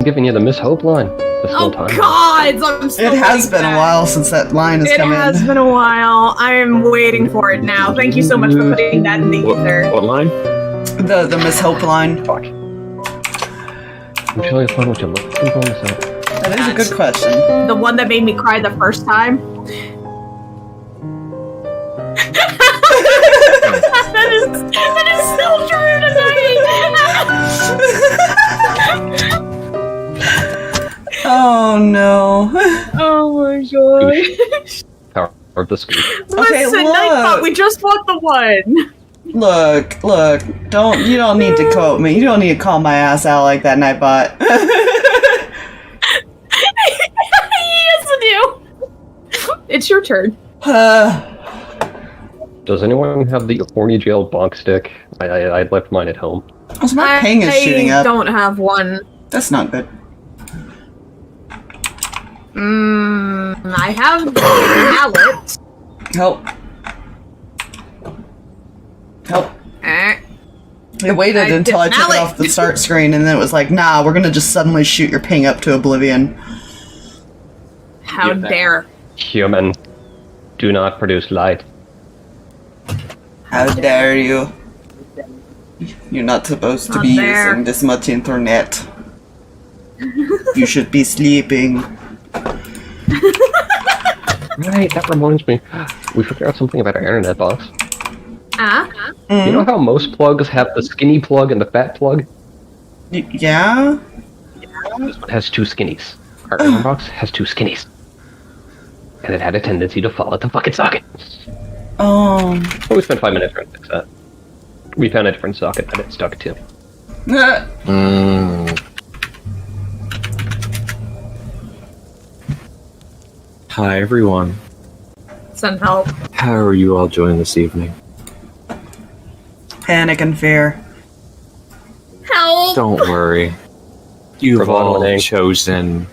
giving you the Miss Hope line this whole time. God! I'm still It has been a while since that line has come in. It has been a while. I'm waiting for it now. Thank you so much for putting that in the ether. What line? The Miss Hope line. Fuck. I'm sure you'll find what you're looking for myself. That is a good question. The one that made me cry the first time. that is still true tonight. Oh no. Oh my god. Power of the scoop. Okay, Listen, look. Nightbot, we just want the one. Look, you don't need to quote me. You don't need to call my ass out like that, Nightbot. Yes, I do. It's your turn. Does anyone have the horny jail bonk stick? I left mine at home. Also, my ping is shooting up. I don't have one. That's not good. I have the pallet. Help. It waited until I took it off the start screen, and then it was like, nah, we're gonna just suddenly shoot your ping up to oblivion. How dare. Human, do not produce light. How dare you? You're not supposed to be using this much internet. You should be sleeping. Right, that reminds me. We figured out something about our internet box. Mm. You know how most plugs have the skinny plug and the fat plug? Yeah? This one has two skinnies. Our internet box has two skinnies. And it had a tendency to fall at the fucking socket. Oh. Well, we spent 5 minutes trying to fix that. We found a different socket that it stuck to. Hi, everyone. Send help. How are you all doing this evening? Panic and fear. Help! Don't worry. You've all chosen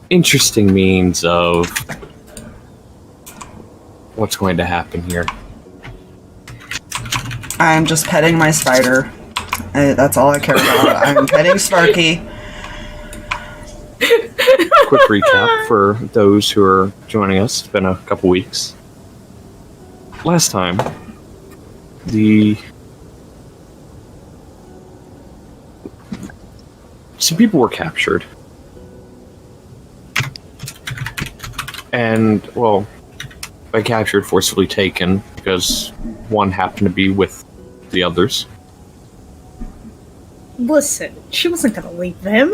interesting means of what's going to happen here. I'm just petting my spider. That's all I care about. I'm petting Sparky. Quick recap for those who are joining us. It's been a couple weeks. Last time, some people were captured. And, well, by captured, forcibly taken, because one happened to be with the others. Listen, she wasn't gonna leave them.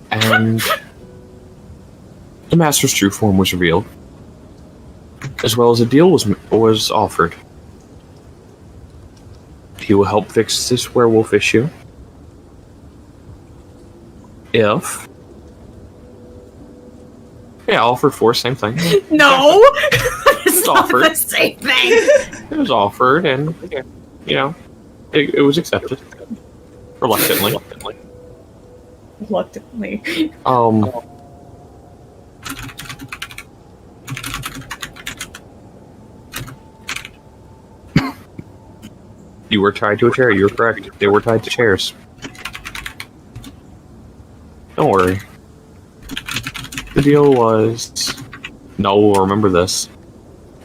And the Master's true form was revealed, as well as a deal was offered. He will help fix this werewolf issue if... Yeah, offered for, same thing. No! It's not offered. the same thing! It was offered, and, you know, it was accepted. Reluctantly. Reluctantly. You were tied to a chair, you're correct. They were tied to chairs. Don't worry. The deal was... Noel will remember this.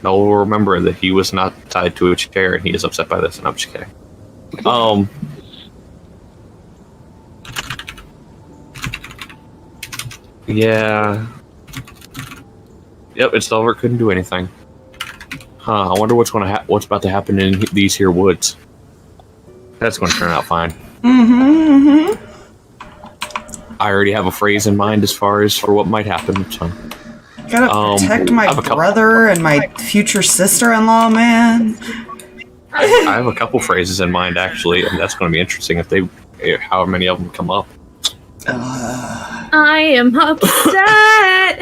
Noel will remember that he was not tied to a chair, and he is upset by this, and I'm just kidding. Yeah. Yep, and Stalverk couldn't do anything. Huh, I wonder what's about to happen in these here woods. That's going to turn out fine. I already have a phrase in mind as far as for what might happen, so... Gotta protect my brother and my future sister-in-law, man. I have a couple phrases in mind, actually, and that's going to be interesting if how many of them come up. I am upset!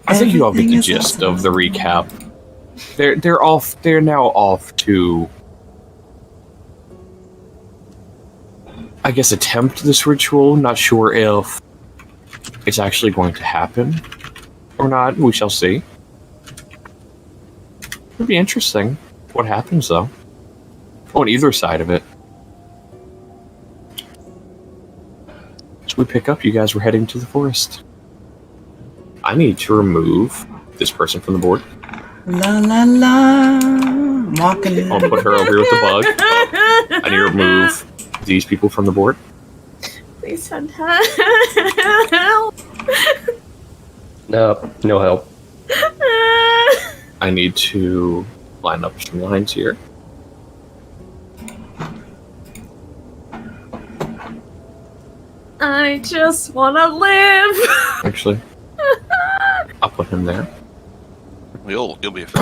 I think you all get the gist of the recap. They're now off to, I guess, attempt this ritual. Not sure if it's actually going to happen or not. We shall see. It'll be interesting. what happens, though. On either side of it. So we pick up, you guys were heading to the forest. I need to remove this person from the board. La la la. Walking. I'll put her over here with the bug. I need to remove these people from the board. Please send help. No help. I need to line up some lines here. I just want to live. Actually, I'll put him there. You'll be fine.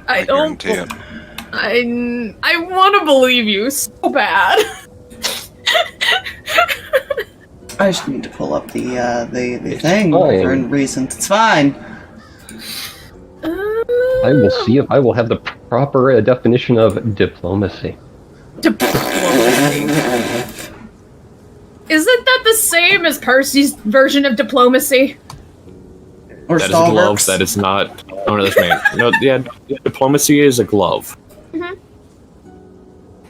I don't. guarantee it. I want to believe you so bad. I just need to pull up the thing fine. for reasons. It's fine. I will see if I will have the proper definition of diplomacy. Diplomacy. Isn't that the same as Percy's version of diplomacy? Or That is a glove. Stalverk's. That is not. Oh no, that's man. No, yeah. Diplomacy is a glove. Mhm.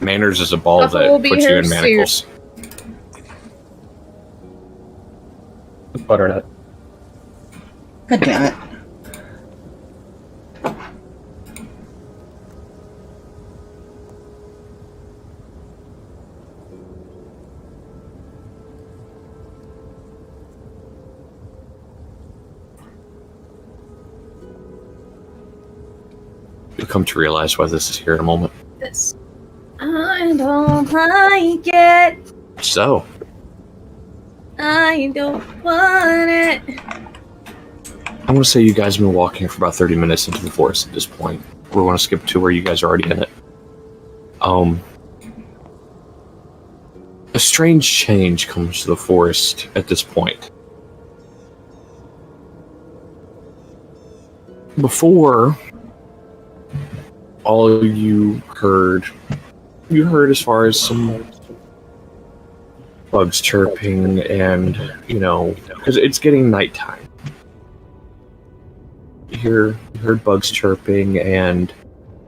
Manners is a ball Huffle that will be puts you here in manacles. Butternut. God damn it. You'll come to realize why this is here in a moment. This. I don't like it. So, I don't want it. I'm going to say you guys have been walking for about 30 minutes into the forest at this point. We're going to skip to where you guys are already in it. A strange change comes to the forest at this point. Before, all you heard as far as some bugs chirping and, because it's getting nighttime. You heard bugs chirping and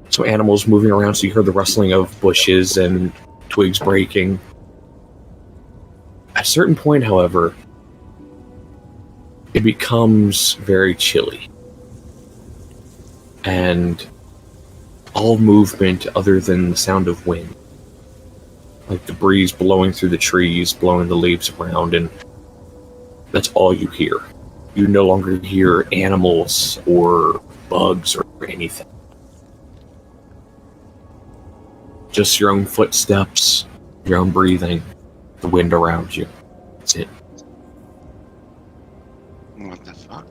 some animals moving around, so you heard the rustling of bushes and twigs breaking. At a certain point, however, it becomes very chilly. And all movement other than the sound of wind, like the breeze blowing through the trees, blowing the leaves around, and that's all you hear. You no longer hear animals or bugs or anything. Just your own footsteps, your own breathing, the wind around you. That's it. What the fuck?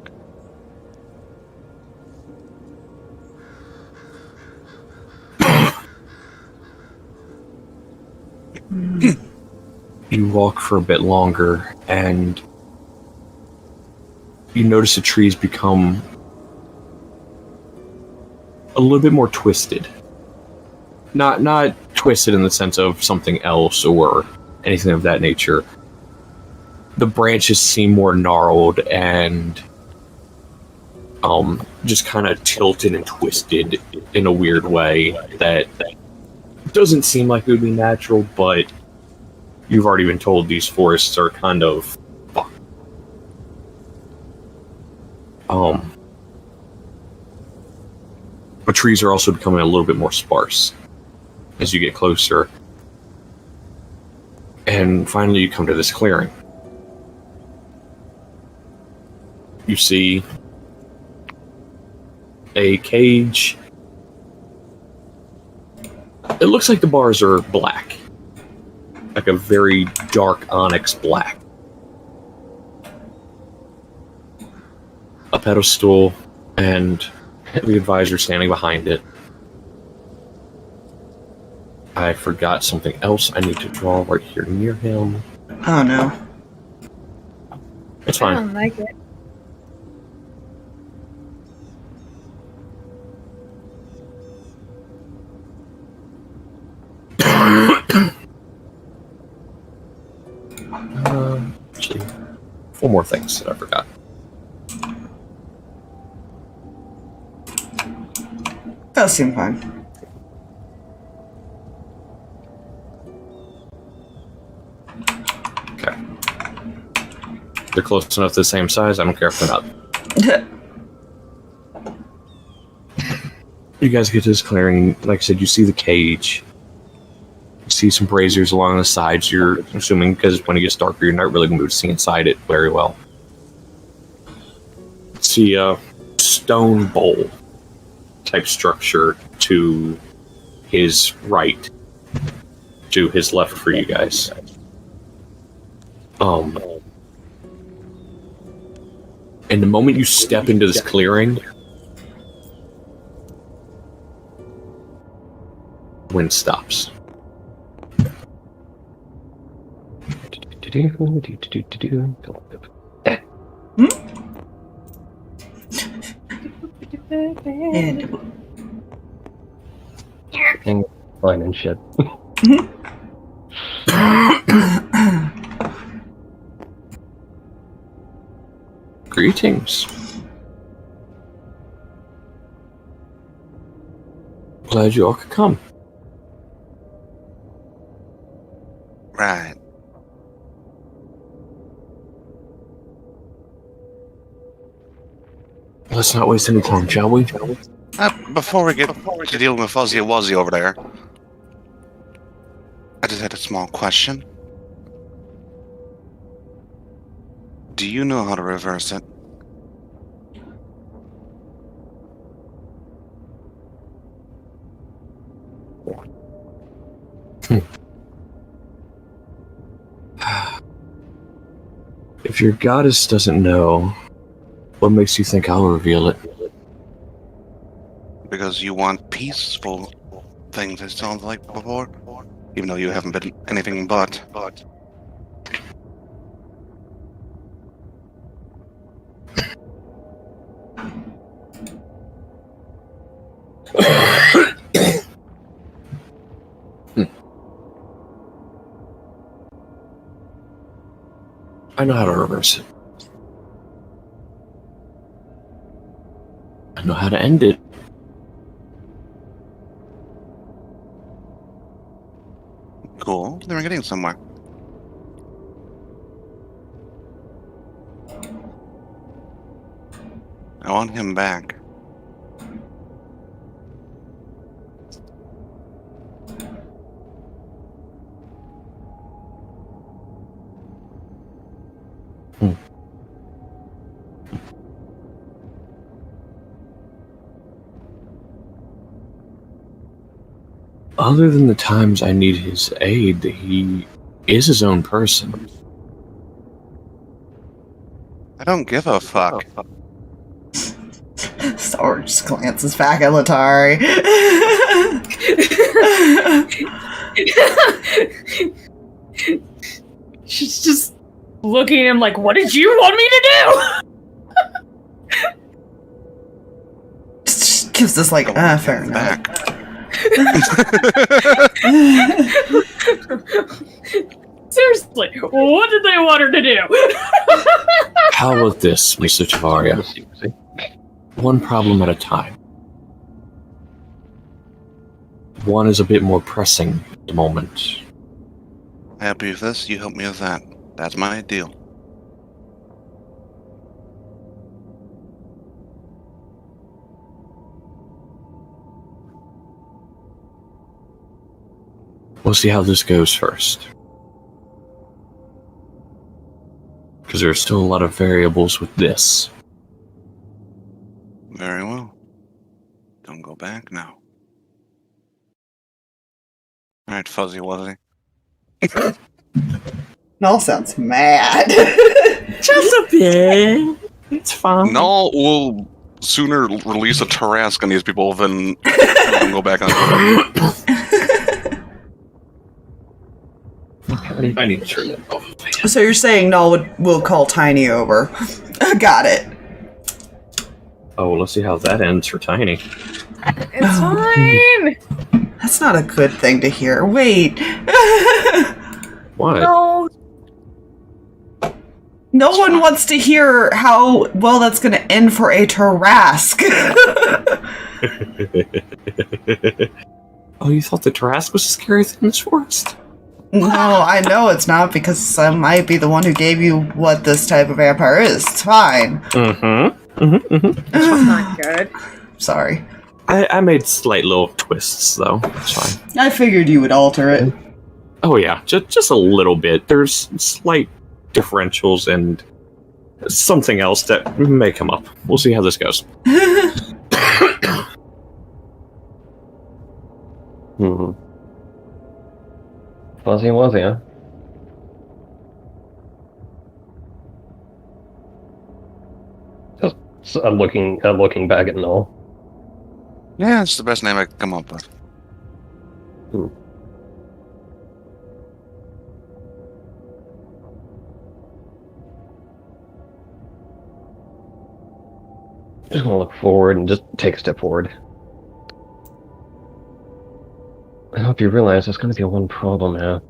You walk for a bit longer, and you notice the trees become a little bit more twisted. Not twisted in the sense of something else or anything of that nature. The branches seem more gnarled and just kind of tilted and twisted in a weird way that doesn't seem like it would be natural, but you've already been told these forests are kind of fucked. But trees are also becoming a little bit more sparse as you get closer. And finally you come to this clearing. You see a cage. It looks like the bars are black. Like a very dark onyx black. A pedestal and the advisor standing behind it. I forgot something else I need to draw right here near him. Oh no. It's I fine. don't like it. Actually, 4 more things that I forgot. Does seem fine. Okay. They're close enough to the same size. I don't care if they're not. You guys get to this clearing. Like I said, you see the cage. You see some braziers along the sides. You're assuming because when it gets darker, you're not really going to be able to see inside it very well. See a stone bowl type structure to his right, to his left for you guys. And the moment you step into this clearing, wind stops. And fine and shit. Greetings. Glad you all could come. Right. Let's not waste any time, shall we? Before we get to dealing with Fuzzy Wuzzy over there, I just had a small question. Do you know how to reverse it? If your goddess doesn't know, what makes you think I'll reveal it? Because you want peaceful things, it sounds like before. Even though you haven't been anything but. I know how to reverse it. I know how to end it. Cool. Then we're getting somewhere. I want him back. Other than the times I need his aid, he is his own person. I don't give a fuck. Star just glances back at Letari. She's just looking at him like, what did you want me to do? Just gives this like, fair enough. Back. Seriously, what did they want her to do? How about this, Mr. Tavaria? One problem at a time. One is a bit more pressing at the moment. Happy with this, you help me with that. That's my deal. We'll see how this goes first. Because there are still a lot of variables with this. Very well. Don't go back now. Alright, Fuzzy Wuzzy. Null sounds mad. Just a bit. It's fine. No, we'll sooner release a Tarask on these people than go back on. I need to turn that off. So you're saying Null will call Tiny over. Got it. Oh, let's see how that ends for Tiny. It's fine. That's not a good thing to hear. Wait. What? No. No one wants to hear how well that's going to end for a Tarask. Oh, you thought the Tarrasque was a scary thing in this forest? No, I know it's not because I might be the one who gave you what this type of vampire is. It's fine. That's not good. Sorry. I made slight little twists, though. It's fine. I figured you would alter it. Oh yeah, just a little bit. There's slight differentials and something else that may come up. We'll see how this goes. Fuzzy wuzzy, huh? Just looking back at Null. Yeah, it's the best name I could come up with. Just gonna look forward and just take a step forward. I hope you realize there's gonna be one problem now.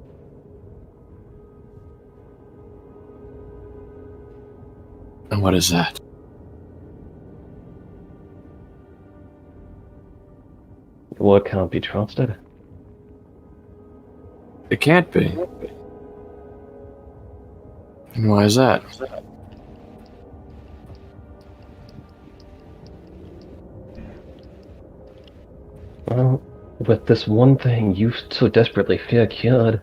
And what is that? What can't be trusted? It can't be. And why is that? Well, with this one thing you so desperately fear cured,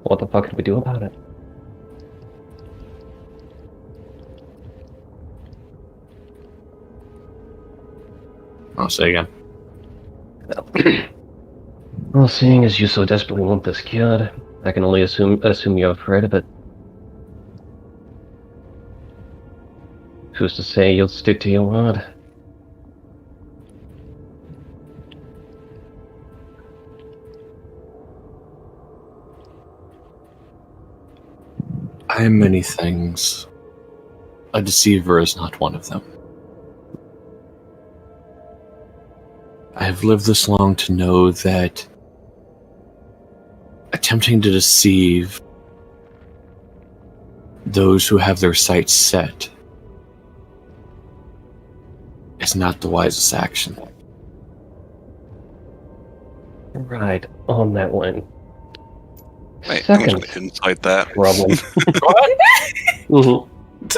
what the fuck could we do about it? I'll say again. Well, seeing as you so desperately want this cured, I can only assume you're afraid of it. Who's to say you'll stick to your word? I am many things. A deceiver is not one of them. I have lived this long to know that attempting to deceive those who have their sights set is not the wisest action. Right, on that one. Wait, I'm Second just gonna insight that. problem.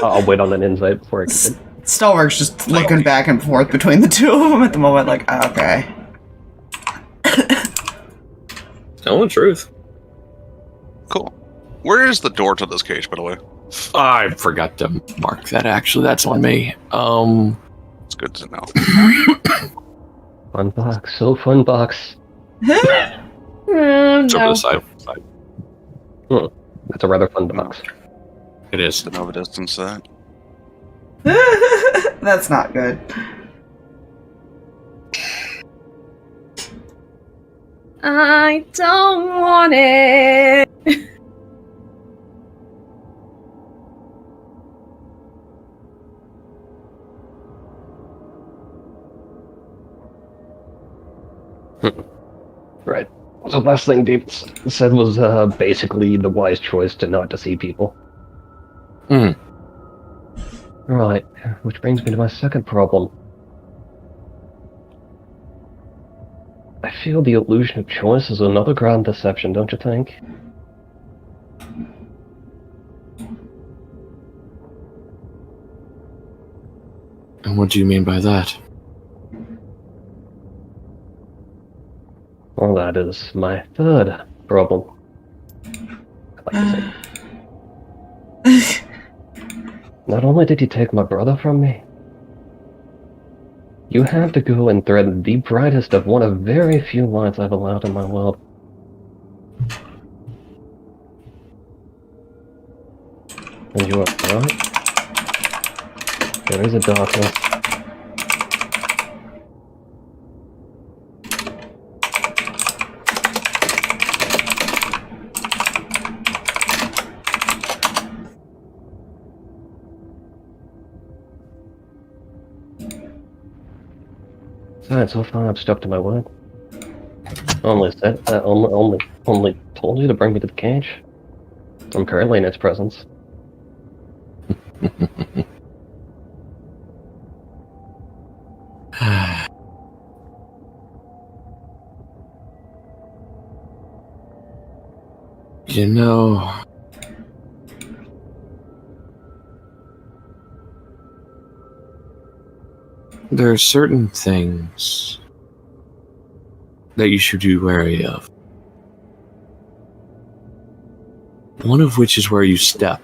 I'll wait on that insight before I get it. Stalverk's just looking back and forth between the two of them at the moment, like, okay. Telling the truth. Cool. Where is the door to this cage, by the way? I forgot to mark that, actually. That's on me. It's good to know. Fun box, so fun box. It's over No. the side. That's a rather fun box. It is. To know the distance that. That's not good. I don't want it. Right. So the last thing Dave said was basically the wise choice to not deceive people. Right, which brings me to my second problem. I feel the illusion of choice is another grand deception, don't you think? And what do you mean by that? Well, that is my third problem. I'd like to say. Not only did you take my brother from me, you have to go and thread the brightest of one of very few lights I've allowed in my world. And you are right. There is a darkness. Besides, so far I've stuck to my word. Only told you to bring me to the cage. I'm currently in its presence. You know, there are certain things that you should be wary of. One of which is where you step.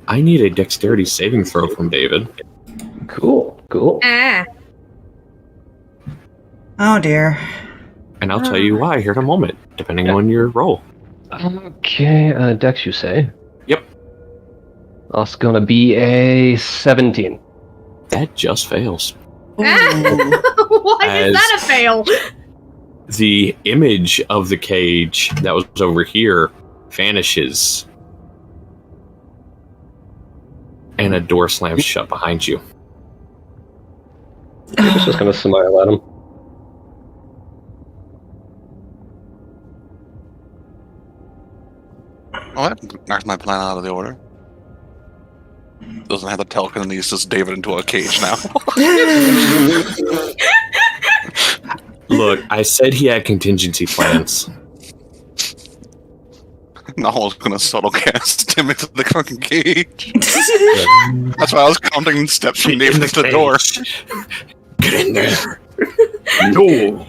I need a dexterity saving throw from David. Cool, cool. Ah. Oh dear. And I'll tell you why here in a moment, depending on your roll. Okay, Dex, you say? Yep. That's gonna be a 17. That just fails. Ooh. Why is that a fail? The image of the cage that was over here vanishes. And a door slams shut behind you. David's just gonna smile at him. Oh, that knocks my plan out of the order. Doesn't have the telekinesis David into a cage now. Look, I said he had contingency plans. No, I was gonna subtle cast him into the fucking cage. That's why I was counting steps from David to the door. Get in there. No.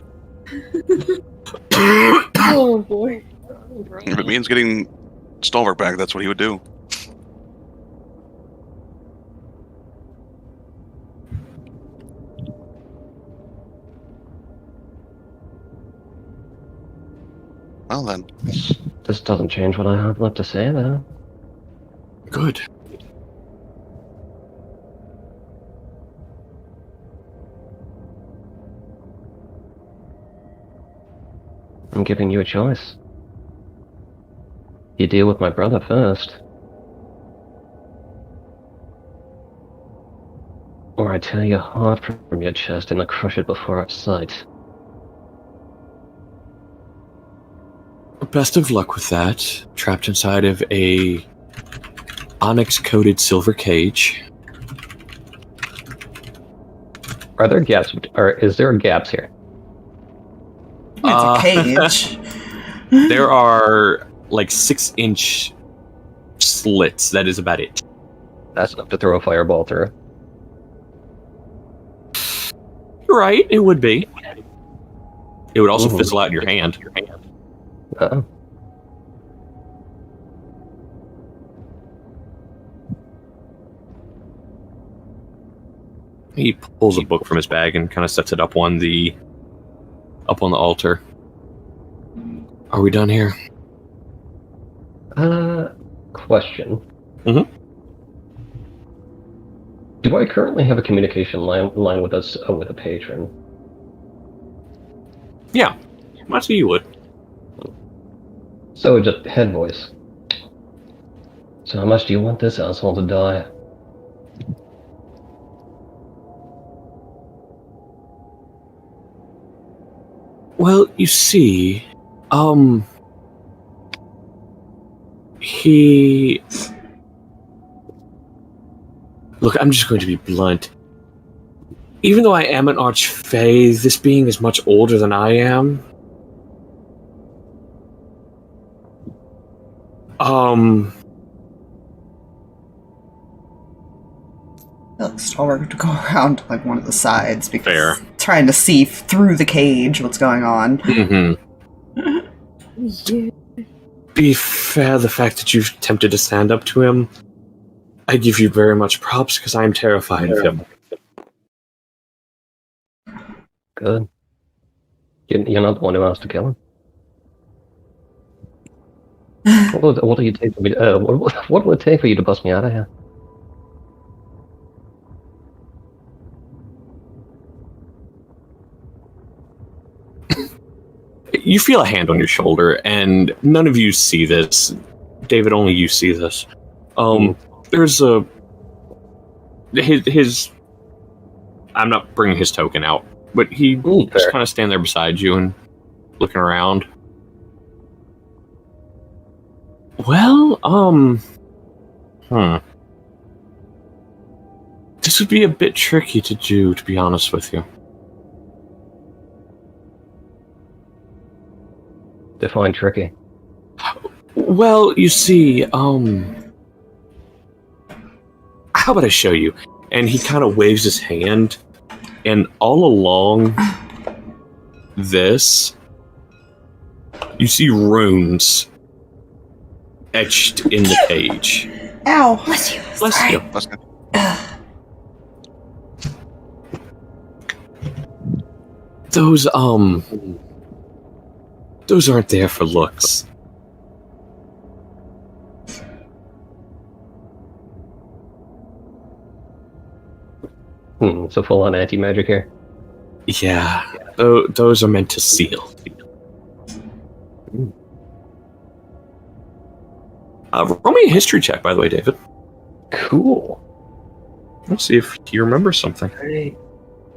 Oh boy. If it means getting Stalverk back, that's what he would do. Well then. This doesn't change what I have left to say, though. Good. I'm giving you a choice. You deal with my brother first. Or I tear your heart from your chest and I crush it before our sight. Best of luck with that. Trapped inside of a onyx-coated silver cage. Are there gaps, or is there gaps here? It's a cage. There are like 6-inch slits. That is about it. That's enough to throw a fireball through. You're right, it would be. It would also Ooh. fizzle out in your hand. Uh-oh. He pulls a book from his bag and kind of sets it up on the altar. Are we done here? Question. Mm-hmm. Do I currently have a communication line with us with a patron? Yeah, I see you would. So just head voice. So how much do you want this asshole to die? Well, you see, he... Look, I'm just going to be blunt. Even though I am an archfey, this being is much older than I am. Stalverk to go around like one of the sides because Fair. trying to see through the cage what's going on. Mm-hmm. Be fair, the fact that you've attempted to stand up to him, I give you very much props because I'm terrified of him. Good. You're not the one who asked to kill him. What will you take for me? What will it take for you to bust me out of here? You feel a hand on your shoulder, and none of you see this. David, only you see this. There's a... His... I'm not bringing his token out, but he just kind of stand there beside you and looking around. Well, This would be a bit tricky to do, to be honest with you. Define tricky. Well, you see, how about I show you? And he kind of waves his hand, and all along this, you see runes etched in the page. Ow! Bless you. Bless you. That's good. Those aren't there for looks. So full on anti-magic here. Yeah, those are meant to seal. Roll me a history check, by the way, David. Cool. Let's see if you remember something. Right.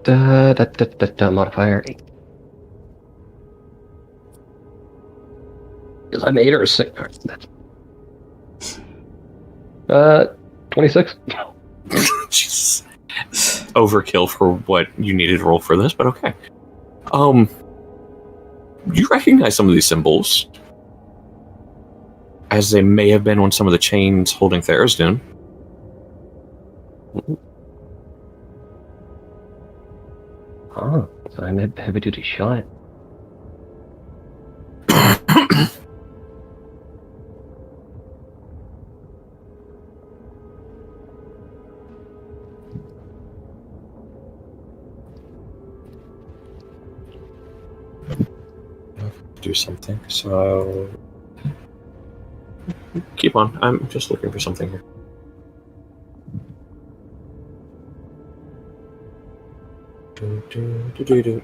Modifier 8. Because I'm 8 or 6. That's 26. Jesus. Overkill for what you needed to roll for this, but okay. You recognize some of these symbols, as they may have been on some of the chains holding Tharizdun. Oh, so I'm a heavy-duty shot. Do something, so keep on. I'm just looking for something here. Do.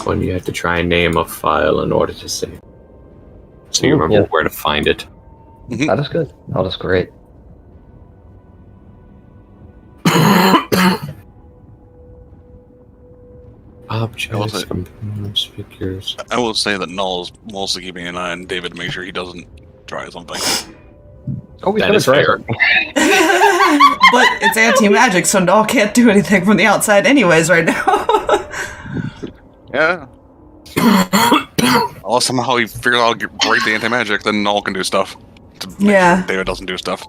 When you have to try and name a file in order to save. So you remember where to find it. That is good. That is great. Objects, components, figures. I will say that Null's mostly keeping an eye on David to make sure he doesn't try something. Oh, he's That gonna is try fair. something. But it's anti-magic, so Null can't do anything from the outside anyways right now. Yeah. Unless somehow he figures out how to break the anti-magic, then Null can do stuff. To make sure David doesn't do stuff.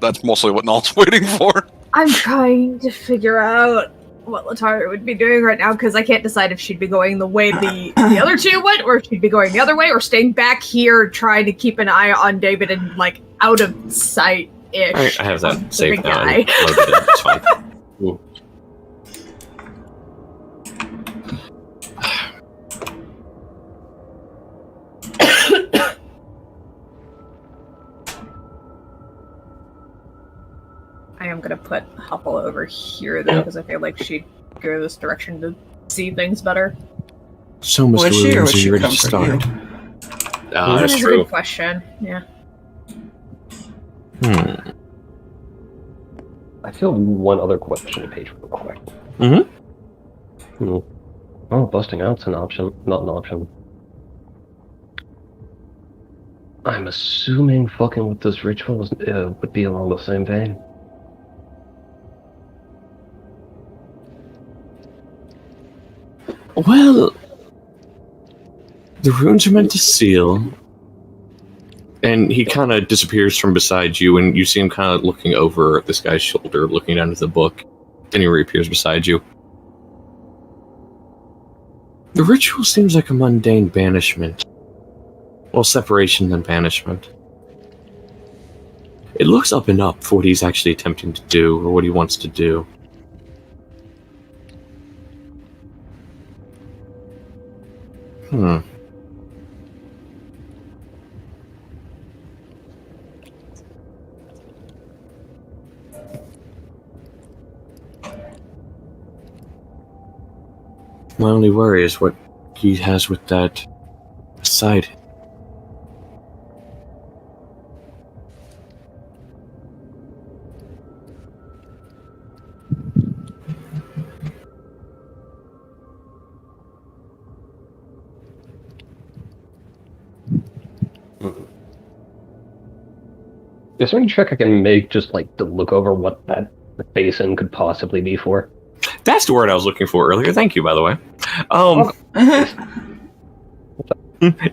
That's mostly what Null's waiting for. I'm trying to figure out what Letari would be doing right now, because I can't decide if she'd be going the way the other two went, or if she'd be going the other way, or staying back here trying to keep an eye on David and, like, out of sight-ish. I have that of the saved big now. guy. And loaded in. It's fine. Ooh. I am gonna put Huffle over here, though, because I feel like she'd go this direction to see things better. So much Was she, or rules was she are ready to comforting start. you? That's That is a true. good question, yeah. I feel one other question to page real quick. Oh, busting out's an option, not an option. I'm assuming fucking with this ritual would be along the same vein. Well, the runes are meant to seal, and he kind of disappears from beside you, and you see him kind of looking over this guy's shoulder, looking down at the book. Then he reappears beside you. The ritual seems like a mundane banishment. Well, separation than banishment. It looks up and up for what he's actually attempting to do, or what he wants to do. My only worry is what he has with that side. Is there any check I can make just like to look over what that basin could possibly be for? That's the word I was looking for earlier. Thank you, by the way.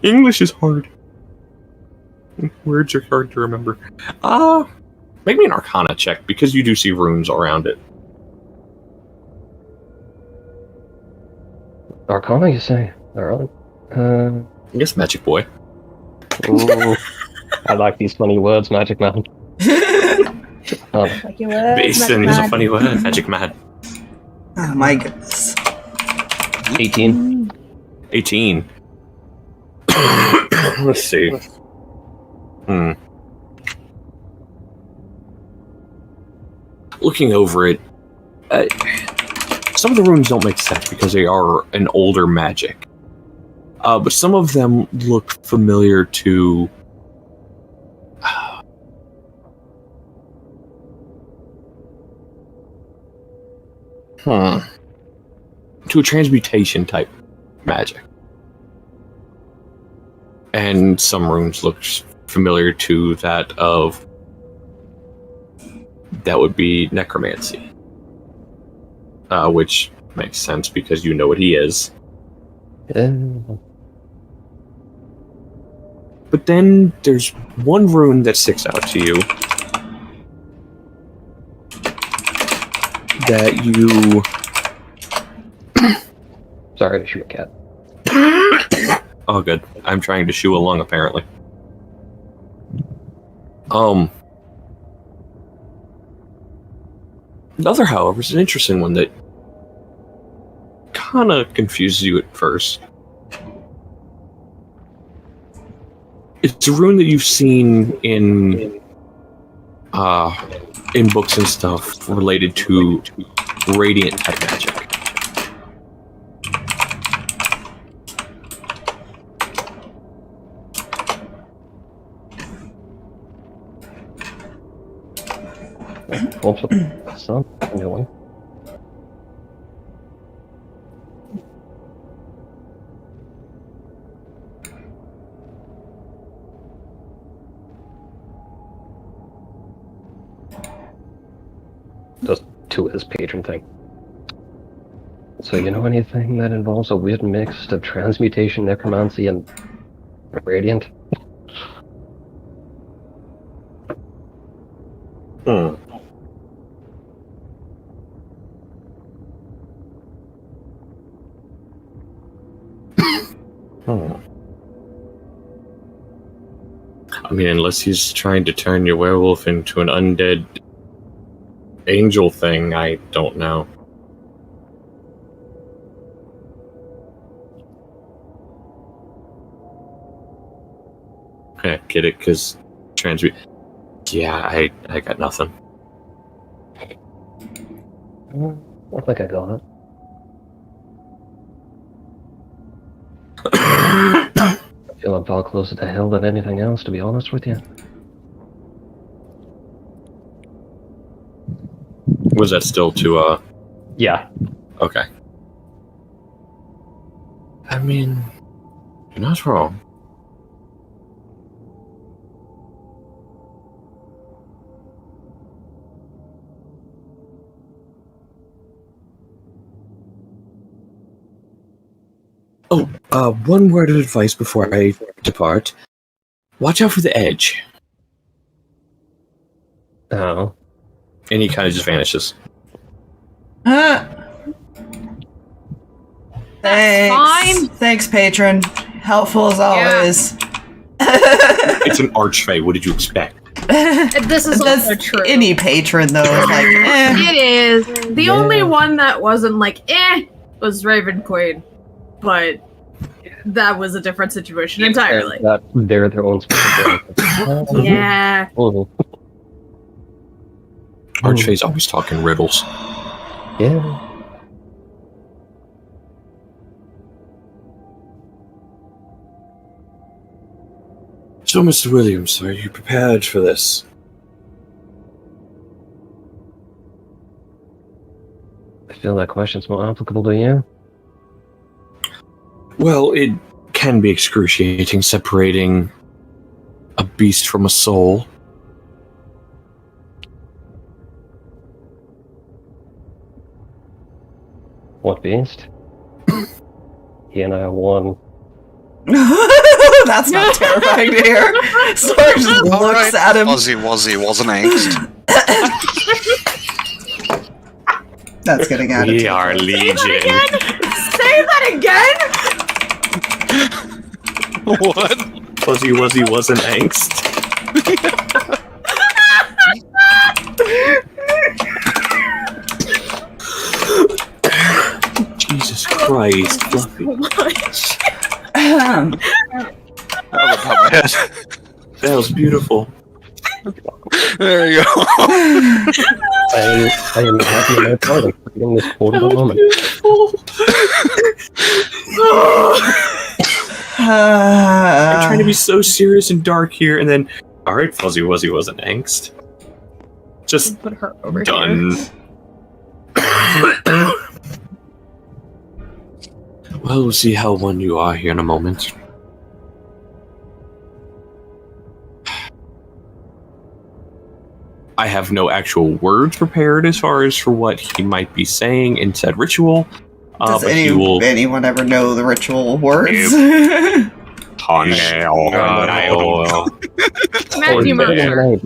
English is hard. Words are hard to remember. Make me an Arcana check, because you do see runes around it. Arcana, you say? Alright. I guess Magic Boy. Ooh, I like these funny words, Magic Man. Like you would, Basin is a funny word. Magic Man. Oh my goodness. 18. 18. Let's see. Looking over it, some of the runes don't make sense because they are an older magic. But some of them look familiar to... to a transmutation type magic. And some runes look familiar to that of... that would be necromancy. Which makes sense because you know what he is. But then there's one rune that sticks out to you that you... Sorry to shoot a cat. Oh, good. I'm trying to shoo a lung, apparently. Another, however, is an interesting one that kind of confuses you at first. It's a rune that you've seen in books and stuff related to radiant type magic. So, new one. Just to his patron thing. So you know anything that involves a weird mix of transmutation, necromancy, and radiant? I mean, unless he's trying to turn your werewolf into an undead angel thing, I don't know. Okay, get it, because transmute... Yeah, I got nothing. I think I got it. I feel I'm far closer to hell than anything else, to be honest with you. Was that still to, Yeah. Okay. I mean, you're not wrong. Oh, one word of advice before I depart. Watch out for the edge. Oh. And he kind of just vanishes. Thanks. fine. Thanks, patron. Helpful as always. It's an archfey. What did you expect? This is That's also true. any patron, though, is like, It is. The only one that wasn't like, was Raven Queen. But that was a different situation entirely. They're their own special Yeah. Oh. Archfey's always talking riddles. Yeah. So, Mr. Williams, are you prepared for this? I feel that question's more applicable to you. Well, it can be excruciating separating a beast from a soul. What beast? He and I won. That's not terrifying to hear. Star just looks at him. Fuzzy Wuzzy wasn't angst. That's getting out of We are legion. Say that again! What? Fuzzy Wuzzy wasn't angst. Jesus Christ, Fluffy. That was beautiful. There you go. I am happy in my party for getting this quotable moment. I'm trying to be so serious and dark here, and then, alright, Fuzzy Wuzzy wasn't angst. Just Put her over done. here. Well, we'll see how one you are here in a moment. I have no actual words prepared as far as for what he might be saying in said ritual. Does but he will... anyone ever know the ritual words? Matthew Mercer.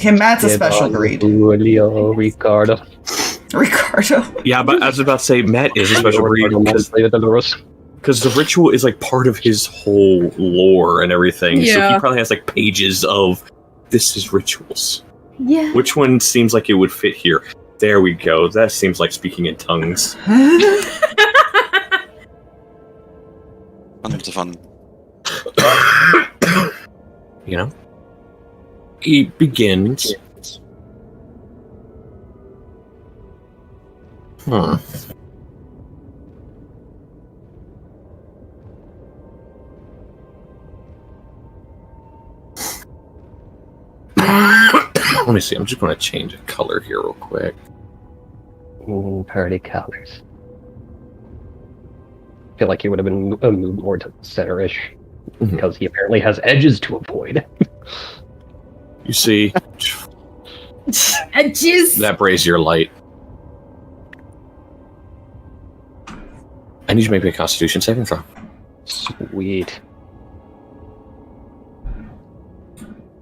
Him, Matt's a special breed. Julio, Ricardo. Ricardo. Yeah, but I was about to say, Matt is a special breed because the ritual is like part of his whole lore and everything. So Yeah. he probably has like pages of this is rituals. Yeah. Which one seems like it would fit here? There we go. That seems like speaking in tongues. It's fun. You know? He begins. Huh. Let me see. I'm just going to change a color here real quick. Party colors. I feel like he would have been moved more to center-ish because he apparently has edges to avoid. You see, Edges. that brazier light. I need you to make me a Constitution saving throw. Sweet.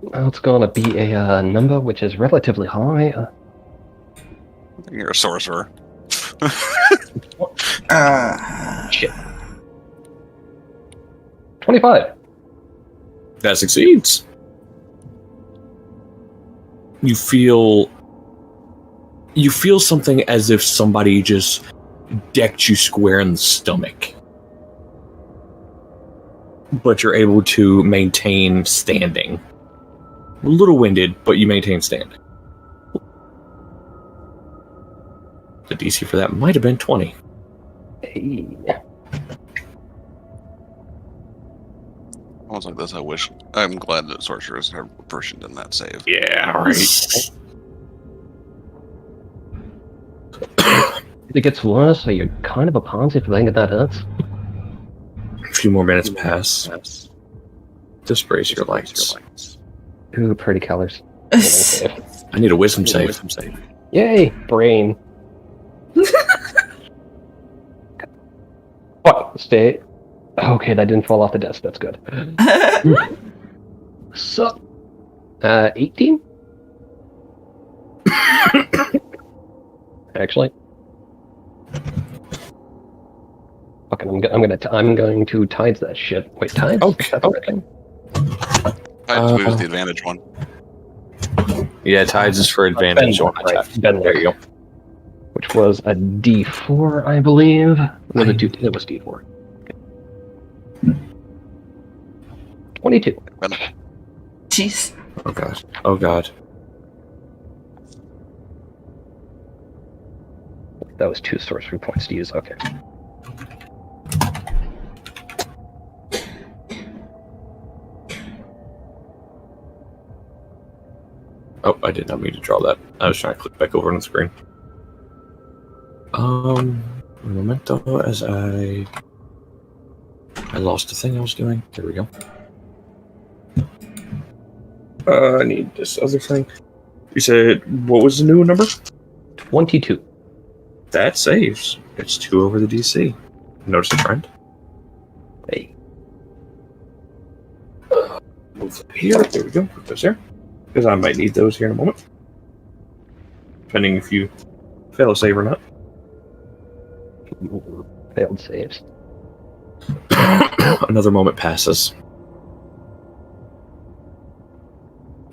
Well, it's going to be a number which is relatively high. You're a sorcerer. Shit. 25. That succeeds. You feel something as if somebody just decked you square in the stomach. But you're able to maintain standing. A little winded, but you maintain standing. The DC for that might have been 20. Hey. I was like this. I'm glad that sorcerers are proficient in that save. Yeah, right. It gets worse, so you're kind of a pansy if you think that hurts. A few more minutes pass. Just brace your lights. Ooh, pretty colors. I need a wisdom save. Yay, brain. What? Stay. Okay, that didn't fall off the desk. That's good. So, 18? Actually. Fucking, I'm going to tides that shit. Wait, tides? Okay. I lose the advantage one. Yeah, tides is for advantage on attack. There you go. Which was a D4, I believe. Was it D4. Okay. 22. Jeez. Oh god. Oh god. That was 2 sorcery points to use. Okay. Oh, I did not mean to draw that. I was trying to click back over on the screen. Un momento, as I lost the thing I was doing. There we go. I need this other thing. You said, what was the new number? 22. That saves. It's 2 over the DC. Notice a trend? Hey. Move here. There we go. Put those there. Because I might need those here in a moment. Depending if you fail a save or not. Failed saves. Another moment passes.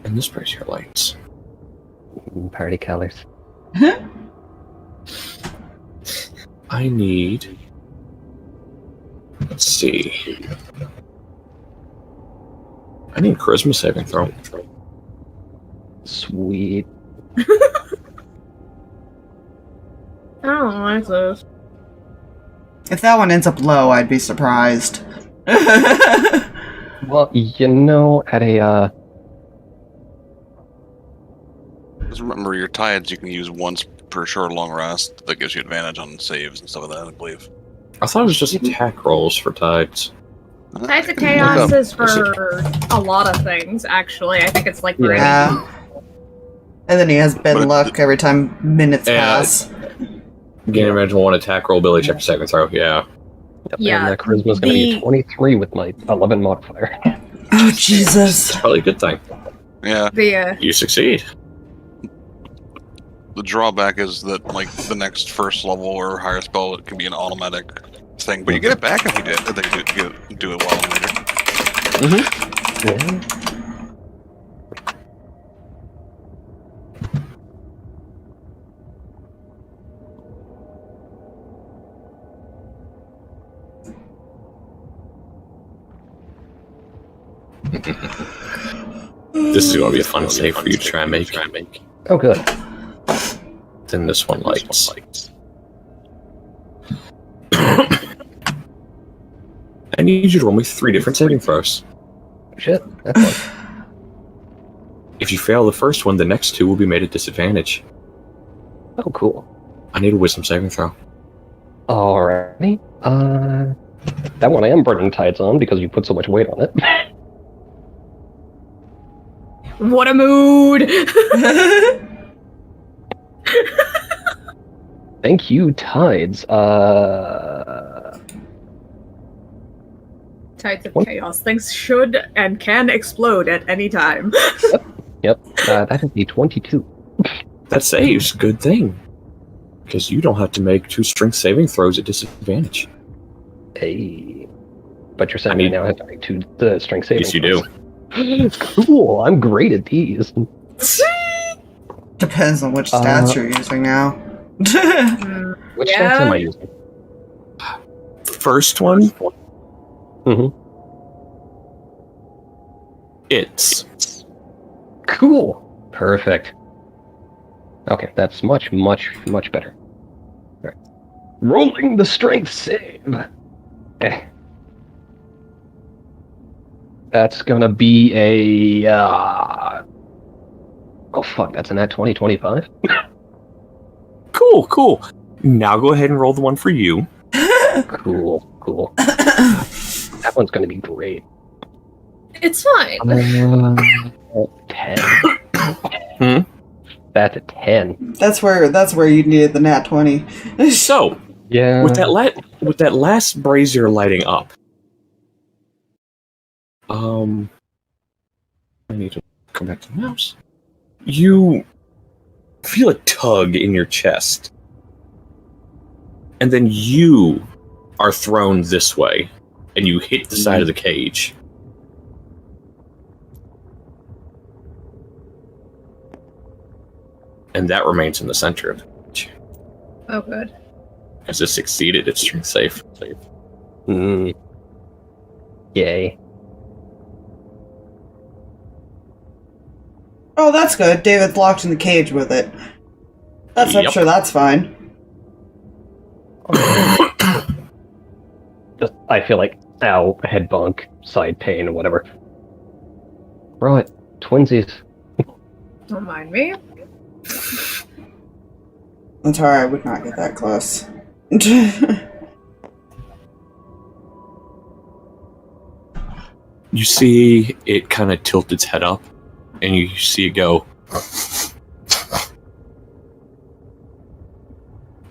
And this brings your lights. Party colors. I need... Let's see. I need charisma saving throw. Sweet. I don't like those. If that one ends up low, I'd be surprised. Well, you know, at a, Just remember, your tides you can use once per short long rest. That gives you advantage on saves and stuff like that, I believe. I thought it was just attack rolls for tides. Tides of Chaos is for a lot of things, actually. I think it's like for Yeah. And then he has bad luck every time minutes pass. Gain advantage on 1 attack roll, ability check, second throw, yeah. Yep, Yeah, and that charisma's gonna be 23 with my 11 modifier. Oh, Jesus. It's probably a good thing. Yeah. You succeed. The drawback is that, like, the next first level or higher spell, it can be an automatic thing, but you get it back if you did. If they do it well later. Yeah. This is going to be a fun save for you to try and make. Oh, good. Then this one lights. I need you to roll me 3 different saving throws. Shit. That's fun. If you fail the first one, the next 2 will be made at disadvantage. Oh, cool. I need a wisdom saving throw. Alrighty. That one I am burning tides on because you put so much weight on it. What a mood! Thank you, tides. Tides of Chaos. Things should and can explode at any time. Yep. That is a 22. That saves. Good thing. Because you don't have to make 2 strength saving throws at disadvantage. Hey. But you're saying I now have to make 2 strength saving Yes, you do. Cool. I'm great at these. Depends on which stats you're using now. Which stats am I using? First one? Mm-hmm. It's. Cool. Perfect. Okay, that's much, much, much better. All right. Rolling the strength save. That's gonna be a. Oh fuck! That's a nat 20, 25. Cool. Now go ahead and roll the one for you. Cool. That one's gonna be great. It's fine. 10. That's a 10. That's where you needed the nat 20. So, Yeah. with that last brazier lighting up, I need to come back to the mouse. You feel a tug in your chest, and then you are thrown this way, and you hit the side of the cage. And that remains in the center of the cage. Oh, good. As it succeeded its strength save. Yay. Oh, that's good. David's locked in the cage with it. I'm sure that's fine. Just, I feel like, ow, head bunk, side pain, or whatever. Right, twinsies. Don't mind me. That's alright, I would not get that close. You see it kind of tilt its head up, and you see it go.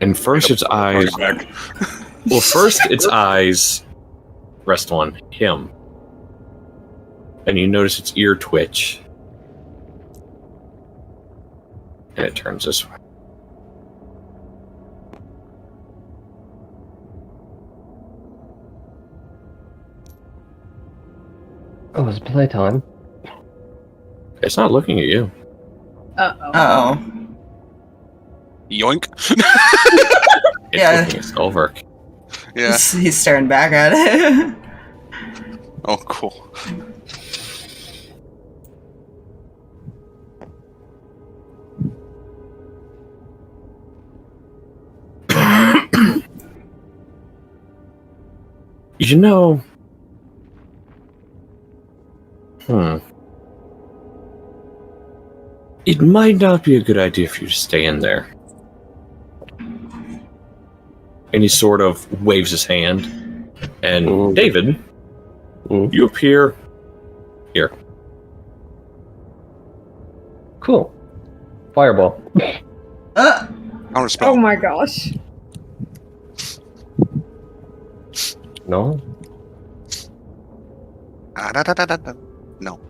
And first its eyes... Well, first its eyes rest on him. And you notice its ear twitch. And it turns this way. Oh, it's playtime. It's not looking at you. Uh-oh. Uh-oh. Yoink. It's Yeah. looking at Stalverk. Yeah. He's staring back at it. Oh, cool. You know... It might not be a good idea for you to stay in there. And he sort of waves his hand. And Ooh. David, Ooh. you appear here. Cool. Fireball. Counter spell. Oh my gosh. No? No.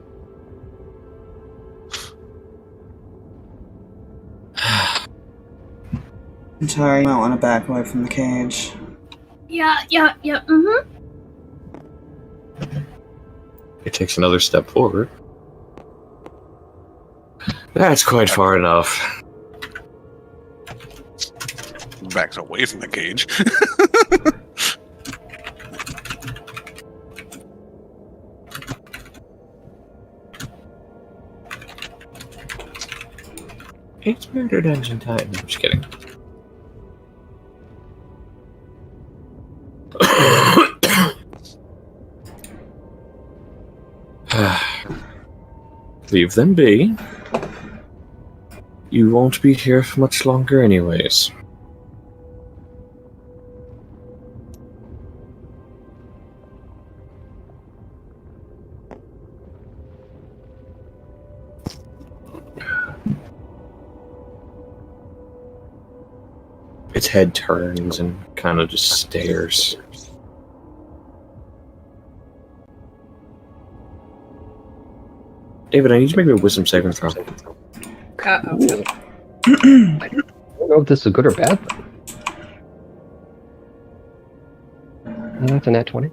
I'm sorry, you might want to back away from the cage. Yeah, mm-hmm. It takes another step forward. That's quite far enough. Backs away from the cage. It's murder dungeon time. I'm just kidding. Leave them be. You won't be here for much longer anyways. Its head turns and kind of just stares. David, I need you to make me a wisdom saving throw. Uh-oh. I don't know if this is a good or bad thing. That's a nat 20.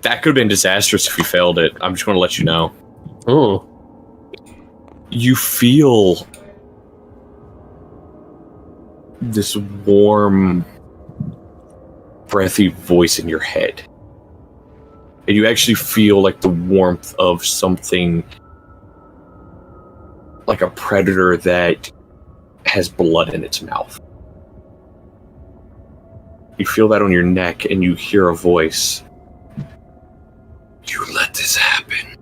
That could have been disastrous if you failed it. I'm just going to let you know. Oh. You feel this warm, breathy voice in your head. And you actually feel like the warmth of something like a predator that has blood in its mouth. You feel that on your neck and you hear a voice. You let this happen.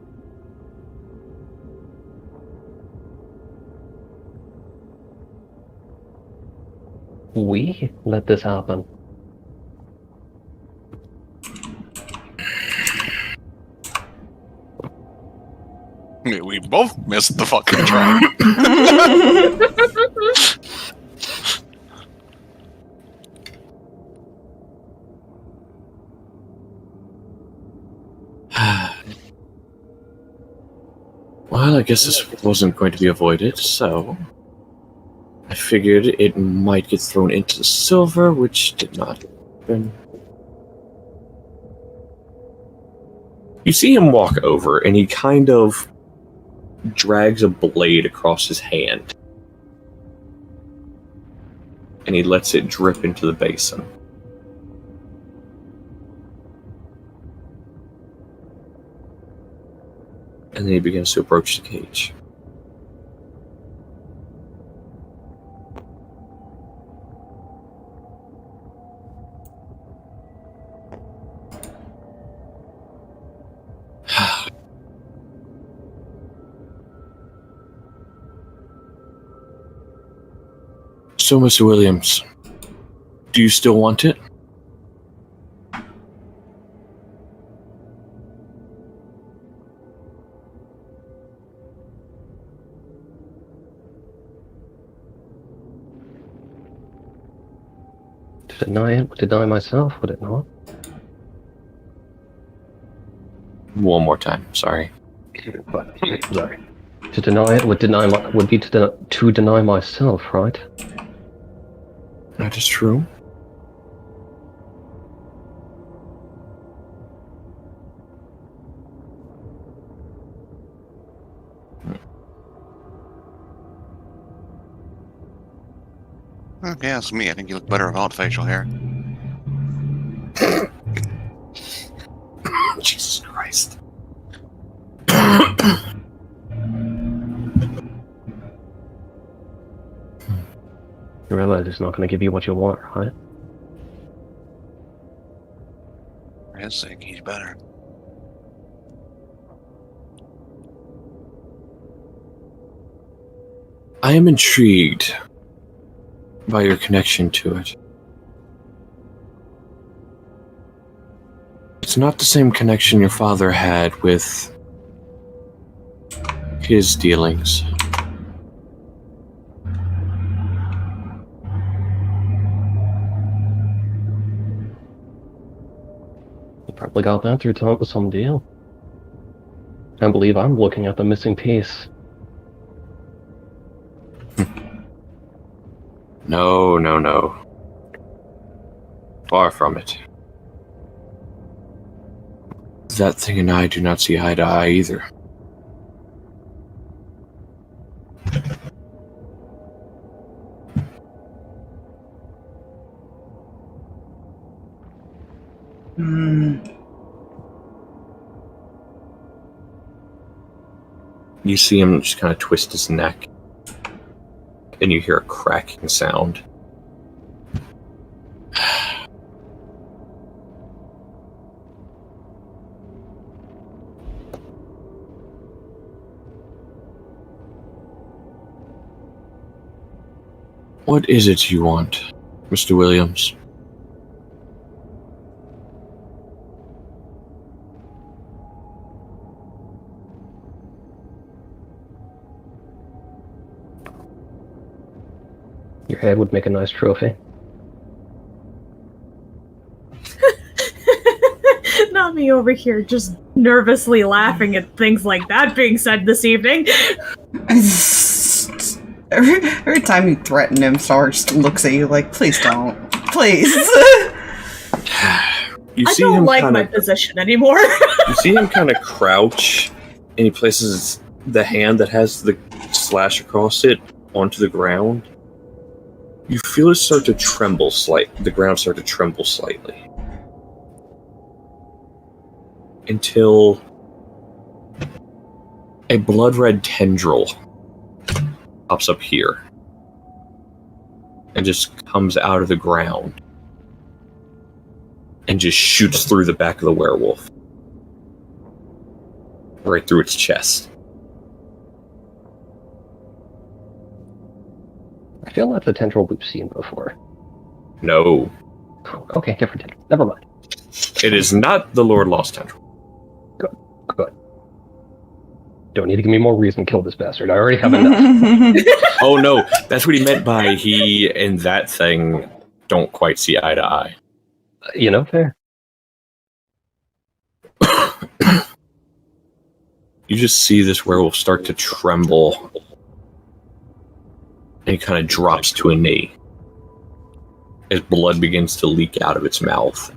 We let this happen. We both missed the fucking track. Well, I guess this wasn't going to be avoided, so I figured it might get thrown into the silver, which did not happen. You see him walk over, and he kind of drags a blade across his hand. And he lets it drip into the basin. And then he begins to approach the cage. So, Mr. Williams, do you still want it? To deny it would deny myself, would it not? One more time, sorry. But, sorry. To deny it would be to deny myself, right? That is true. Yeah, it's me. I think you look better without facial hair. Jesus Christ. You realize it's not going to give you what you want, right? For his sake, he's better. I am intrigued by your connection to it. It's not the same connection your father had with his dealings. You probably got that through some deal. I believe I'm looking at the missing piece. No, no, no. Far from it. That thing and I do not see eye to eye either. You see him just kind of twist his neck, and you hear a cracking sound. What is it you want, Mr. Williams? Your head would make a nice trophy. Not me over here just nervously laughing at things like that being said this evening. Every time you threaten him, Star looks at you like, please don't. Please. I don't like my position anymore. You see him kind of crouch, and he places the hand that has the slash across it onto the ground. You feel it start to tremble the ground start to tremble slightly. Until a blood red tendril pops up here and just comes out of the ground and just shoots through the back of the werewolf. Right through its chest. I feel that's a tendril we've seen before. No. Okay, different tendril. Never mind. It is not the Lord Lost tendril. Good. Don't need to give me more reason to kill this bastard. I already have enough. Oh no, that's what he meant by he and that thing don't quite see eye to eye. You know, fair. You just see this werewolf start to tremble. And he kind of drops to a knee. As blood begins to leak out of its mouth.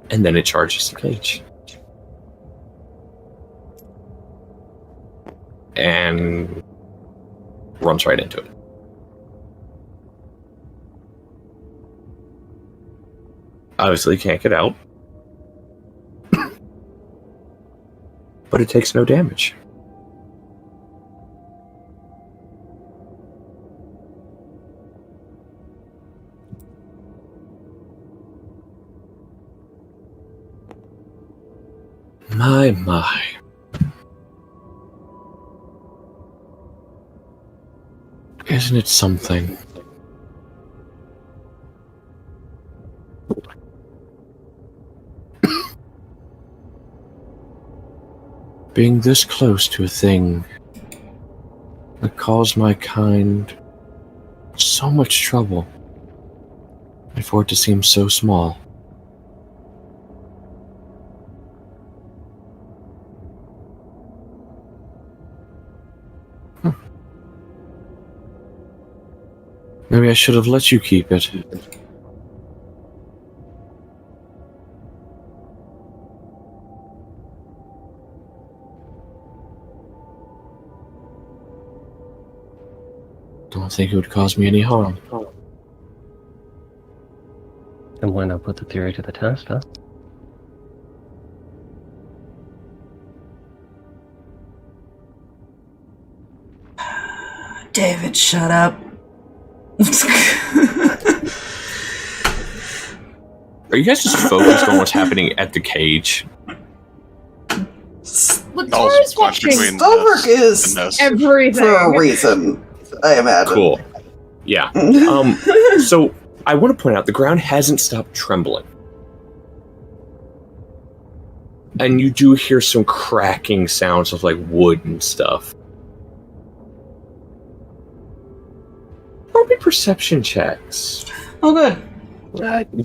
And then it charges the cage. And runs right into it. Obviously can't get out. But it takes no damage. My. Isn't it something? Being this close to a thing that caused my kind so much trouble, and for it to seem so small. Maybe I should have let you keep it. Don't think it would cause me any harm. And why not put the theory to the test, huh? David, shut up. Are you guys just focused on what's happening at the cage? Latara's watching Stalverk is everything. for a reason, I imagine. Cool. Yeah. So I want to point out the ground hasn't stopped trembling. And you do hear some cracking sounds of like wood and stuff. Probably perception checks. Oh, good.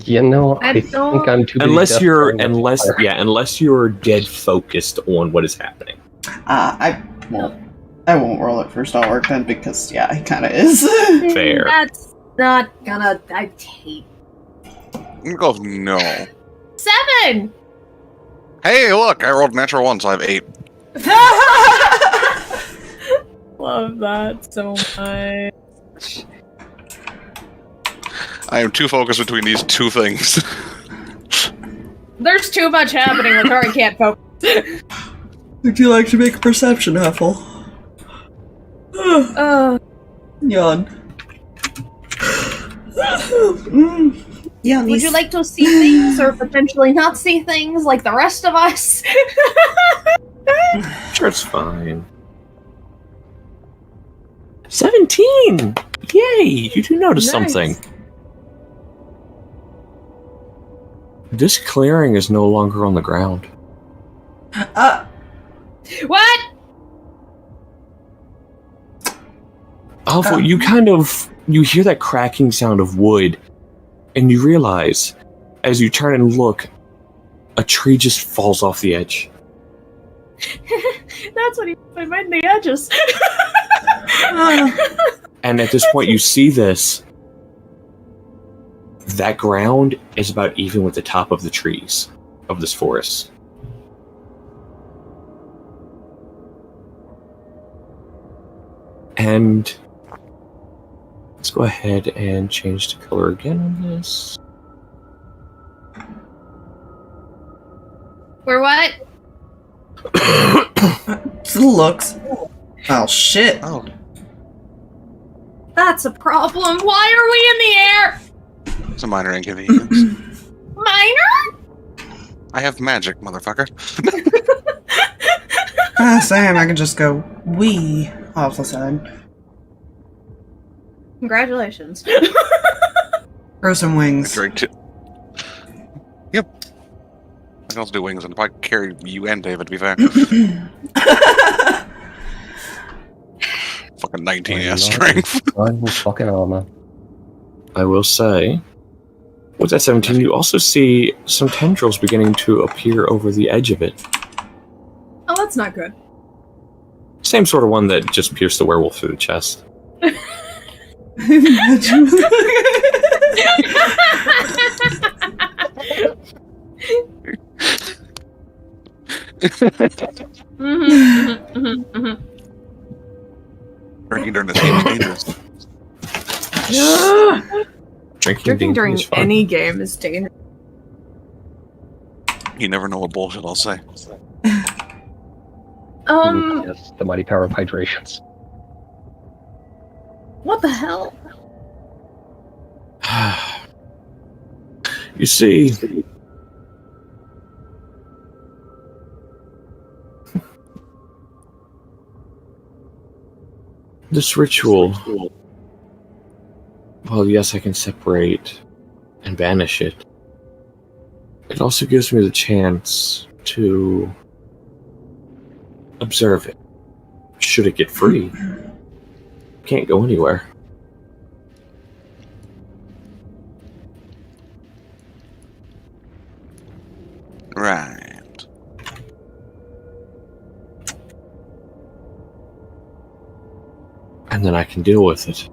You know, I I think I'm too busy Unless you're justifying unless you're dead focused on what is happening. I won't roll it for Stalverk then, because, yeah, it kind of is. Fair. That's not gonna. I hate. I'm gonna go with no. 7! Hey, look, I rolled natural 1, so I have 8. Love that so much. I am too focused between these two things. There's too much happening. Letari can't focus. Would you like to make a perception, Huffle? Yawn. Yeah, Would you like to see things or potentially not see things like the rest of us? Sure, it's fine. 17! Yay! You do notice Nice. something. This clearing is no longer on the ground. What? Huffle, you hear that cracking sound of wood, and you realize, as you turn and look, a tree just falls off the edge. That's what he mind the edges. And at this point, you see this. That ground is about even with the top of the trees of this forest. And let's go ahead and change the color again on this. We're what? Looks. Oh, shit. Oh. That's a problem. Why are we in the air? It's a minor inconvenience. Minor? I have magic, motherfucker. Sam, I can just go wee off the side. Congratulations. Grow some wings. Drink too. Yep. I can also do wings and probably carry you and David, to be fair. Fucking 19 ass strength. fucking armor. I will say, with that 17, you also see some tendrils beginning to appear over the edge of it. Oh, that's not good. Same sort of one that just pierced the werewolf through the chest. Drinking during this game is dangerous. Drinking during any game is dangerous. You never know what bullshit I'll say. Yes, the mighty power of hydrations. What the hell? You see, this ritual, well, yes, I can separate and banish it. It also gives me the chance to observe it. Should it get free, can't go anywhere. Right. And then I can deal with it.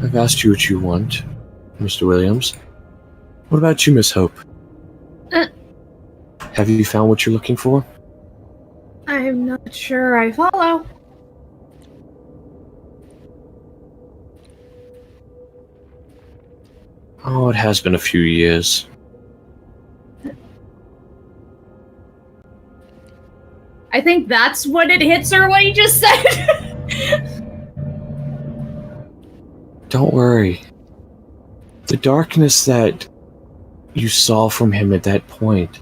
I've asked you what you want, Mr. Williams. What about you, Miss Hope? Have you found what you're looking for? I'm not sure I follow. Oh, it has been a few years. I think that's what it hits her, what he just said. Don't worry. The darkness that you saw from him at that point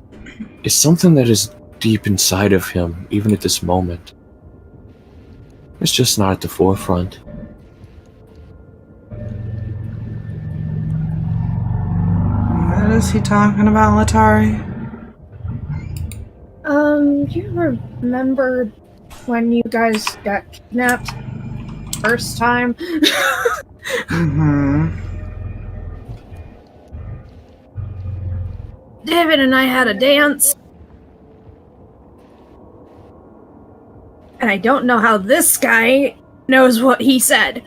is something that is deep inside of him, even at this moment. It's just not at the forefront. What is he talking about, Letari? Do you remember when you guys got kidnapped? First time? Mm-hmm. David and I had a dance. And I don't know how this guy knows what he said.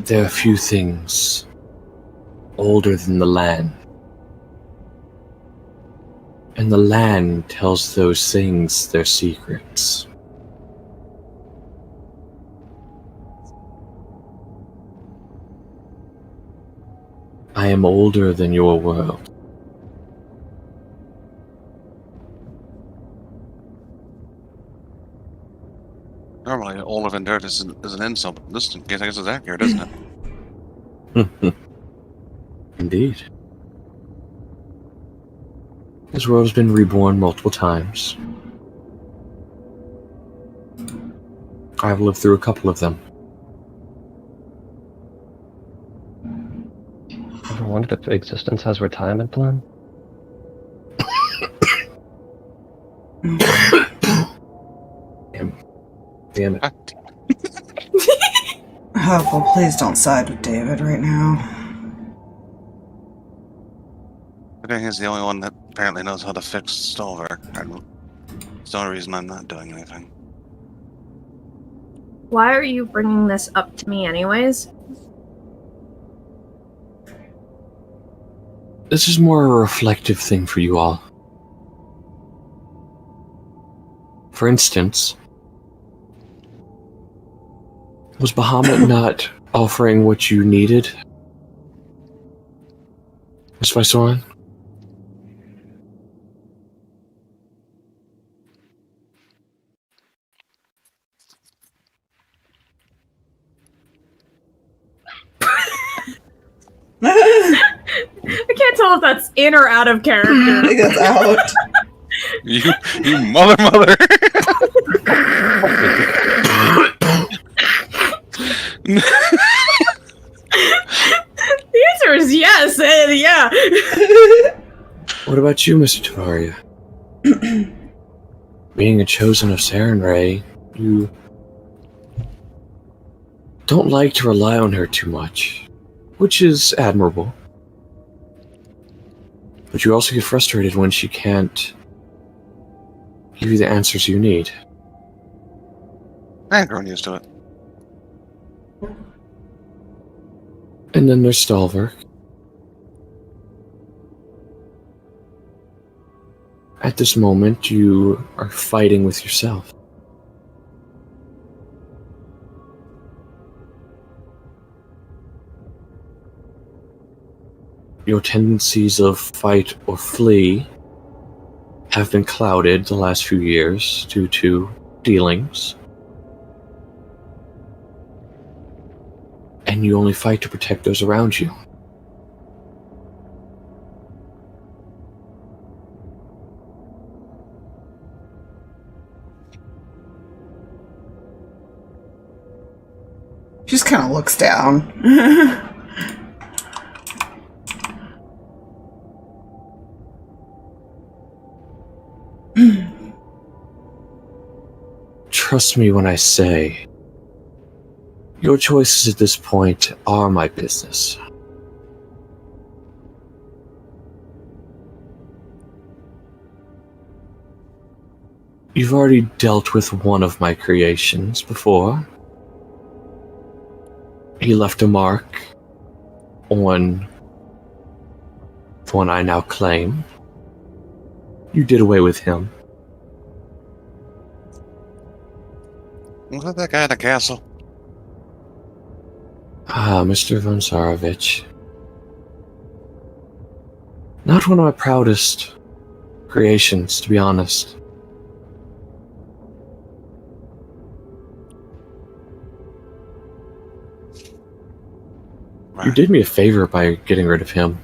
There are few things older than the land. And the land tells those things their secrets. I am older than your world. Normally, older than dirt is an insult, but this case I guess is accurate, isn't it? Indeed. This world has been reborn multiple times. I've lived through a couple of them. Ever wondered if existence has retirement plan? Damn it. Huffle, please don't side with David right now. I think he's the only one that apparently knows how to fix Stalverk. It's the only reason I'm not doing anything. Why are you bringing this up to me anyways? This is more a reflective thing for you all. For instance, was Bahamut not offering what you needed, Miss Viceroy? I can't tell if that's in or out of character. I think that's out. You mother. The answer is yes, yeah. What about you, Mr. Tavaria? Being a chosen of Sarenrae, you don't like to rely on her too much, which is admirable. But you also get frustrated when she can't give you the answers you need. I've grown used to it. And then there's Stalverk. At this moment, you are fighting with yourself. Your tendencies of fight or flee have been clouded the last few years due to dealings. And you only fight to protect those around you. She just kind of looks down. Trust me when I say, your choices at this point are my business. You've already dealt with one of my creations before. He left a mark on the one I now claim. You did away with him. Was that that guy in the castle? Ah, Mr. Von Zarovich. Not one of my proudest creations, to be honest. You did me a favor by getting rid of him.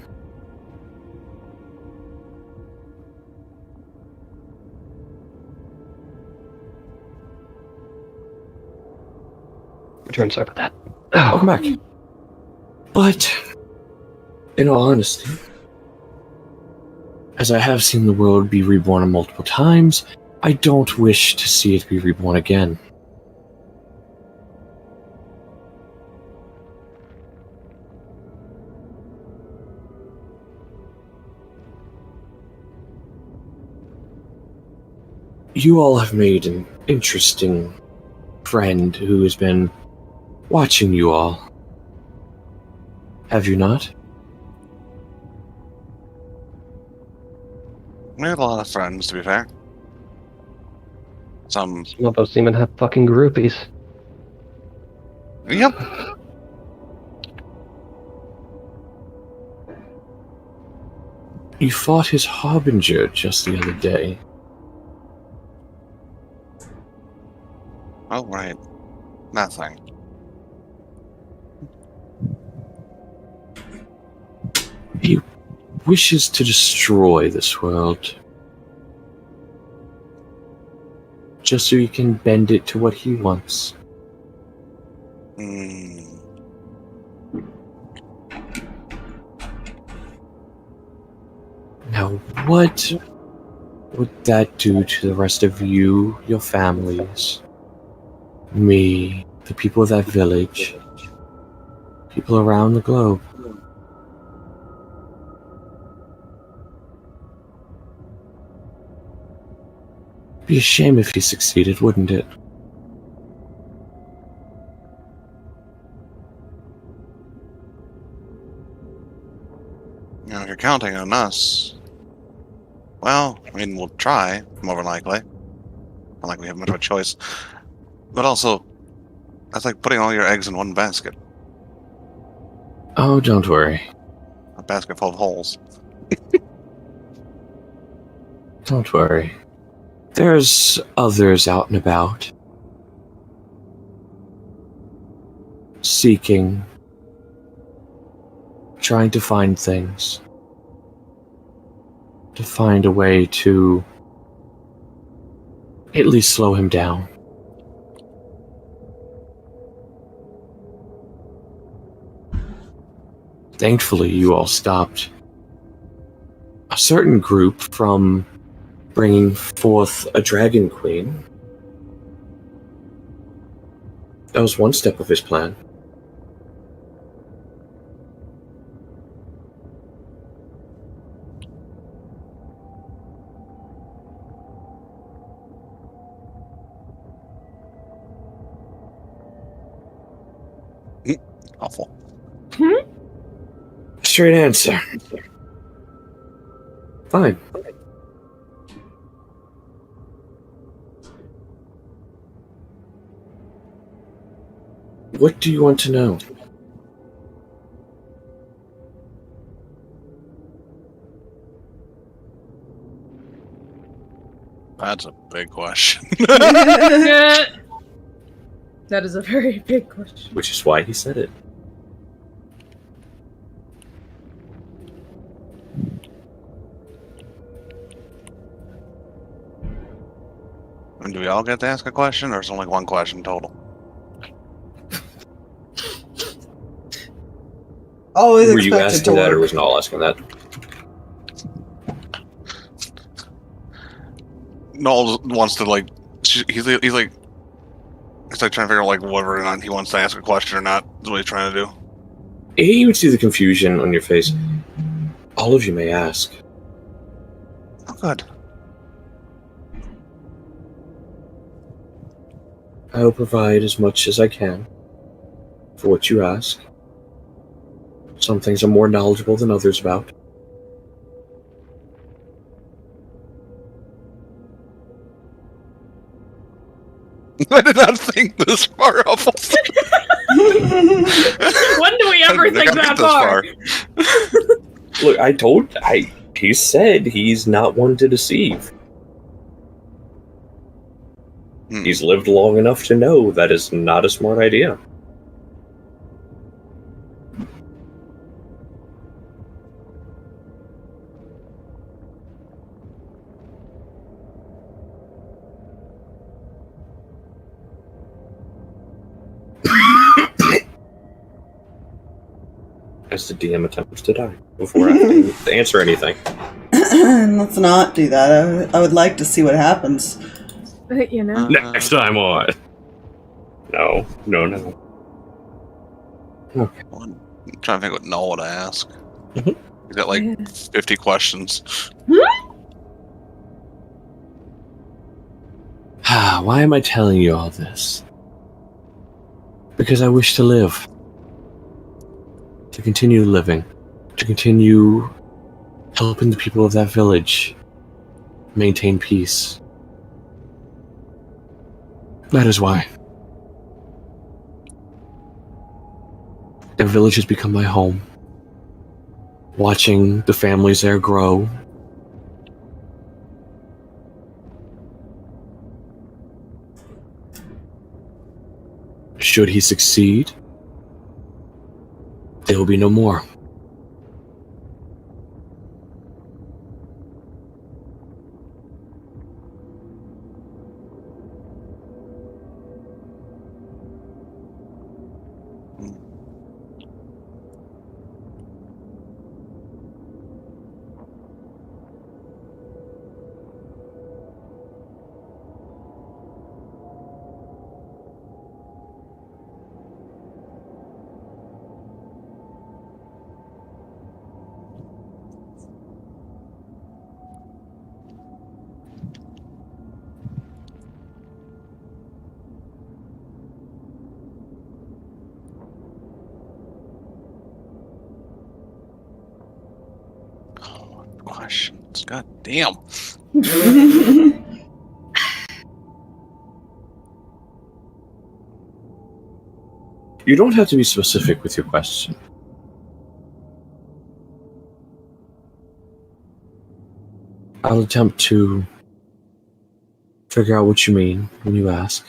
Return, sorry about that. Welcome back. But, in all honesty, as I have seen the world be reborn multiple times, I don't wish to see it be reborn again. You all have made an interesting friend who has been watching you all. Have you not? We have a lot of friends, to be fair. Some. Some of us even have fucking groupies. Yep. You fought his harbinger just the other day. Oh, right. Nothing. He wishes to destroy this world. Just so he can bend it to what he wants. Hmm. Now, what would that do to the rest of you, your families, me, the people of that village, people around the globe? Be a shame if he succeeded, wouldn't it? You know, if you're counting on us, well, I mean, we'll try, more than likely. Not like we have much of a choice. But also, that's like putting all your eggs in one basket. Oh, don't worry. A basket full of holes. Don't worry. There's others out and about. Seeking. Trying to find things. To find a way to at least slow him down. Thankfully, you all stopped a certain group from bringing forth a dragon queen. That was one step of his plan. Awful. Straight answer. Fine. What do you want to know? That's a big question. Yeah. That is a very big question. Which is why he said it. And do we all get to ask a question, or is it only one question total? Always Were you expected to asking that, or work. was Noel asking that? Noel wants to like. He's like trying to figure out like whether or not he wants to ask a question or not. Is what he's trying to do. You would see the confusion on your face. All of you may ask. Oh, good. I will provide as much as I can for what you ask. Some things I'm more knowledgeable than others about. I did not think this far, Huffle. When do we ever think that far? Look, he said he's not one to deceive. He's lived long enough to know that is not a smart idea. As the DM attempts to die before I can answer anything. Let's not do that. I would like to see what happens. You know? Next time on. No. Okay. I'm trying to think what Noel to ask. Mhm. He's got like 50 questions. Why am I telling you all this? Because I wish to live. To continue living. To continue helping the people of that village maintain peace. That is why. Their village has become my home. Watching the families there grow. Should he succeed, there will be no more. Questions. God damn. You don't have to be specific with your question. I'll attempt to figure out what you mean when you ask.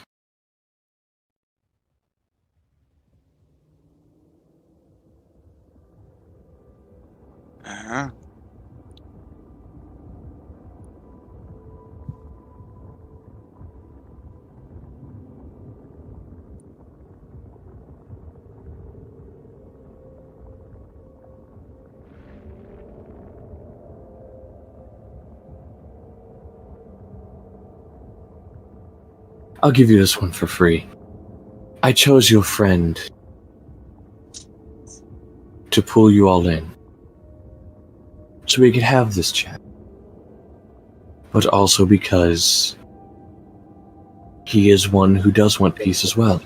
Uh-huh. I'll give you this one for free. I chose your friend to pull you all in, so we could have this chat. But also because he is one who does want peace as well.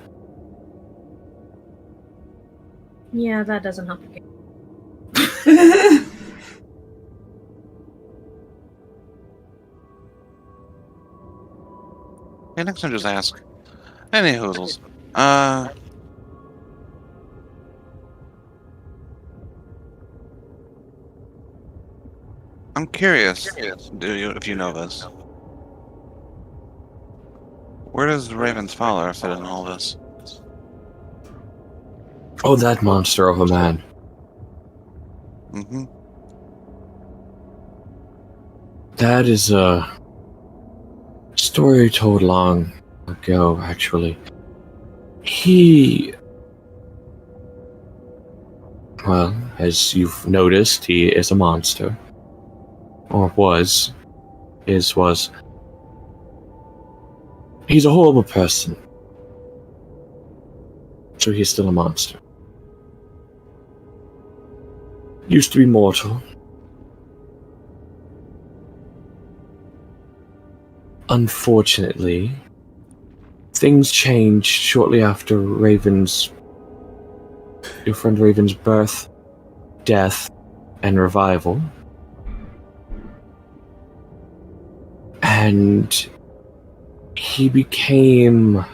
Yeah, that doesn't help the game. Okay, next time just ask. Any hoodles. I'm curious. Do you, if you know this? Where does Raven's father fit in all this? Oh, that monster of a man. Mm-hmm. That is a story told long ago, actually. Well, as you've noticed, he is a monster. Or was. He's a horrible person. So he's still a monster. Used to be mortal. Unfortunately, things changed shortly after your friend Raven's birth, death, and revival. And he became...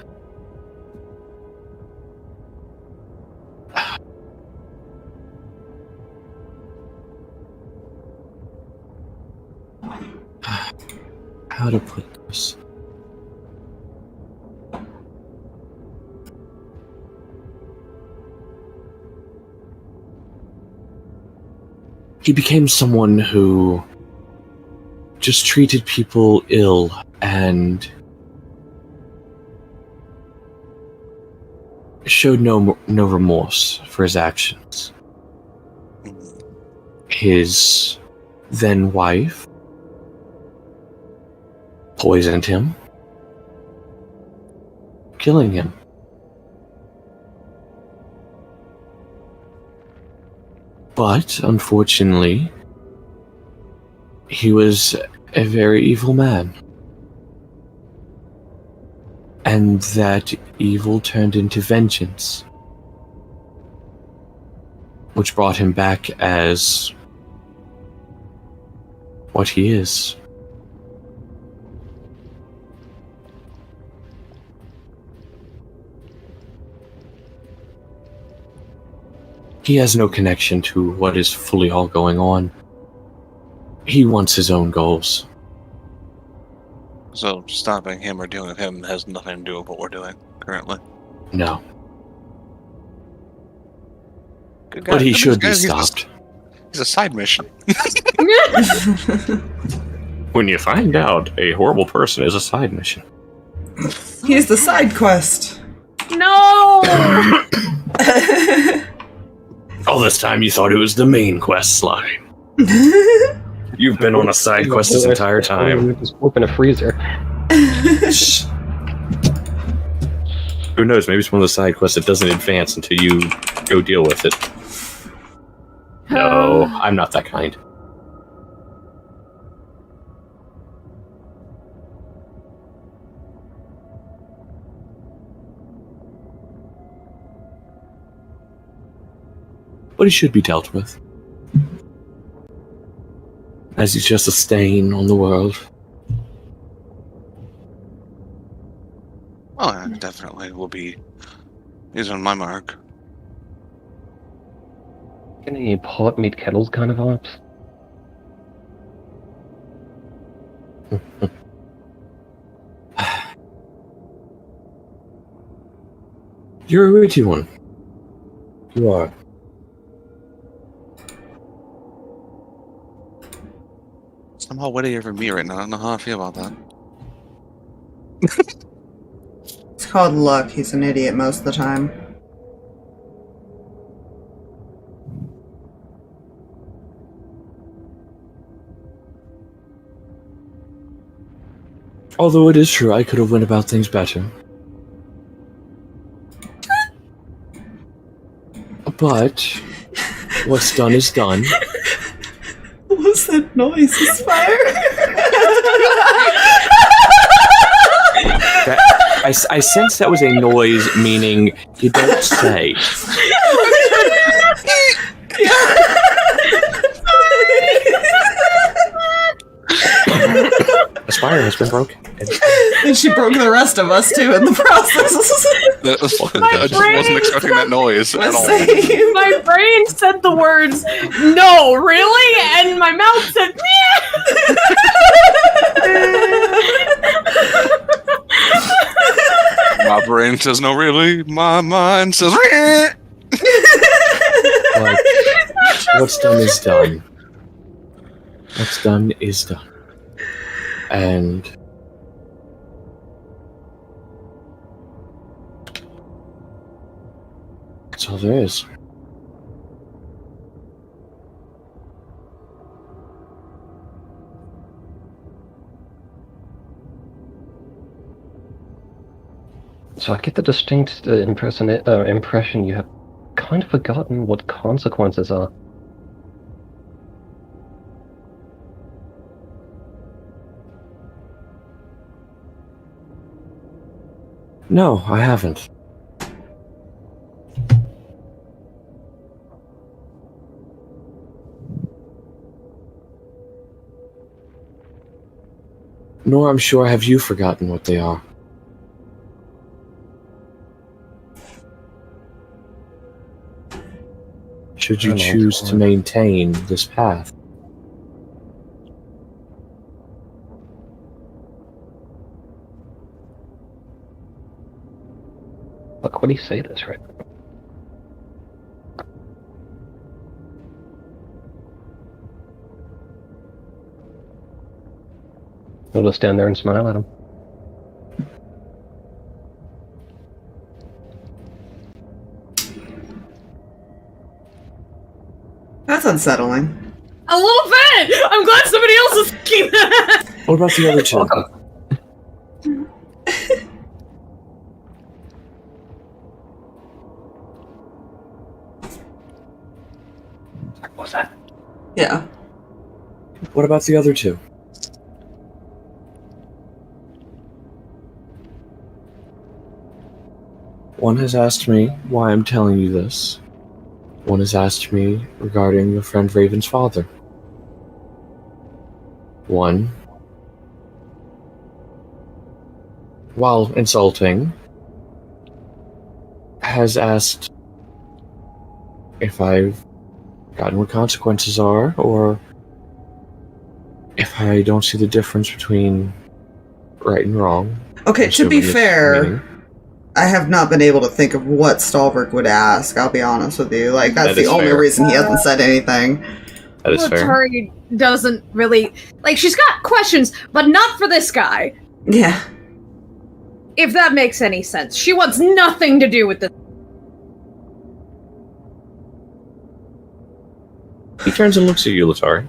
how to put this? He became someone who just treated people ill and showed no remorse for his actions. His then wife poisoned him, killing him. But, unfortunately, he was a very evil man. And that evil turned into vengeance, which brought him back as what he is. He has no connection to what is fully all going on. He wants his own goals. So stopping him or dealing with him has nothing to do with what we're doing currently. No. Good guy. But he Good should guy. be stopped. He's a side mission. When you find out a horrible person is a side mission. He's the side quest. No! All this time you thought it was the main quest line. You've been on a side quest this entire time. Just open a freezer. Who knows, maybe it's one of the side quests that doesn't advance until you go deal with it. No, I'm not that kind. But he should be dealt with. As he's just a stain on the world. Oh, yeah, definitely will be. He's on my mark. Any pot meet kettles kind of vibes? You're a witty one. You are. Somehow wittier for me right now. I don't know how I feel about that. It's called luck. He's an idiot most of the time. Although it is true, I could have went about things better. But what's done is done. What's that noise? Is fire? I sense that was a noise, meaning you don't say. The spire has been broken. And she broke the rest of us too in the process. I just wasn't expecting that noise at all. Same. My brain said the words, no, really? And my mouth said, yeah! My brain says no, really. My mind says. But what's done is done. What's done is done. And that's all there is. So I get the distinct impression you have kind of forgotten what consequences are. No, I haven't. Nor, I'm sure, have you forgotten what they are. Should you choose to maintain this path. Look, what do you say this right now? We'll just stand there and smile at him. That's unsettling. A little bit! I'm glad somebody else is thinking that! What about the other two? What was that? Yeah. What about the other two? One has asked me why I'm telling you this. One has asked me regarding your friend Raven's father. One, while insulting, has asked if I've gotten what consequences are, or if I don't see the difference between right and wrong. Okay, to be Assuming it's fair, meaning. I have not been able to think of what Stalverk would ask, I'll be honest with you. Like, that's That the is only fair. reason he hasn't said anything. That is fair. Letari doesn't really... Like, she's got questions, but not for this guy. Yeah. If that makes any sense. She wants nothing to do with this. He turns and looks at you, Letari.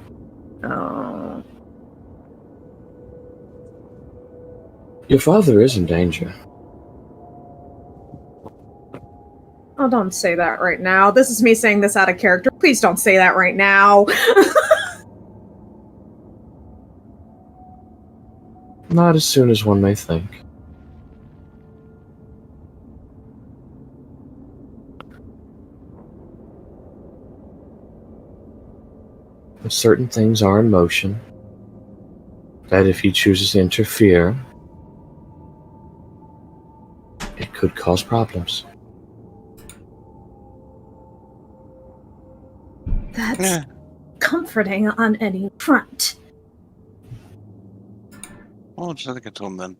Oh. Your father is in danger. Oh, don't say that right now. This is me saying this out of character. Please don't say that right now. Not as soon as one may think. But certain things are in motion that if he chooses to interfere, it could cause problems. That's Yeah. comforting on any front. Well, just have to get to him then.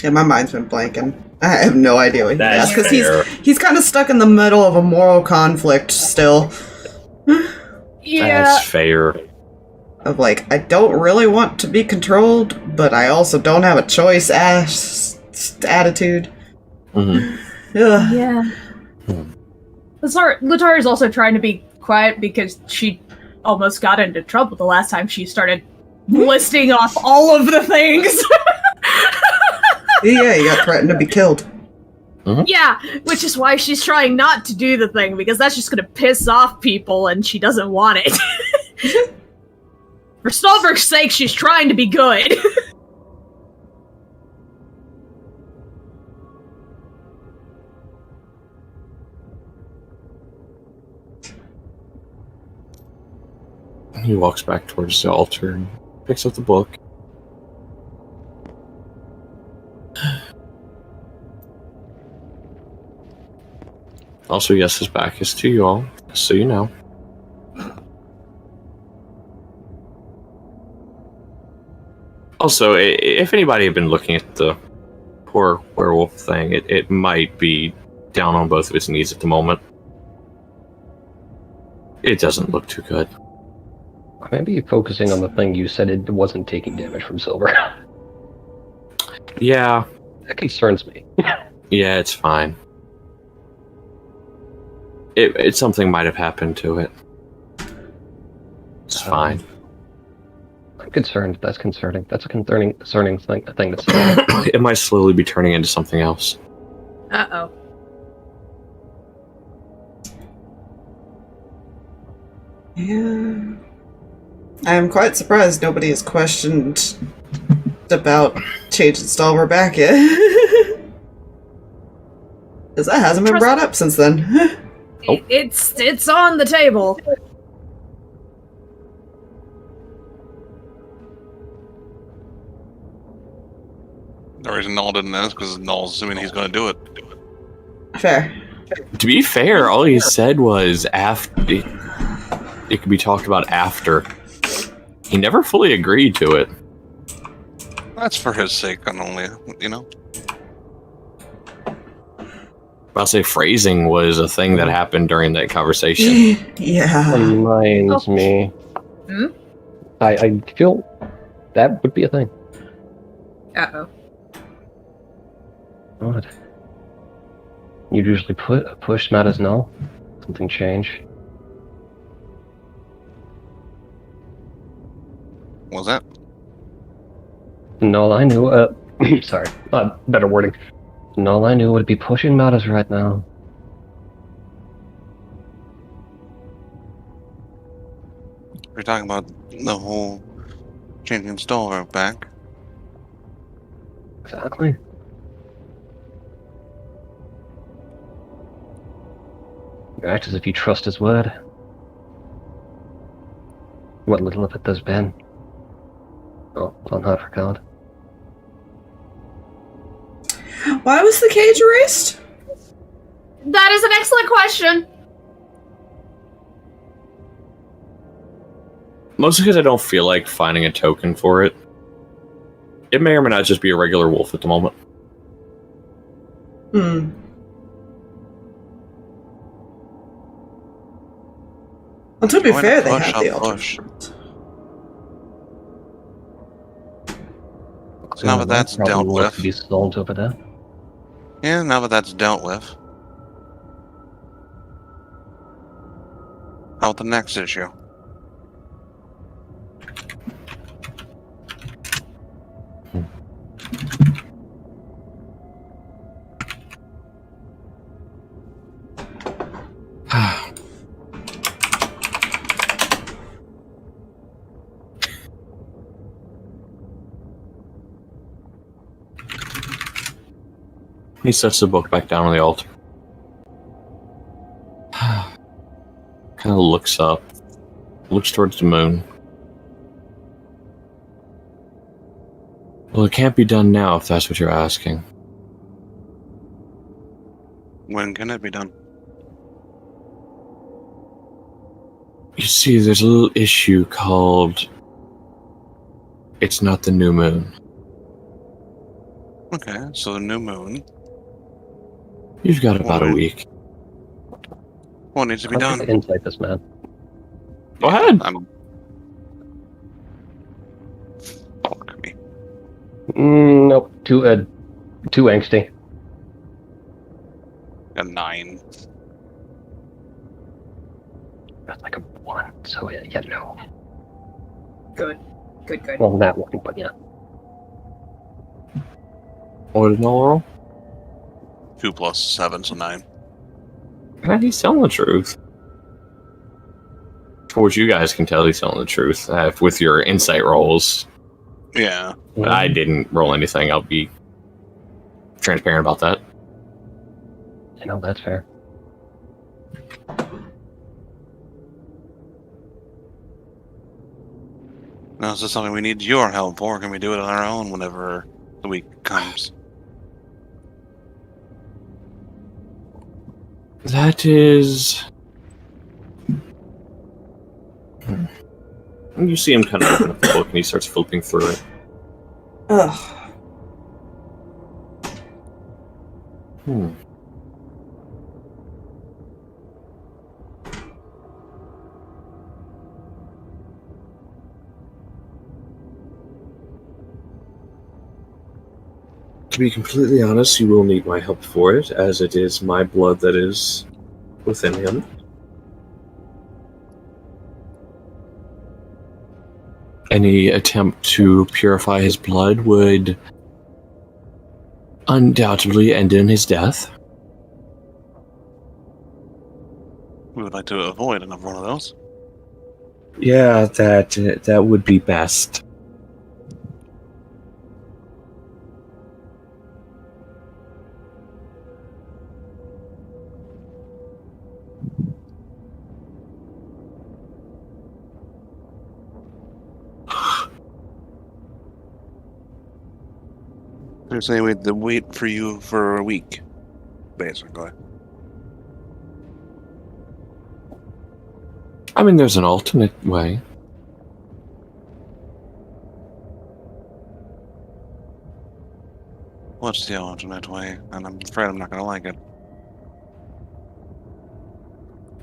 Yeah, my mind's been blanking. I have no idea what he That's asked, because fair. he's kind of stuck in the middle of a moral conflict still. Yeah. That's fair. Of like, I don't really want to be controlled, but I also don't have a choice attitude. Mm-hmm. Ugh. Yeah. Letari is also trying to be quiet because she almost got into trouble the last time she started listing off all of the things. Yeah, he got threatened to be killed. Yeah, which is why she's trying not to do the thing, because that's just gonna piss off people and she doesn't want it. For Stalverk's sake, she's trying to be good. He walks back towards the altar and picks up the book. Also, yes, his back is to you all, just so you know. Also, if anybody had been looking at the poor werewolf thing, it might be down on both of its knees at the moment. It doesn't look too good. Maybe focusing on the thing you said it wasn't taking damage from silver. Yeah. That concerns me. Yeah, it's fine. It's something might have happened to it. It's fine. I'm concerned. That's concerning. That's a concerning thing to say. It might slowly be turning into something else. Uh-oh. Yeah. I am quite surprised nobody has questioned about changing Stalverk back yet. Because that hasn't been brought up since then. It's on the table. The reason Null didn't is because Null's assuming he's going to do it. Fair. To be fair, all he said was after it could be talked about after. He never fully agreed to it. That's for his sake, and only, you know. I'll say phrasing was a thing that happened during that conversation. Yeah. Reminds me. Hmm? I feel that would be a thing. Uh-oh. What? You'd usually push not as null. Something change. What was that? Null I knew. Sorry. Better wording. Null I knew would be pushing Matas right now. We're talking about the whole changing Stalverk back. Exactly. You act as if you trust his word. What little of it there's been. Oh, on her for God. Why was the cage erased? That is an excellent question. Mostly because I don't feel like finding a token for it. It may or may not just be a regular wolf at the moment. Hmm. Well, to be Going fair, to they push, have the I'll push. alternate. Now that that's dealt with. Be sold over there. Yeah, now that that's dealt with. How about the next issue? He sets the book back down on the altar. Kind of looks up. Looks towards the moon. Well, it can't be done now if that's what you're asking. When can it be done? You see, there's a little issue called... It's not the new moon. Okay, so the new moon. You've got about a What? week. What needs to be I'll done? have to insight this man. Go ahead. Fuck me. Nope. Too angsty. A 9. That's like a 1. So yeah, no. Good. Good. Well, that one, but yeah. What did Noel roll? 2 plus 7, so 9. Yeah, he's telling the truth. For what you guys can tell, he's telling the truth. With your insight rolls. Yeah. But I didn't roll anything. I'll be transparent about that. You know, that's fair. Now, is this something we need your help for, or can we do it on our own whenever the week comes? This That is... You see him kind of open up the book and he starts flipping through it. Ugh. To be completely honest, you will need my help for it, as it is my blood that is within him. Any attempt to purify his blood would undoubtedly end in his death. We would like to avoid another one of those. Yeah, that would be best. They're saying we had to wait for you for a week, basically. I mean, there's an alternate way. What's the alternate way? And I'm afraid I'm not going to like it.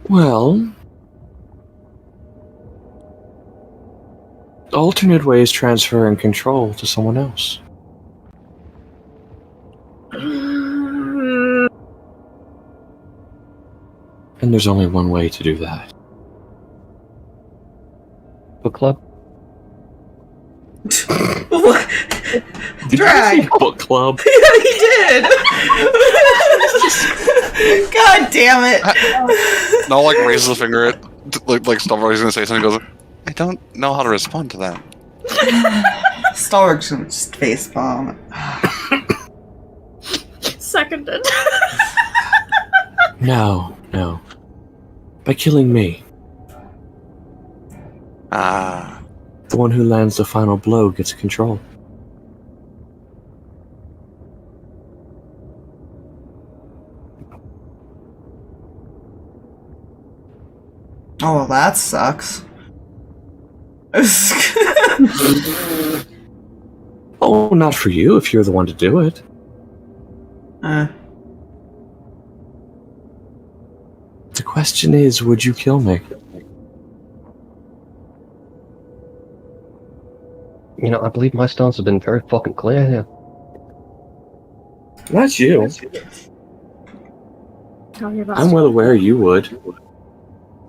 Well, the alternate way is transferring control to someone else. And there's only one way to do that. Book club? What? Did Drag. you say book club? Yeah, he did. God damn it. No, like raises a finger at like Stalverk is gonna say something. Goes, I don't know how to respond to that. Stalverk's gonna just facepalm. Seconded. No. By killing me. Ah, The one who lands the final blow gets control. Oh, well, that sucks. Oh, not for you if you're the one to do it. The question is, would you kill me? You know, I believe my stance has been very fucking clear here. Not you. Tell me about I'm well aware you would.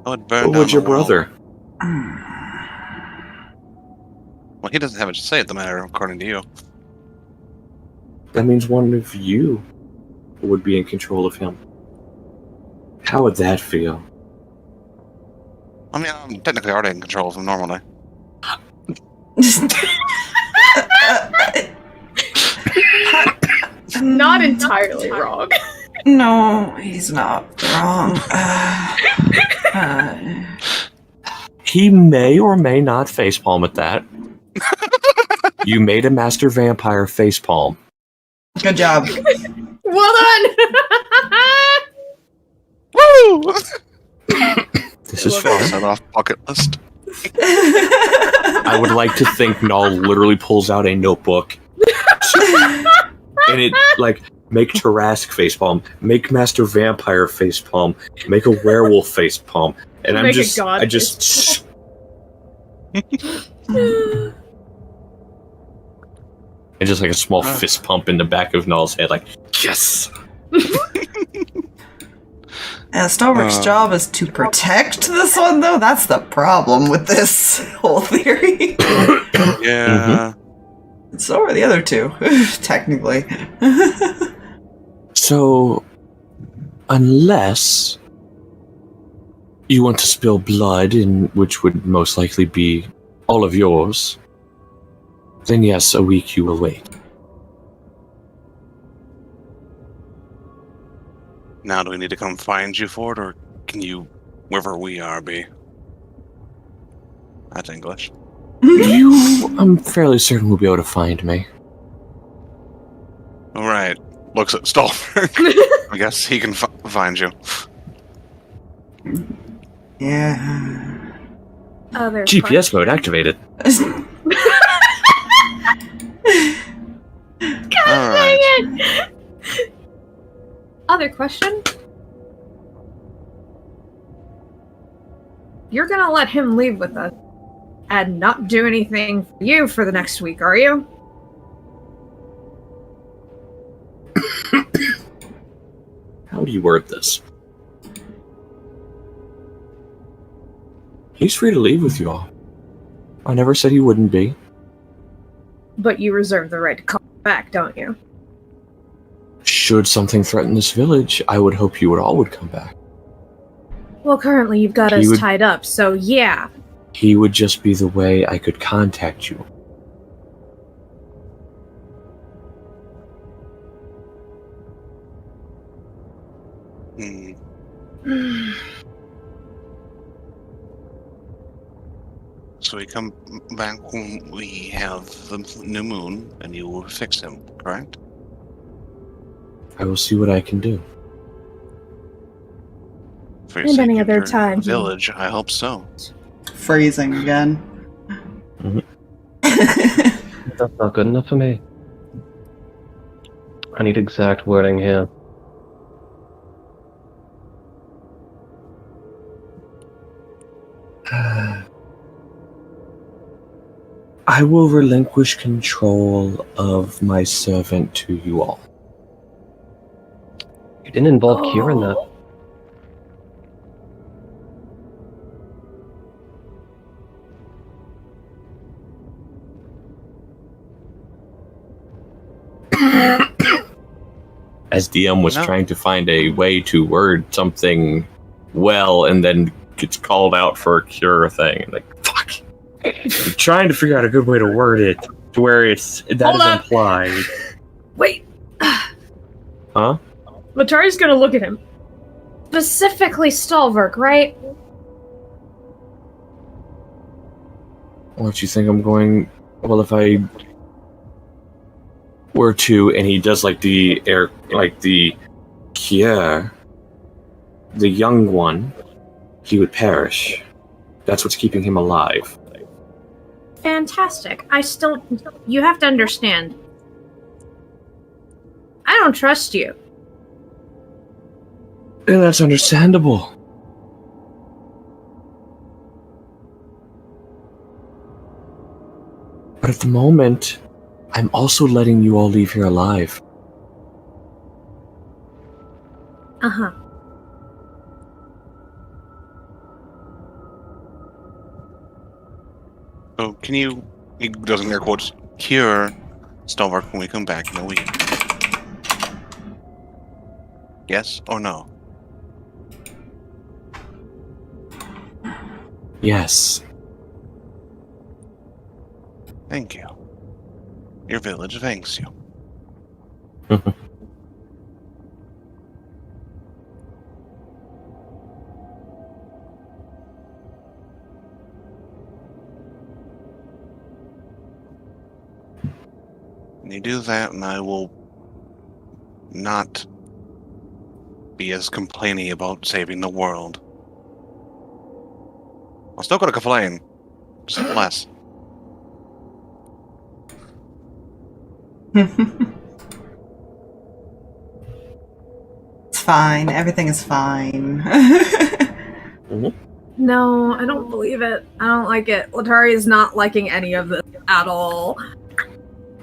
I would burn What down would your the world. brother? Well, he doesn't have much to say at the matter, according to you. That means one of you would be in control of him. How would that feel? I mean, I'm technically already in control of him normally. Not entirely wrong. No, he's not wrong. He may or may not facepalm at that. You made a master vampire facepalm. Good job. Well done! Woo! This is fun. Set off bucket list. I would like to think Null literally pulls out a notebook. And it, like, make Tarask facepalm, make Master Vampire facepalm, make a werewolf facepalm. And Make a god I just... And just like a small fist pump in the back of Null's head, like, yes! And Stalverk's job is to protect this one, though. That's the problem with this whole theory. Yeah. So are the other two, technically. So, unless you want to spill blood, which would most likely be all of yours, then yes, a week you will wait. Now, do we need to come find you for it, or can you, wherever we are, be? That's English. I'm fairly certain will be able to find me. All right. Looks at Stalverk. I guess he can find you. Yeah. Other GPS mode activated. Alright. Other question. You're gonna let him leave with us and not do anything for you for the next week, are you? How do you word this? He's free to leave with you all. I never said he wouldn't be. But you reserve the right to call back, don't you? Should something threaten this village, I would hope you all would come back. Well, currently you've got us tied up, so yeah. He would just be the way I could contact you. So we come back when we have the new moon, and you will fix him, correct? I will see what I can do. For your And sake any of other your time. village, I hope so. Phrasing again. That's not good enough for me. I need exact wording here. I will relinquish control of my servant to you all. You didn't involve Kira in that. As DM was trying to find a way to word something well and then gets called out for a cure thing. Like, fuck. I'm trying to figure out a good way to word it to where that Hold is up. implied. Wait. Huh? Latari's gonna look at him. Specifically Stalverk, right? What you think I'm going? Well, if I were to, and he does like the air, like the cure, the young one, he would perish. That's what's keeping him alive. Fantastic. You have to understand. I don't trust you. And that's understandable. But at the moment, I'm also letting you all leave here alive. Uh-huh. So can you, he does in air quotes, cure Stalverk when we come back in a week? Yes or no? Yes. Thank you. Your village thanks you. You do that, and I will not be as complaining about saving the world. I'll still gonna complain, just less. It's fine. Everything is fine. No, I don't believe it. I don't like it. Latari is not liking any of this at all.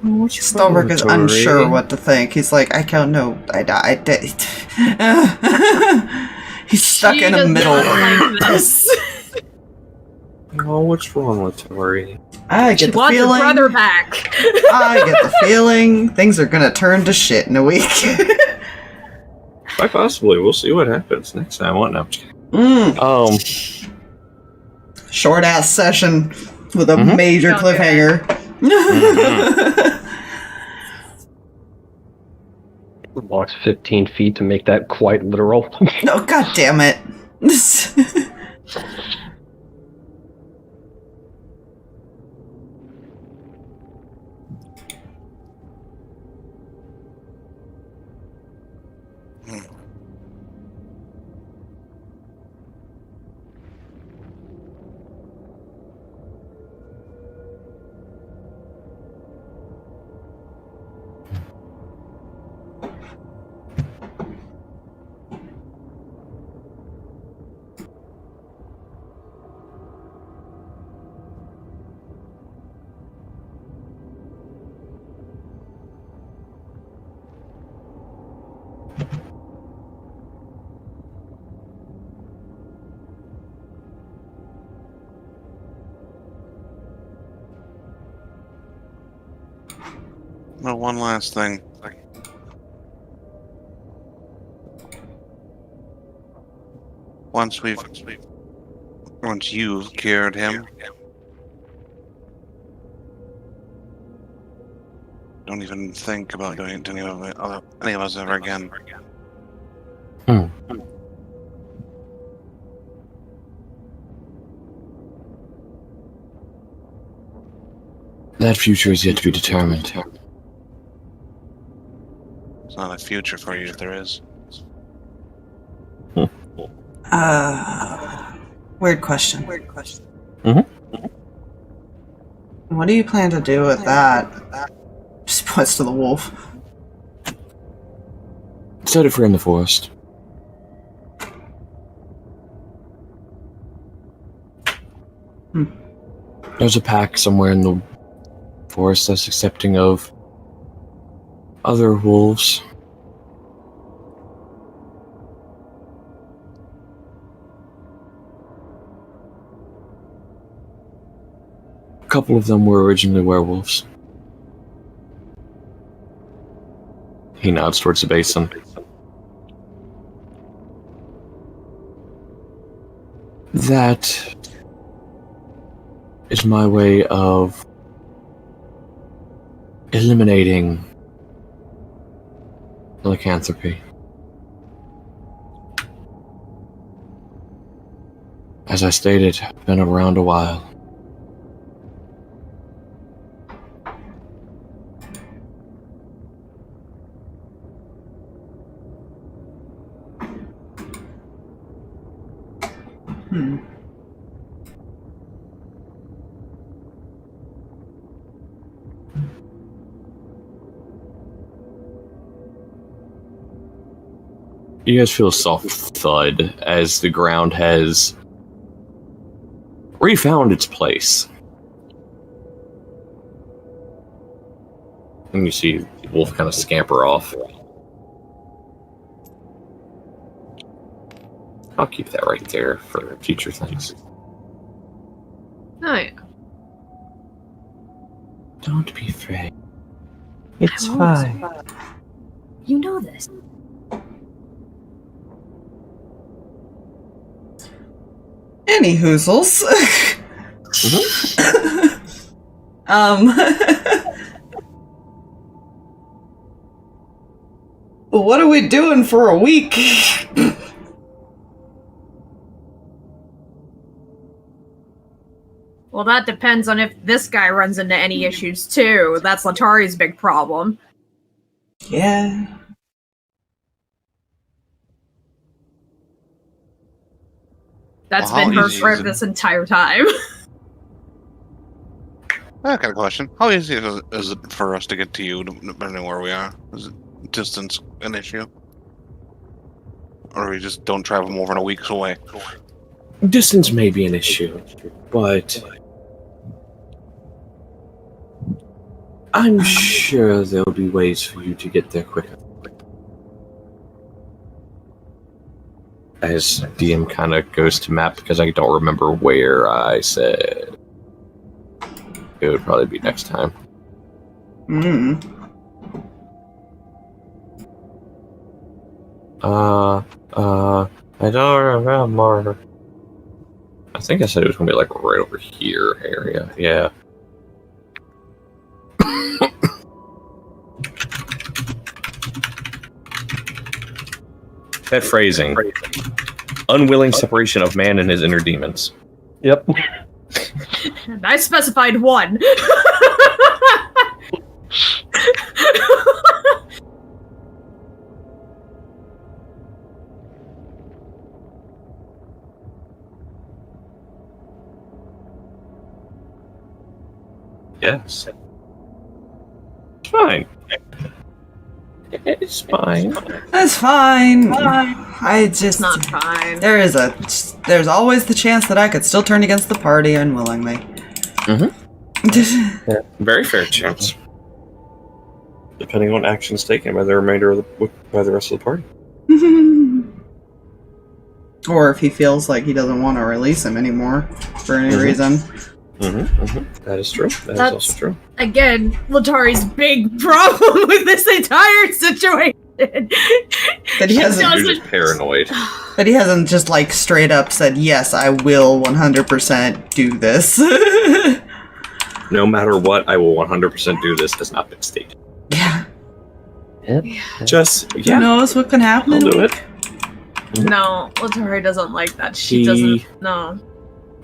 Stalverk is unsure what to think. He's like, I don't know. He's stuck in the middle. Like this. Oh, what's wrong with Tori? I get She the wants her feeling. brother back. I get the feeling things are gonna turn to shit in a week. Quite possibly. We'll see what happens next time. What now? Short ass session with a major Okay. cliffhanger. Walks 15 feet to make that quite literal. Oh, god damn it. Well, one last thing. Once you've cured him, don't even think about doing it to any of us ever again. That future is yet to be determined. It's not a future for you if there is. Weird question. What do you plan to do with that? Just points to the wolf. Set it free in the forest. There's a pack somewhere in the forest that's accepting of other wolves. A couple of them were originally werewolves. He nods towards the basin. That is my way of eliminating lycanthropy. As I stated, I've been around a while. You guys feel a soft thud as the ground has refound its place. And you see the wolf kind of scamper off. I'll keep that right there for future things. Oh, yeah. Don't be afraid. It's fine. You know this. Any hoozles. What are we doing for a week? Well, that depends on if this guy runs into any issues, too. That's Letari's big problem. Yeah. That's Well, been how her easy is friend it? this entire time. I got a question. How easy is it for us to get to you, depending on where we are? Is it distance an issue? Or we just don't travel more than a week's away? Distance may be an issue, but I'm sure there'll be ways for you to get there quicker. As DM kind of goes to map, because I don't remember where I said it would probably be next time. I don't remember. I think I said it was gonna be like right over here area. Yeah. That phrasing. Unwilling separation of man and his inner demons. Yep. And I specified one. Yes. It's fine. It's fine. That's fine. I just It's not fine. There's always the chance that I could still turn against the party unwillingly. Very fair chance. Depending on actions taken by the rest of the party. Or if he feels like he doesn't want to release him anymore for any reason. That is true. That is That's- also true. Again, Latari's big problem with this entire situation. That he hasn't. You're just paranoid. That he hasn't just like straight up said, "Yes, I will 100% do this." No matter what, I will 100% do this. Has not been stated. Yeah. Yep. Just Who knows what can happen? I'll in a do week? it. No, Letari doesn't like that. She He- doesn't. No.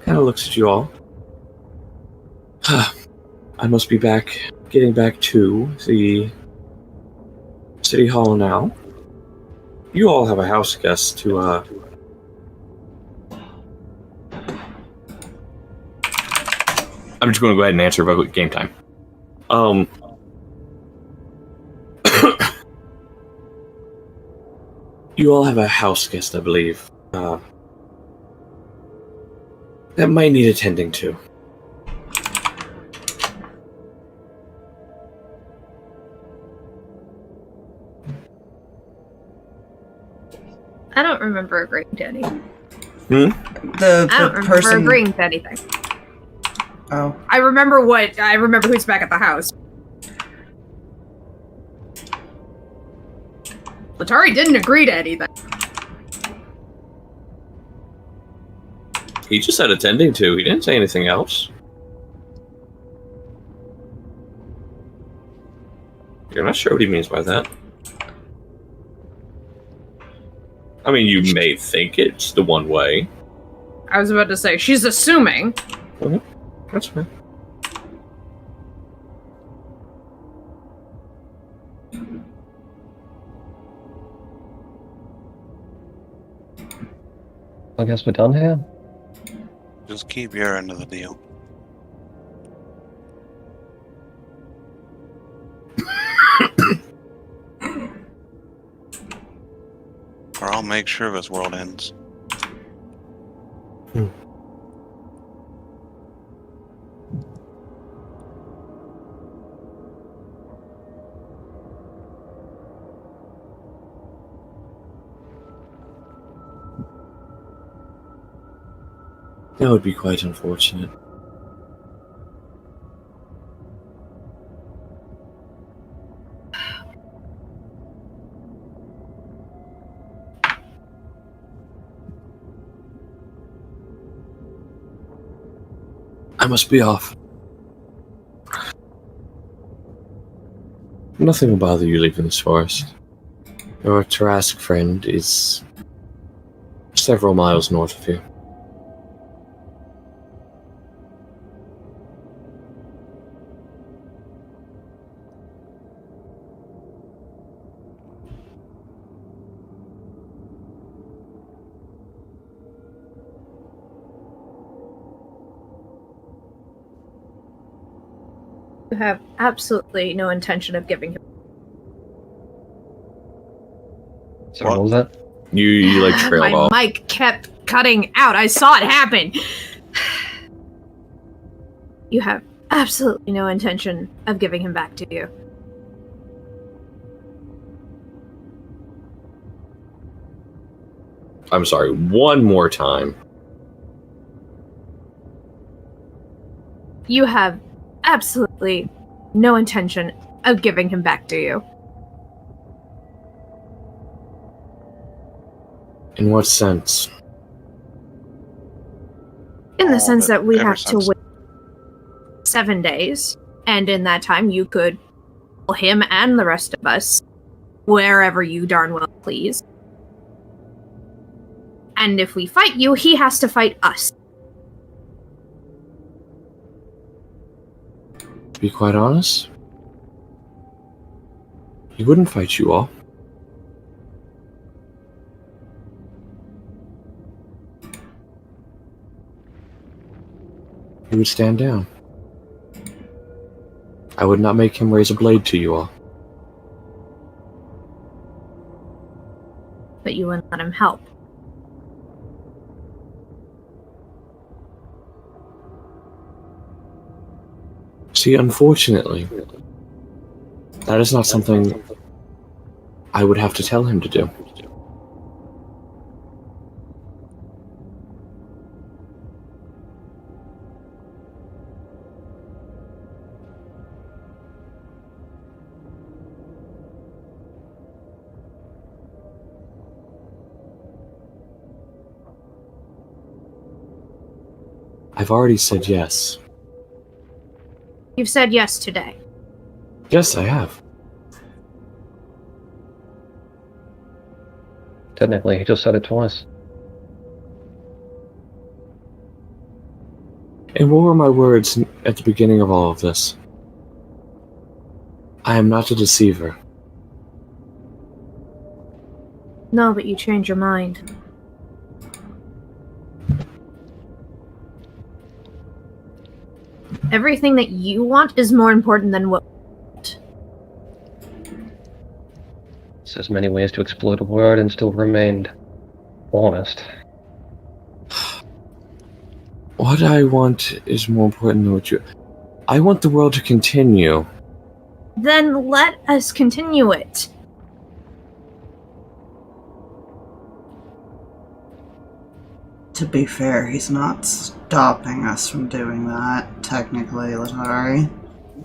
Kind of looks at you all. I must be getting back to the City Hall now. You all have a house guest to, I'm just going to go ahead and answer about game time. You all have a house guest, I believe. That might need attending to. I don't remember agreeing to anything. The I don't remember person. agreeing to anything. Oh. I remember who's back at the house. Letari didn't agree to anything. He just said attending to. He didn't say anything else. You're not sure what he means by that. I mean, you may think it's the one way. I was about to say, she's assuming. That's fine. I guess we're done here. Just keep your end of the deal. Or I'll make sure this world ends. That would be quite unfortunate. I must be off. Nothing will bother you leaving this forest. Your Tarask friend is several miles north of here. You have absolutely no intention of giving him. So what was that? You like trailed My off. mic kept cutting out. I saw it happen. You have absolutely no intention of giving him back to you. I'm sorry, one more time. You have absolutely no intention of giving him back to you. In what sense? In the sense that we ever have to since. wait 7 days, and in that time you could kill him and the rest of us wherever you darn well please. And if we fight you, he has to fight us. To be quite honest, he wouldn't fight you all. He would stand down. I would not make him raise a blade to you all. But you wouldn't let him help. See, unfortunately, that is not something I would have to tell him to do. I've already said yes. You've said yes today. Yes, I have. Technically, he just said it twice. And what were my words at the beginning of all of this? I am not a deceiver. No, but you changed your mind. Everything that you want is more important than what. There's many ways to exploit a word and still remain honest. What I want is more important than what you... I want the world to continue. Then let us continue it. To be fair, he's not stopping us from doing that, technically, Letari.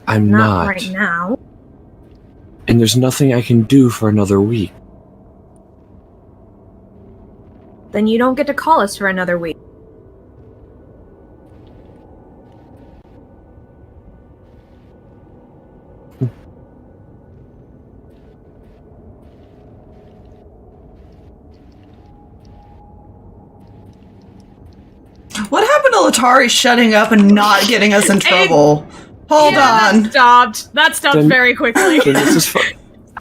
I'm Not not. right now. And there's nothing I can do for another week. Then you don't get to call us for another week. What happened to Letari shutting up and not getting us in trouble? Hold on. That stopped Then- very quickly. Then this is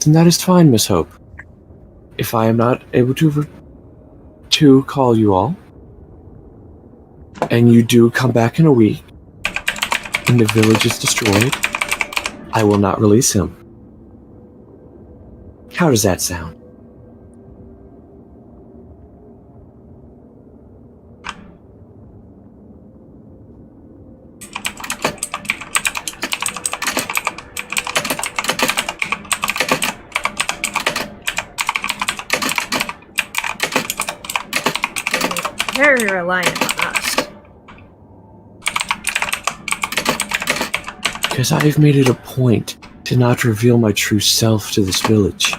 then that is fine, Miss Hope. If I am not able to call you all, and you do come back in a week, and the village is destroyed, I will not release him. How does that sound? Very reliant on us. Because I've made it a point to not reveal my true self to this village.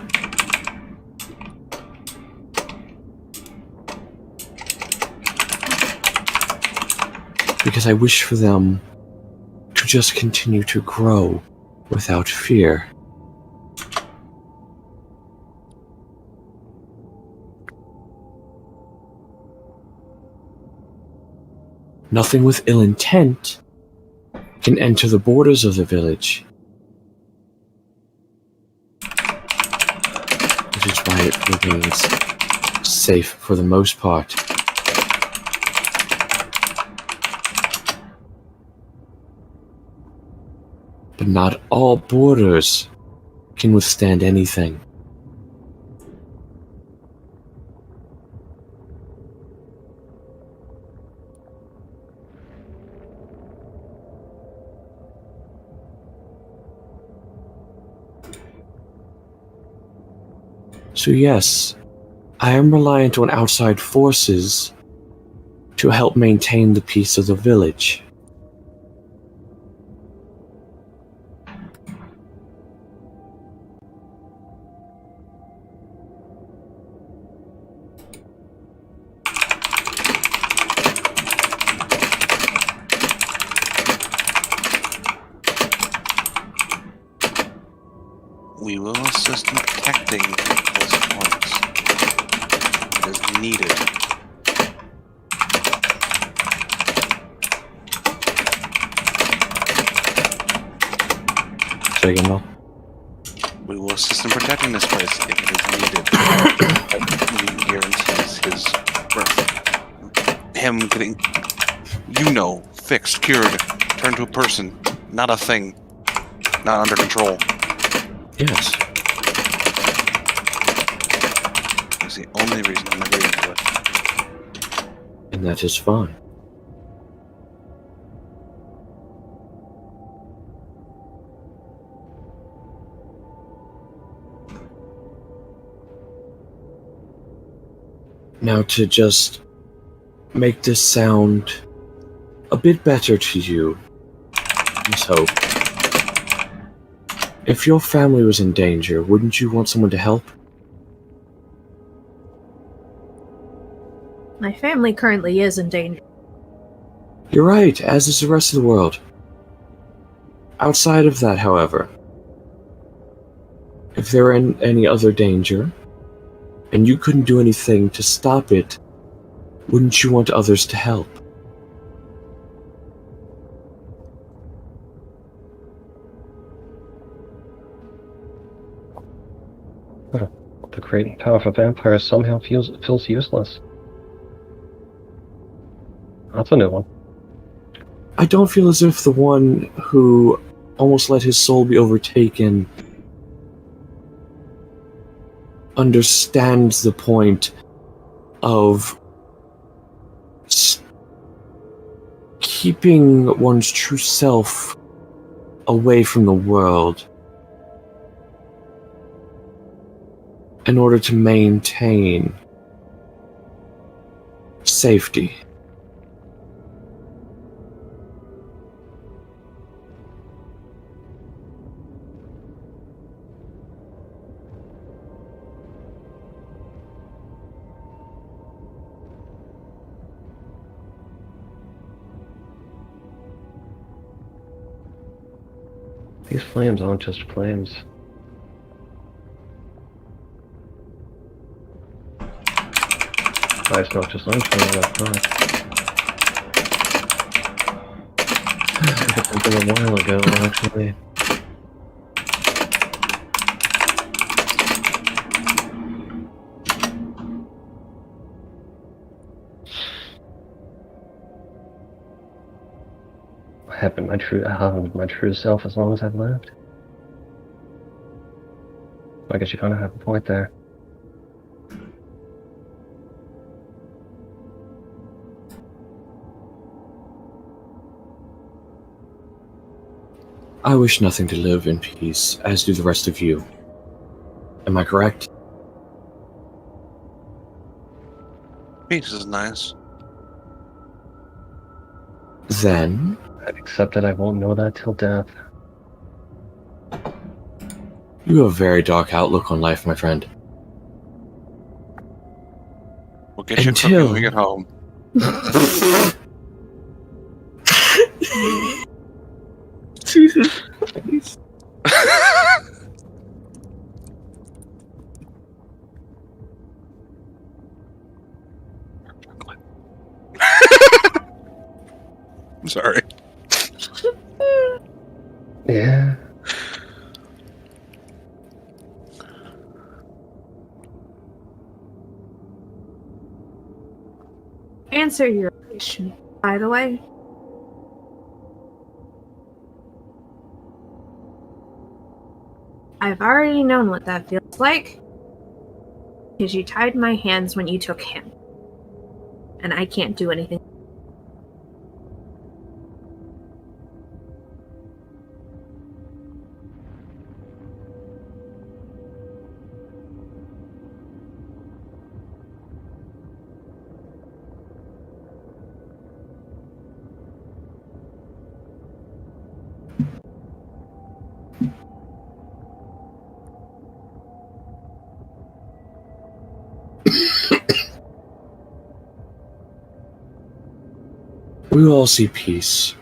Because I wish for them to just continue to grow without fear. Nothing with ill intent can enter the borders of the village. Which is why it remains safe for the most part. But not all borders can withstand anything. So yes, I am reliant on outside forces to help maintain the peace of the village. We will assist in protecting those points. It is needed. Say again, Mel? We will assist in protecting this place if it is needed. He guarantees his birth. Him getting, fixed, cured, turned to a person, not a thing, not under control. Yes. That's the only reason I'm agreeing to it. And that is fine. Now to just make this sound a bit better to you, Miss Hope. If your family was in danger, wouldn't you want someone to help? My family currently is in danger. You're right, as is the rest of the world. Outside of that, however, if there were any other danger, and you couldn't do anything to stop it, wouldn't you want others to help? The great and powerful vampire somehow feels useless. That's a new one. I don't feel as if the one who almost let his soul be overtaken understands the point of keeping one's true self away from the world in order to maintain safety. These flames aren't just flames. I smell just lunch when I left home. I got something a while ago, actually. I haven't my true self as long as I've lived. I guess you kind of have a point there. I wish nothing to live in peace, as do the rest of you. Am I correct? Peace is nice. Then, I've accepted I won't know that till death. you have a very dark outlook on life, my friend. We'll get you cooking when we get home. Jesus Christ. I'm sorry. Yeah. Answer your question, by the way. I've already known what that feels like. Because you tied my hands when you took him. And I can't do anything. We will all see peace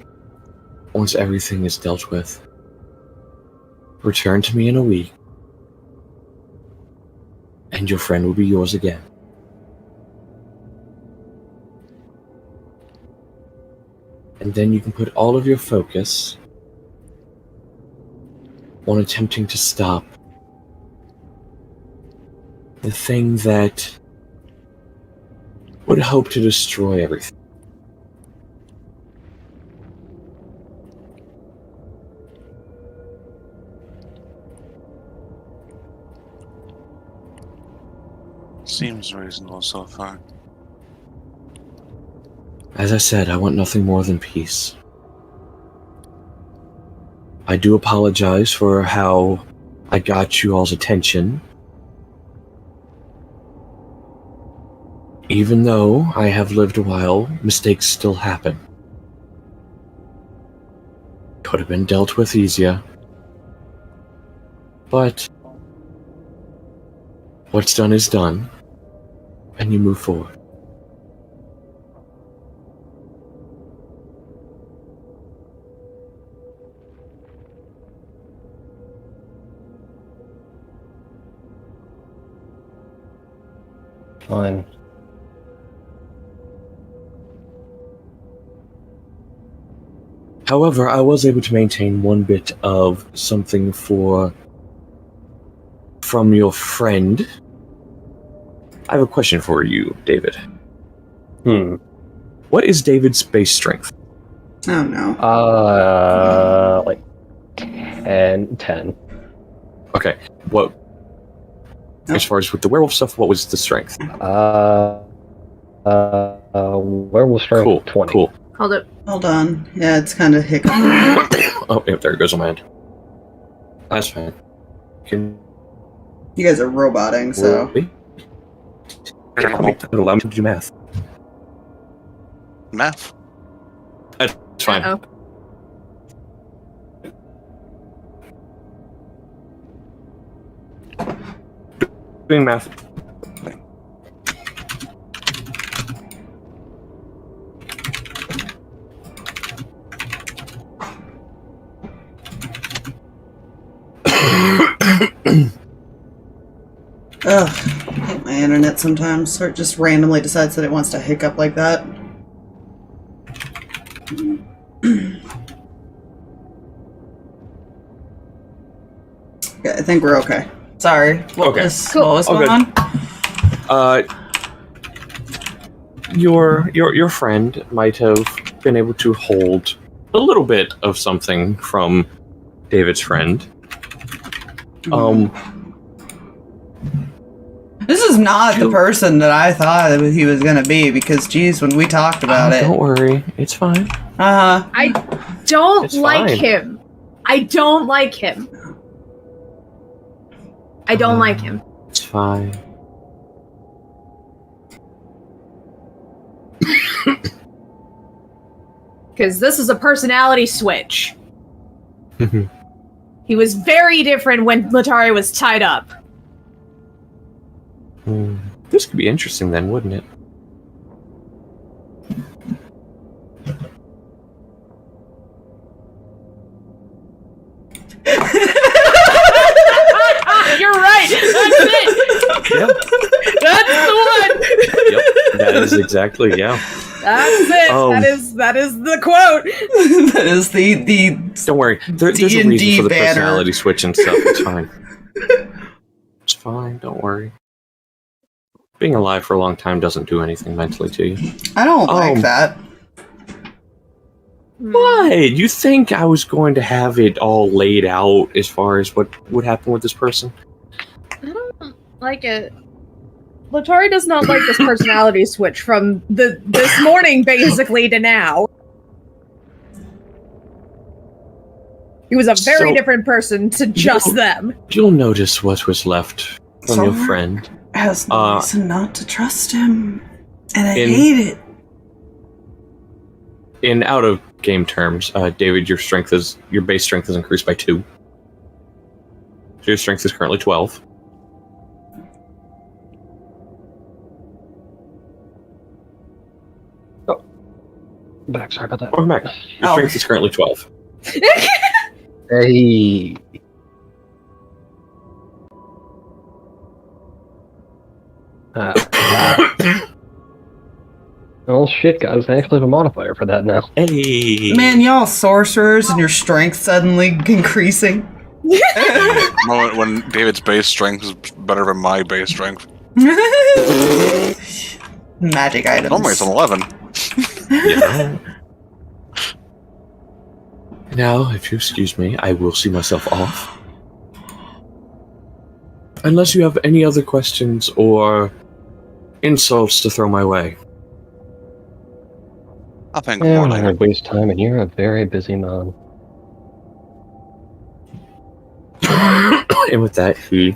once everything is dealt with. Return to me in a week, and your friend will be yours again. And then you can put all of your focus on attempting to stop the thing that would hope to destroy everything. Seems reasonable so far. As I said, I want nothing more than peace. I do apologize for how I got you all's attention. Even though I have lived a while, mistakes still happen. Could have been dealt with easier. But what's done is done, and you move forward. fine. However, I was able to maintain one bit of something from your friend. I have a question for you, David. What is David's base strength? Oh no. Like 10. Okay, what? As far as with the werewolf stuff, what was the strength? Werewolf strength Cool, 20. cool. Hold it. Hold on. Yeah, it's kind of hiccup. Oh, yeah, there it goes on my end. That's fine. You guys are roboting, so. It'll allow me to do math. Math. That's fine. Uh-oh. Doing math. Ugh, I hate my internet sometimes, or it just randomly decides that it wants to hiccup like that. Okay, I think we're okay. Sorry. What Okay. was, Cool. what was All going good. on? Your friend might have been able to hold a little bit of something from David's friend. This is not the person that I thought that he was gonna be, because geez, when we talked about it. Don't worry, it's fine. I don't It's like fine. him. I don't like him. I don't like him. It's fine. Because this is a personality switch. He was very different when Letari was tied up. This could be interesting then, wouldn't it? You're right. That's it. Yep. That's the one. Yep. That is exactly, yeah. That's it. That is the quote. That is the Don't worry. There's a D&D reason for the banner. personality switch and stuff. It's fine. It's fine. Don't worry. Being alive for a long time doesn't do anything mentally to you. I don't like that. What? You think I was going to have it all laid out as far as what would happen with this person? I don't like it. Letari does not like this personality switch from this morning basically to now. He was a very different person to just them. You'll notice what was left from your Stalverk friend. has no reason not to trust him, and I hate it. In out-of-game terms, David, your base strength is increased by 2. So your strength is currently 12. Back, sorry about that. Or Mac, your strength is currently 12. Hey. Oh shit, guys! I actually have a modifier for that now. Hey! Man, y'all sorcerers and your strength suddenly increasing. Moment when David's base strength is better than my base strength. Magic items. Normally it's an 11. Yeah. Now, if you excuse me, I will see myself off. Unless you have any other questions or insults to throw my way. I think Yeah, more I'm like gonna waste time, and you're a very busy man. And with that, he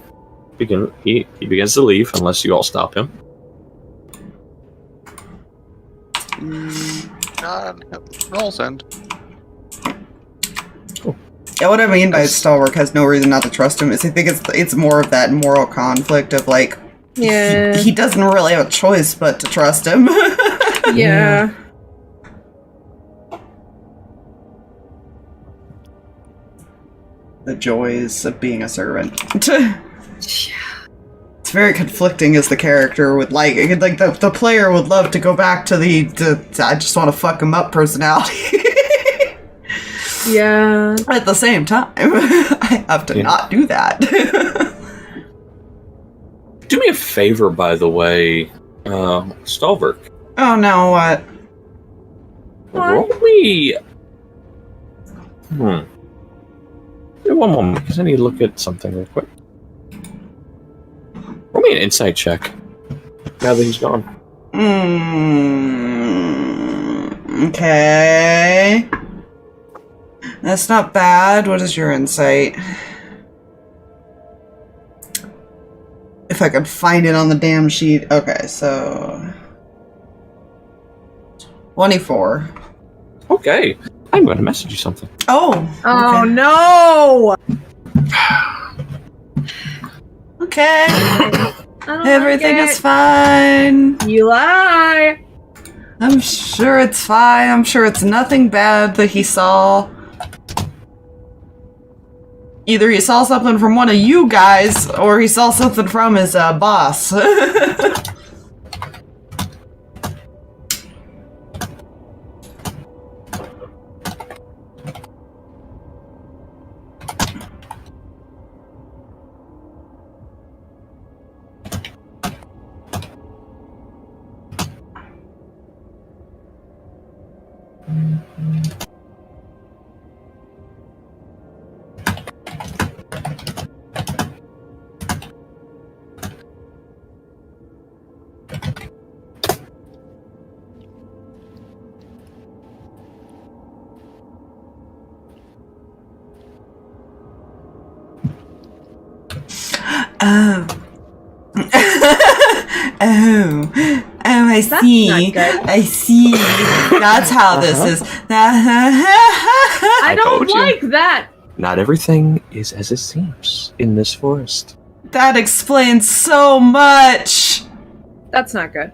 begins to leave unless you all stop him. God, roll send. Yeah, what I mean by Stalverk has no reason not to trust him is I think it's more of that moral conflict of like, Yeah. he doesn't really have a choice but to trust him. Yeah. The joys of being a servant. It's very conflicting as the character would like the player would love to go back to the I just want to fuck him up personality. Yeah. At the same time, I have to not do that. Do me a favor, by the way, Stalverk. Oh no, what? Roll me. Give me one moment, because I need to look at something real quick. Roll me an insight check. Now that he's gone. Okay. That's not bad. What is your insight? If I could find it on the damn sheet. Okay, so 24. Okay. I'm going to message you something. Oh. Oh okay. no! Okay. I don't Everything like is fine. it. You lie. I'm sure it's fine. I'm sure it's nothing bad that he saw. Either he saw something from one of you guys, or he saw something from his boss. Oh. I see. I see. That's how this is. I don't told you. like that. Not everything is as it seems in this forest. That explains so much. That's not good.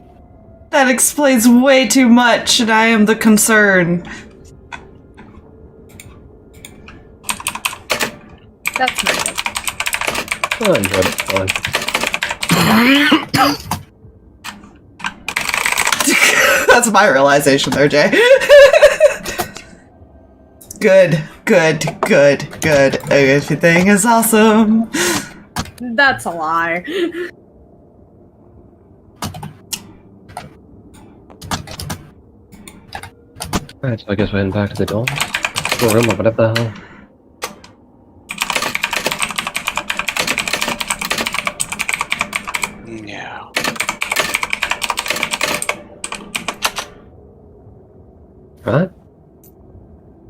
That explains way too much, and I am the concern. That's not good. I enjoyed it. Fine. That's my realization there, Jay. Good. Everything is awesome. That's a lie. Alright, so I guess we're heading back to the dome. Or room or whatever the hell. Yeah. Right?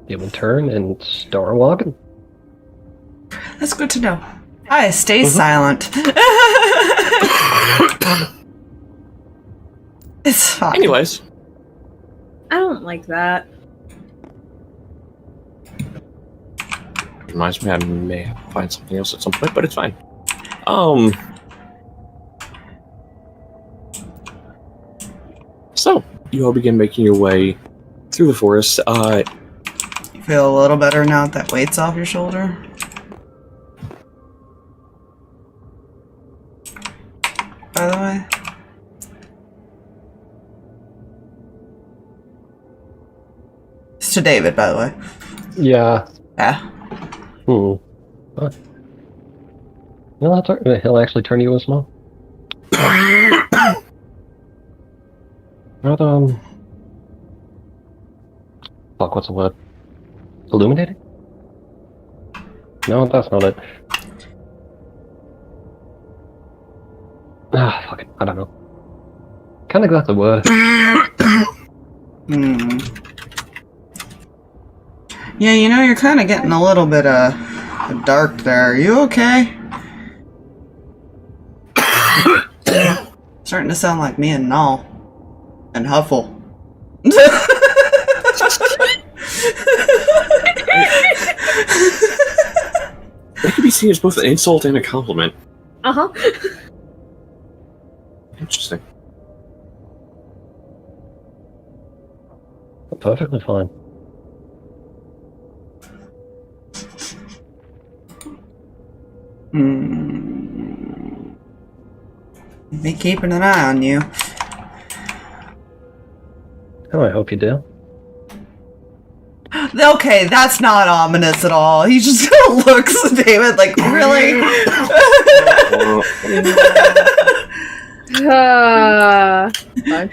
You will turn and start walking. That's good to know. I stay silent. It's fine. Anyways, I don't like that. reminds me I may have to find something else at some point, but it's fine. So, you all begin making your way through the forest. You feel a little better now that weight's off your shoulder? By the way? It's to David, by the way. Yeah. Yeah. What? He'll actually turn you a small. Fuck, what's the word? Illuminating? No, that's not it. Fuck it. I don't know. Kinda got the word. Yeah, you know, you're kind of getting a little bit dark there. Are you okay? Starting to sound like me and Null. And Huffle. That could be seen as both an insult and a compliment. Uh-huh. Interesting. Perfectly fine. Be keeping an eye on you. Oh, I hope you do. Okay, that's not ominous at all. He just looks at David like, really? Fine.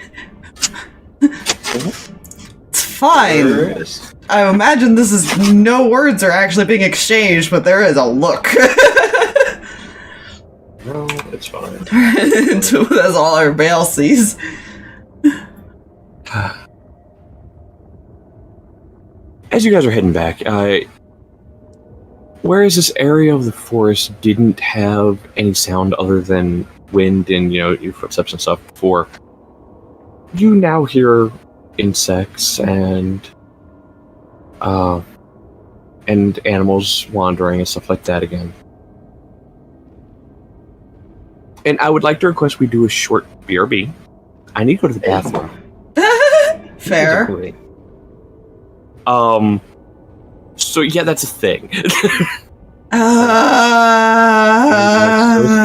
It's fine. I imagine this is no words are actually being exchanged, but there is a look. No, it's fine. That's all our Bale sees. As you guys are heading back, whereas this area of the forest didn't have any sound other than wind and, your footsteps and stuff before, you now hear insects and animals wandering and stuff like that again. And I would like to request we do a short BRB. I need to go to the bathroom. Fair. So yeah, that's a thing.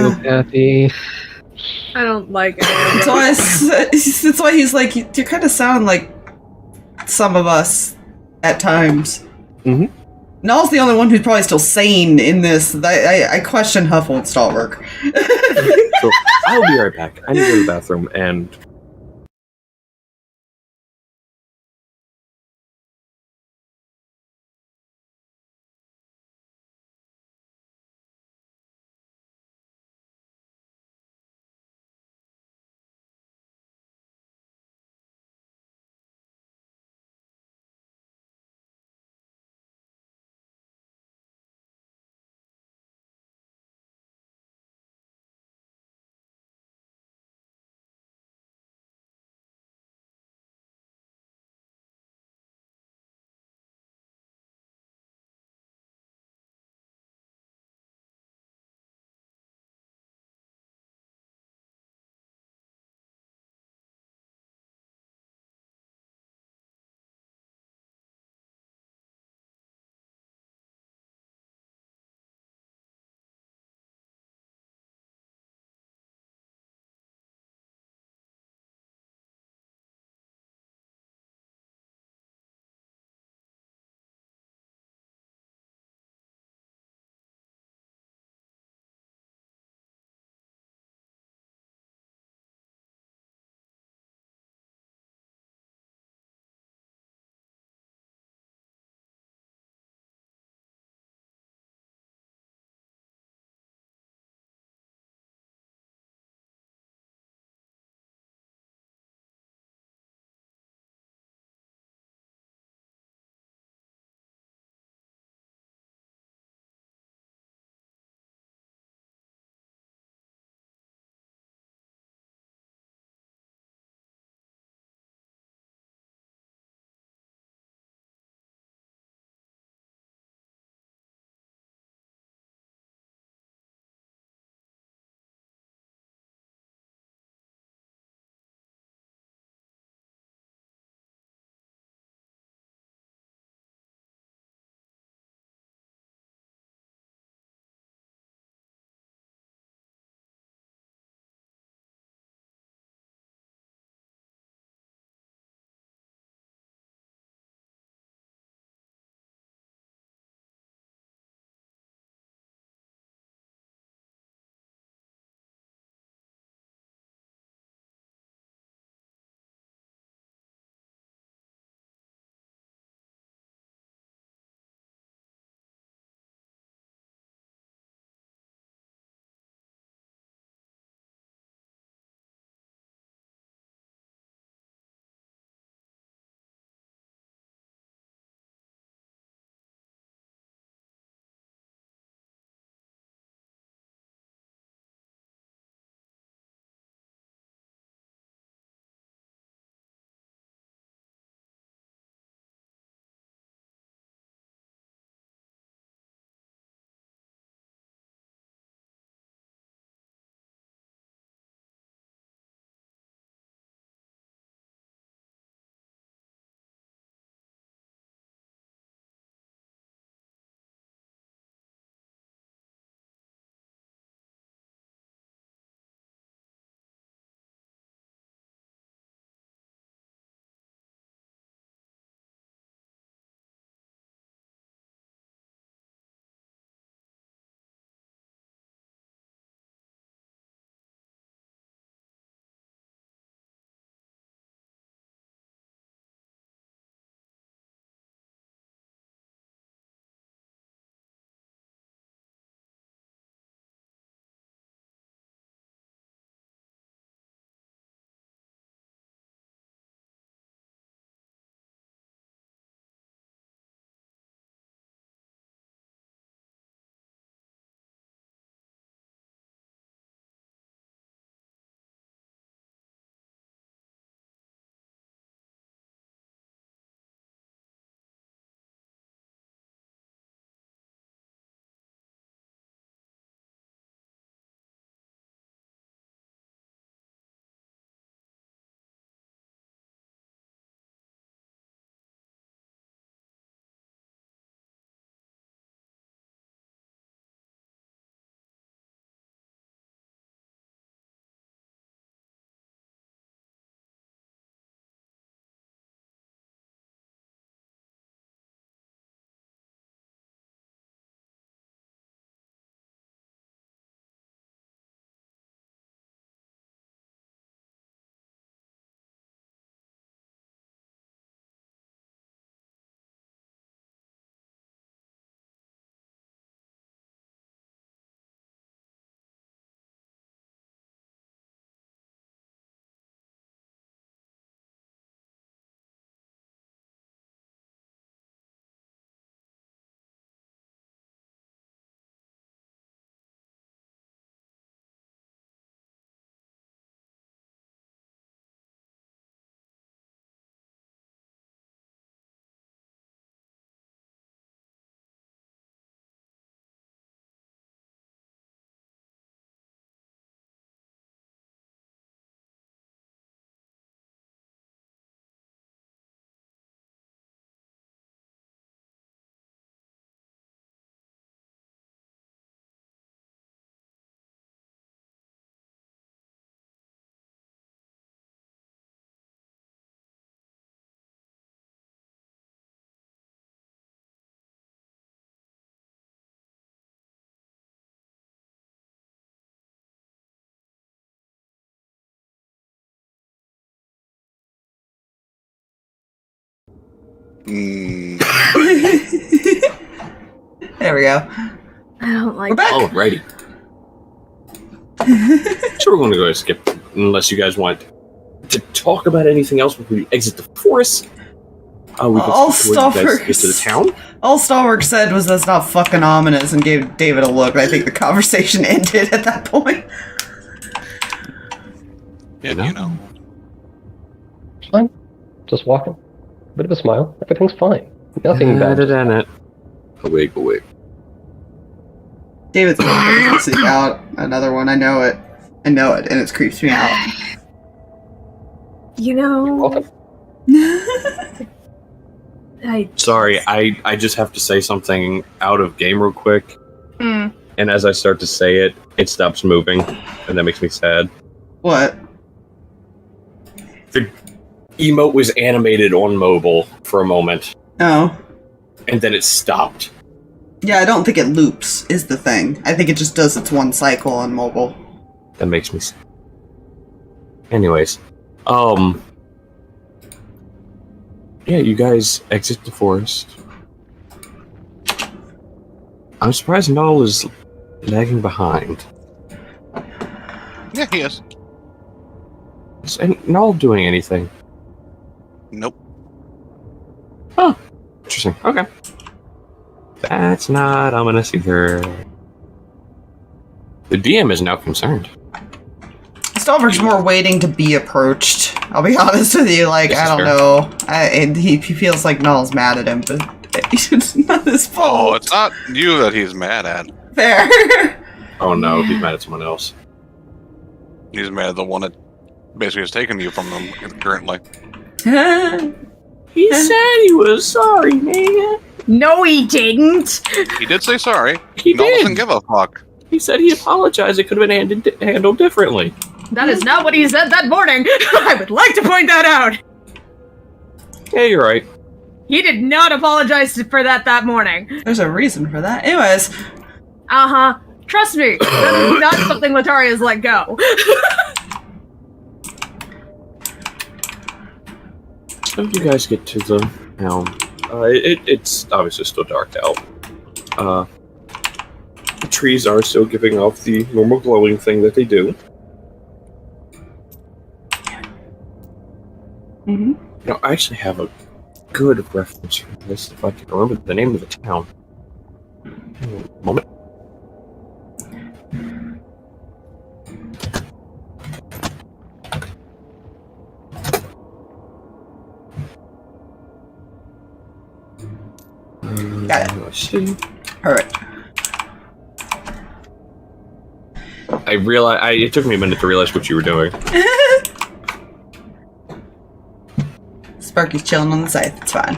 Sociopathy. I don't like it. That's why he's like, you kind of sound like some of us at times. Mm-hmm. Null's the only one who's probably still sane in this. I question Huffle and Stalverk. So I'll be right back. I need to go to the bathroom and There we go. I don't like We're back. Alrighty. So we're going to go ahead and skip, unless you guys want to talk about anything else before we exit the forest. We All can skip before you guys Stalverk get to the town. All Stalverk said was that's not fucking ominous and gave David a look. I think the conversation ended at that point. Yeah, you know. Fine. Just walking. Bit of a smile. Everything's fine. Nothing bad. Awake. David's gonna seek out another one. I know it, and it creeps me out. You know, Welcome. Sorry, I just have to say something out of game real quick. Mm. And as I start to say it, it stops moving, and that makes me sad. What? The emote was animated on mobile for a moment, Oh. and then it stopped. Yeah, I don't think it loops, is the thing. I think it just does its one cycle on mobile. That makes me sad. Anyways, yeah, you guys exit the forest. I'm surprised Null is lagging behind. Yeah, he is. Is Null doing anything? Nope. Oh, interesting. Okay. That's not ominous either. The DM is now concerned. Stalverk's more waiting to be approached. I'll be honest with you, like, This I is don't fair. know. He feels like Null's mad at him, but it's not his Oh, fault. it's not you that he's mad at. Fair. Oh no, he's mad at someone else. He's mad at the one that basically has taken you from them currently. He said he was sorry, man. no, he didn't. He did say sorry. He No one did. doesn't give a fuck. He said he apologized. It could have been handled differently. That is not what he said that morning. I would like to point that out. Yeah, you're right. He did not apologize for that morning. There's a reason for that. Anyways, Uh-huh. Trust me, that is not something Letari has let go. So you guys get to the town. It's obviously still dark out. The trees are still giving off the normal glowing thing that they do. Mhm. Now, I actually have a good reference for this, if I can remember the name of the town. Hang on a moment. Got it. Let's see. Alright. It took me a minute to realize what you were doing. Sparky's chilling on the side. It's fine.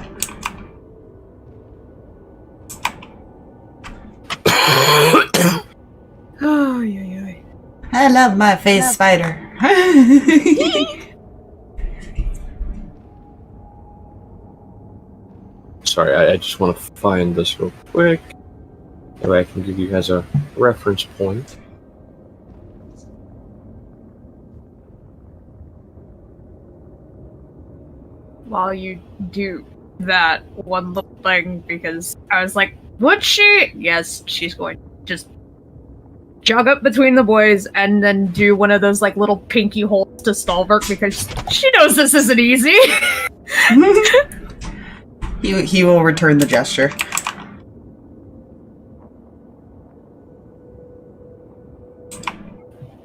Oh, yeah. I love my face spider. Sorry, I just want to find this real quick. That way I can give you guys a reference point. While you do that one little thing, because I was like, would she? Yes, she's going to just jog up between the boys and then do one of those like little pinky holes to Stalverk because she knows this isn't easy. He will return the gesture.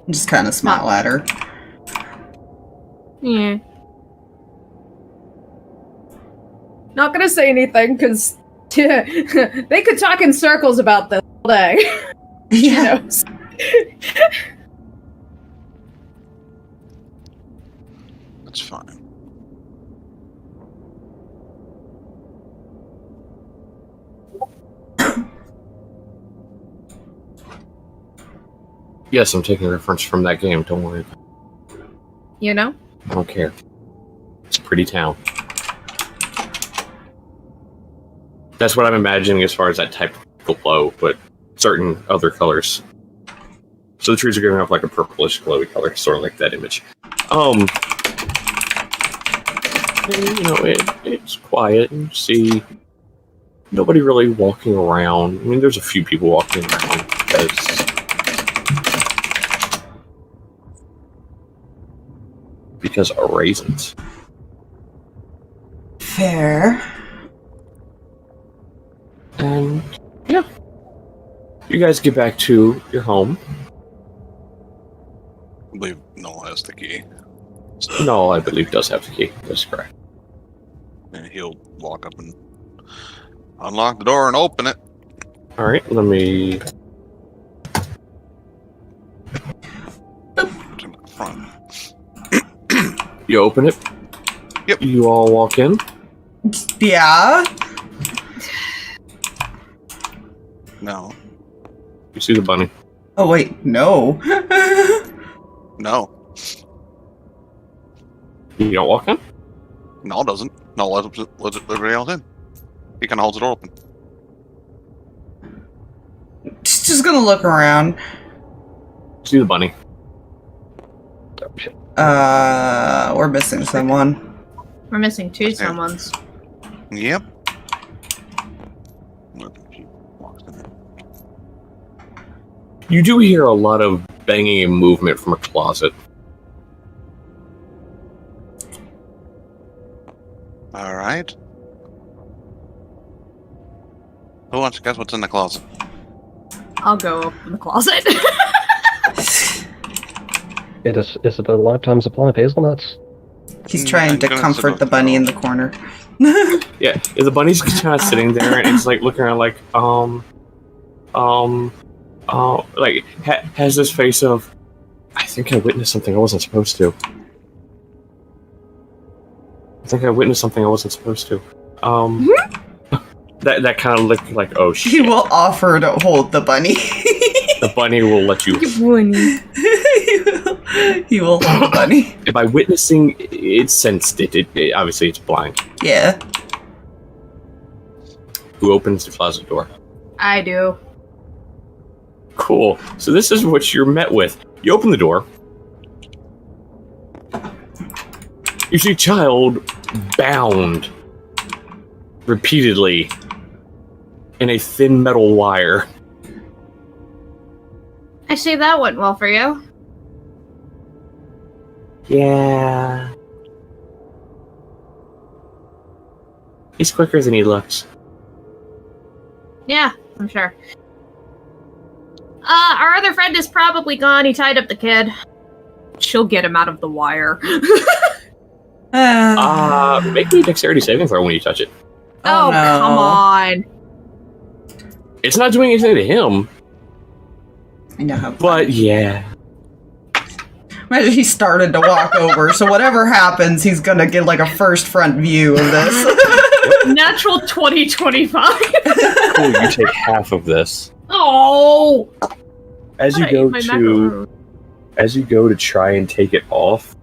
Just kind of smile at her. Yeah. Not gonna say anything because they could talk in circles about this all day. She knows. That's fine. Yes, I'm taking a reference from that game, don't worry. You know? I don't care. It's a pretty town. That's what I'm imagining as far as that type of glow, but certain other colors. So the trees are giving off like a purplish glowy color, sort of like that image. it's quiet. You see nobody really walking around. I mean, there's a few people walking around because of raisins. Fair. And yeah, you guys get back to your home. I believe Noel has the key. No, I believe does have the key. That's correct. And he'll walk up and unlock the door and open it. All right, let me. To the front. You open it. Yep. You all walk in. Yeah. No. You see the bunny. Oh wait, no. No. You don't walk in. No, it doesn't. No, let everybody else in. He kind of holds the door open. Just gonna look around. See the bunny. Oh, shit. We're missing someone. We're missing two someones. Yep. You do hear a lot of banging and movement from a closet. All right. Who wants to guess what's in the closet? I'll go open the closet. Is it a lifetime supply of hazelnuts? He's trying I'm to gonna comfort the sit bunny in up. the corner. Yeah, the bunny's kind of sitting there and it's like looking around like, like has this face of, I think I witnessed something I wasn't supposed to. That kind of looked like, oh shit. He will offer to hold the bunny. The bunny will let you. He will hold the bunny. By witnessing, it sensed it. It obviously it's blind. Yeah. Who opens the closet door? I do. Cool. So this is what you're met with. You open the door. You see a child bound repeatedly in a thin metal wire. I see that went well for you. Yeah. He's quicker than he looks. Yeah, I'm sure. Our other friend is probably gone. He tied up the kid. She'll get him out of the wire. Make me a dexterity saving throw when you touch it. Oh, no. come on. It's not doing anything to him, I know how. but yeah. Imagine he started to walk over, so whatever happens, he's gonna get like a first front view of this. Natural 2025. Cool, you take half of this. Oh! As you go to try and take it off,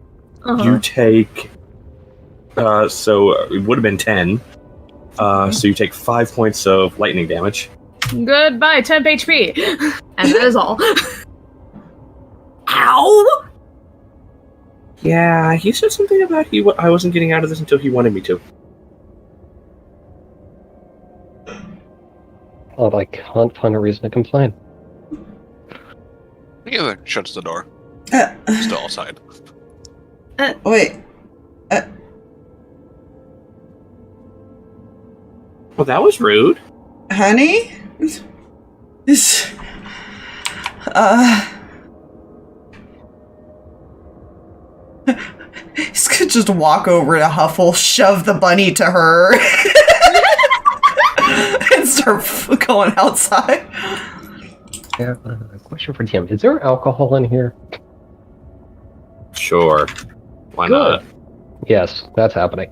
you take so it would have been 10. So you take 5 points of lightning damage. Goodbye, temp HP. And that is all. Ow! Yeah, he said something about I wasn't getting out of this until he wanted me to. Oh, I can't find a reason to complain. The other shuts the door. Uh, Still outside. wait. Well, that was rude. Honey? This. He's gonna just walk over to Huffle, shove the bunny to her, and start going outside. Yeah, question for DM. Is there alcohol in here? Sure. Why not? Yes, that's happening.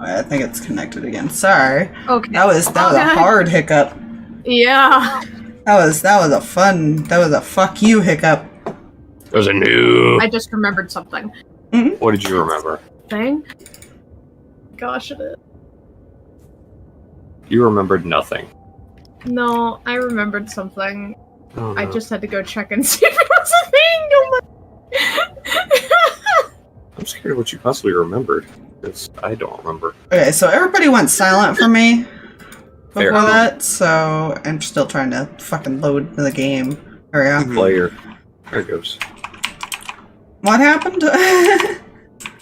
I think it's connected again. Sorry. Okay. That was a hard hiccup. Yeah. That was a fuck you hiccup. There's a new. I just remembered something. What did you remember? Thing? Gosh, it is. You remembered nothing. No, I remembered something. Oh, no. I just had to go check and see if it was a thing. Oh my... I'm scared of what you possibly remembered. 'Cause I don't remember. Okay, so everybody went silent for me Fair. before that, so I'm still trying to fucking load the game. There we go. Player. There it goes. What happened?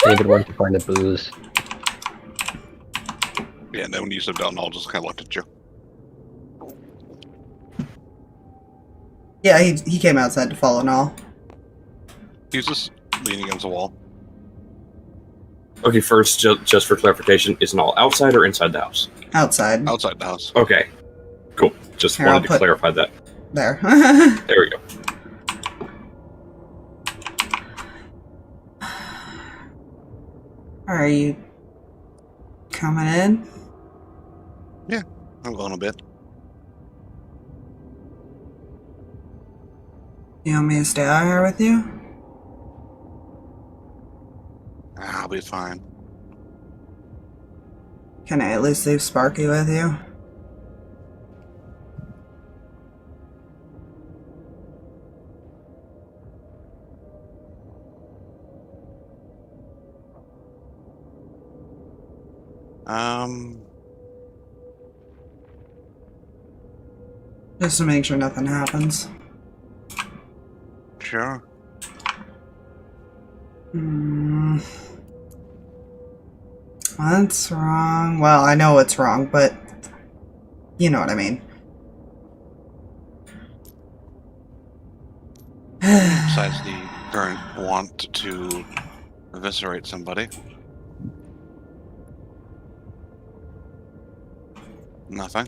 David went to find a booze. Yeah, and then when you said down, I'll just kind of looked at you. Yeah, he came outside to follow and all. He's just leaning against the wall. Okay, first, just for clarification, is it all outside or inside the house? Outside. Outside the house. Okay, cool. Just Here, I'll wanted to put- clarify that. There. There we go. Are you coming in? I'm going a bit. You want me to stay out here with you? I'll be fine. Can I at least leave Sparky with you? Just to make sure nothing happens. Sure. What's wrong? Well, I know what's wrong, but you know what I mean. Besides the current want to eviscerate somebody. Nothing.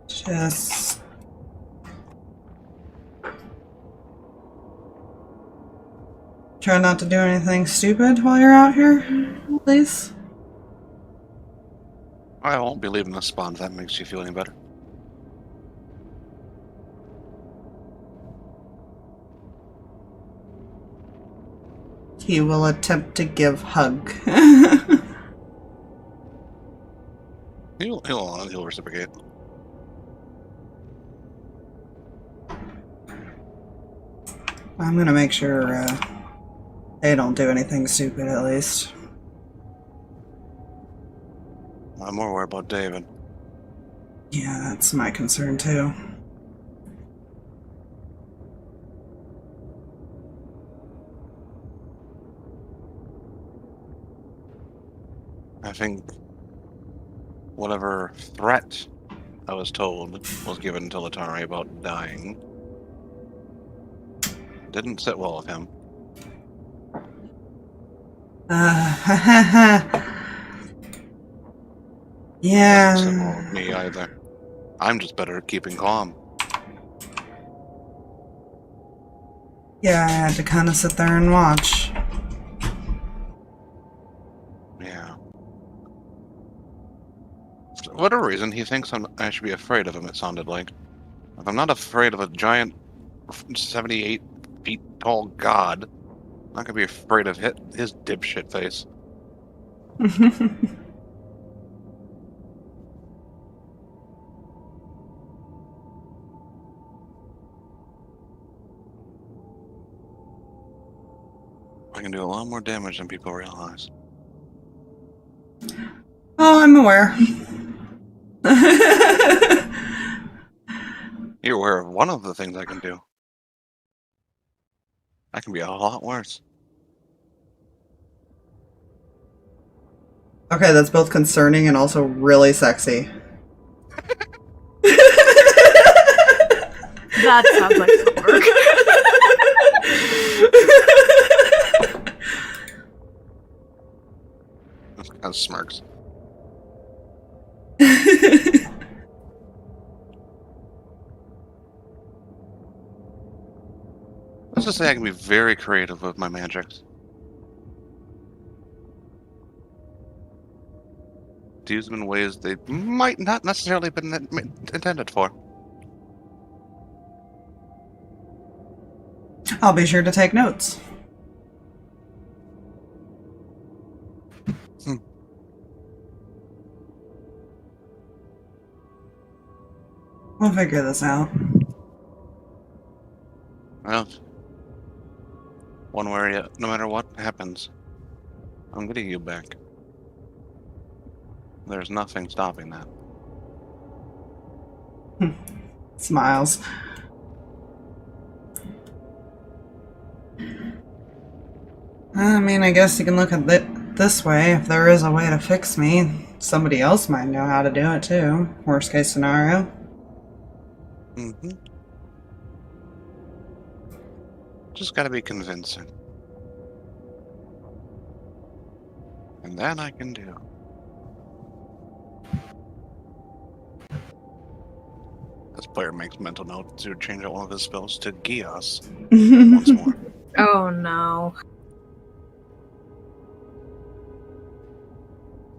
Just try not to do anything stupid while you're out here, please. I won't be leaving this spawn if that makes you feel any better. He will attempt to give hug. He'll reciprocate. I'm gonna make sure they don't do anything stupid, at least. I'm more worried about David. Yeah, that's my concern too. I think whatever threat I was told was given to Letari about dying didn't sit well with him. Yeah. Doesn't sit well with me either. I'm just better at keeping calm. Yeah, I had to kind of sit there and watch. Yeah. For whatever reason, he thinks I should be afraid of him, it sounded like. If I'm not afraid of a giant 78 feet tall god, I'm not gonna be afraid of his dipshit face. I can do a lot more damage than people realize. Oh, I'm aware. You're aware of one of the things I can do. I can be a lot worse. Okay, that's both concerning and also really sexy. That sounds like some work. Kind of smirks. Let's just say I can be very creative with my magics. To use them in ways they might not necessarily been intended for. I'll be sure to take notes. We'll figure this out. Well, one way, no matter what happens, I'm getting you back. There's nothing stopping that. Smiles. I mean, I guess you can look at it this way. If there is a way to fix me, somebody else might know how to do it too. Worst case scenario. Mm-hmm. Just gotta be convincing. And that I can do. This player makes mental note to change out one of his spells to Gios once more. Oh no.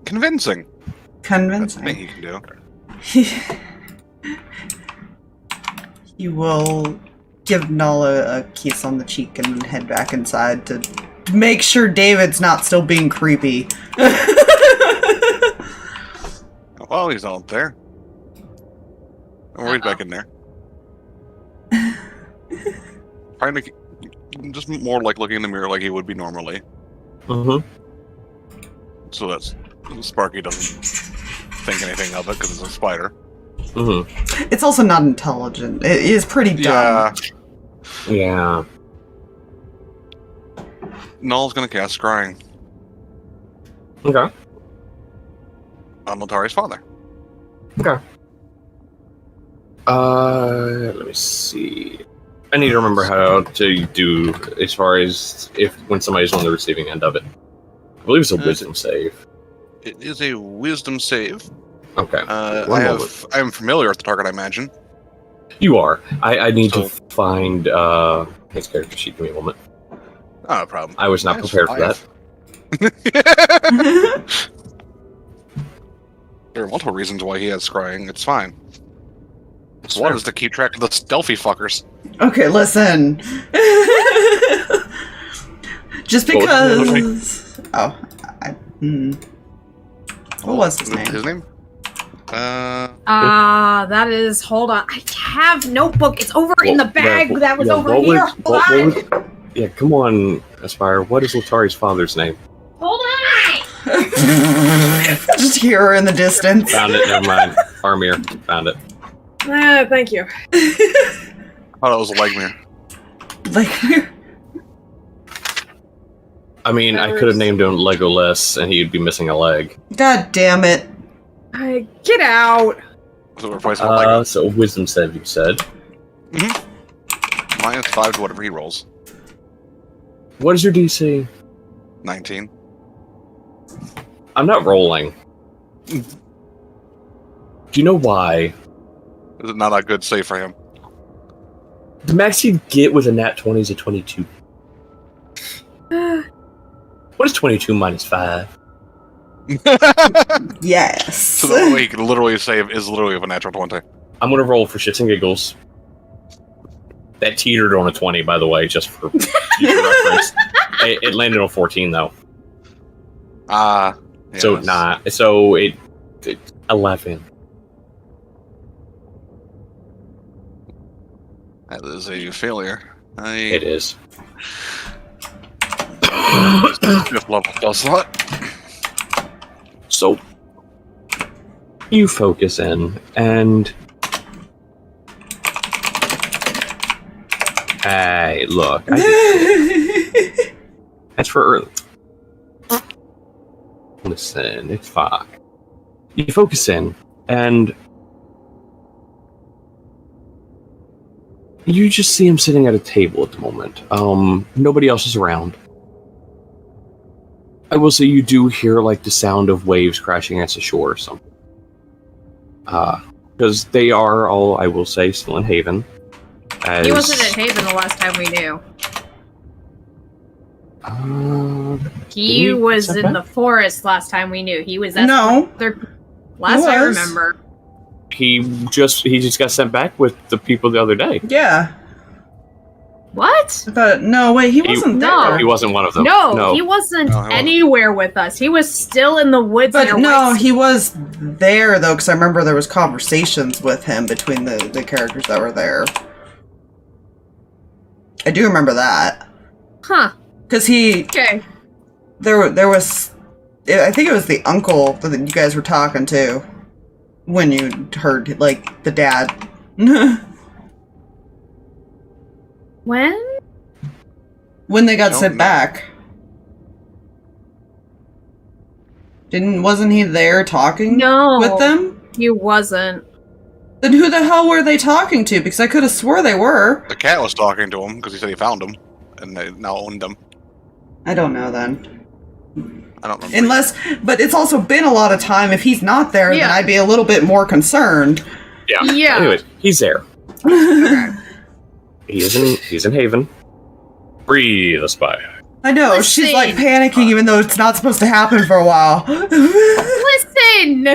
Convincing. Convincing. That's the thing he can do. He will give Nala a kiss on the cheek and head back inside to make sure David's not still being creepy. Well, he's out there. Or he's back in there. Trying to just more like looking in the mirror like he would be normally. So that's Sparky doesn't think anything of it because it's a spider. It's also not intelligent. It is pretty dumb. Yeah. Null's gonna cast Scrying Okay. on Letari's father. Okay. Let me see. I need to remember how to do as far as when somebody's on the receiving end of it. I believe it's a wisdom save. It is a wisdom save. Okay. I'm familiar with the target, I imagine. You are. I need to find his character sheet. Give me a moment. Not a problem. I was not prepared for that. There are multiple reasons why he has Scrying. It's fine. One is to keep track of the stealthy fuckers. Okay, listen. Just because. What was his name? His name? That is. Hold on. I have notebook. It's over in the bag that was over here. Hold on. Yeah, come on, Aspire. What is Letari's father's name? Hold on. Just hear her in the distance. Found it. Never mind. Armir. Found it. Thank you. I thought it was a Legmere. I mean, I could have named him Legolas, and he'd be missing a leg. God damn it. Get out. So replacement Lego. So wisdom save, you said. -5 to whatever he rolls. What is your DC? 19. I'm not rolling. Do you know why? Is it not a good save for him? The max you'd get with a nat 20 is a 22. What is 22 minus 5? Yes. So the only way he can literally save is literally with a natural 20. I'm gonna roll for shits and giggles. That teetered on a 20, by the way, just for future reference. It landed on 14, though. Yeah, So, not. So, it 11. That is a failure. It is. Fifth level spell slot. So, you focus in, and... Hey, look. That's for early. Listen, it's fine. You focus in, and... You just see him sitting at a table at the moment. Nobody else is around. I will say you do hear, like, the sound of waves crashing against the shore or something. Because they are all, I will say, still in Haven. He wasn't at Haven the last time we knew. He was in the forest last time we knew. He was at last I remember. He just got sent back with the people the other day. Yeah. What? I thought, no, wait, he wasn't no. there. He wasn't one of them. No, he wasn't No, he wasn't. anywhere with us. He was still in the woods. But in no, White- he was there, though, because I remember there was conversations with him between the characters that were there. I do remember that. Huh. Because he... Okay. There was... I think it was the uncle that you guys were talking to. When you heard, like, the dad. When? When they got Don't sent know. back. Wasn't he there talking No. with them? He wasn't. Then who the hell were they talking to? Because I could have swore they were. The cat was talking to him because he said he found him, and they now owned him. I don't know then. I don't remember. Unless, but it's also been a lot of time. If he's not there, then Yeah. I'd be a little bit more concerned. Yeah. Yeah. Anyways, he's there. Okay. He's in Haven. Breathe, a spy. I know, Listen. she's like panicking even though it's not supposed to happen for a while. Listen!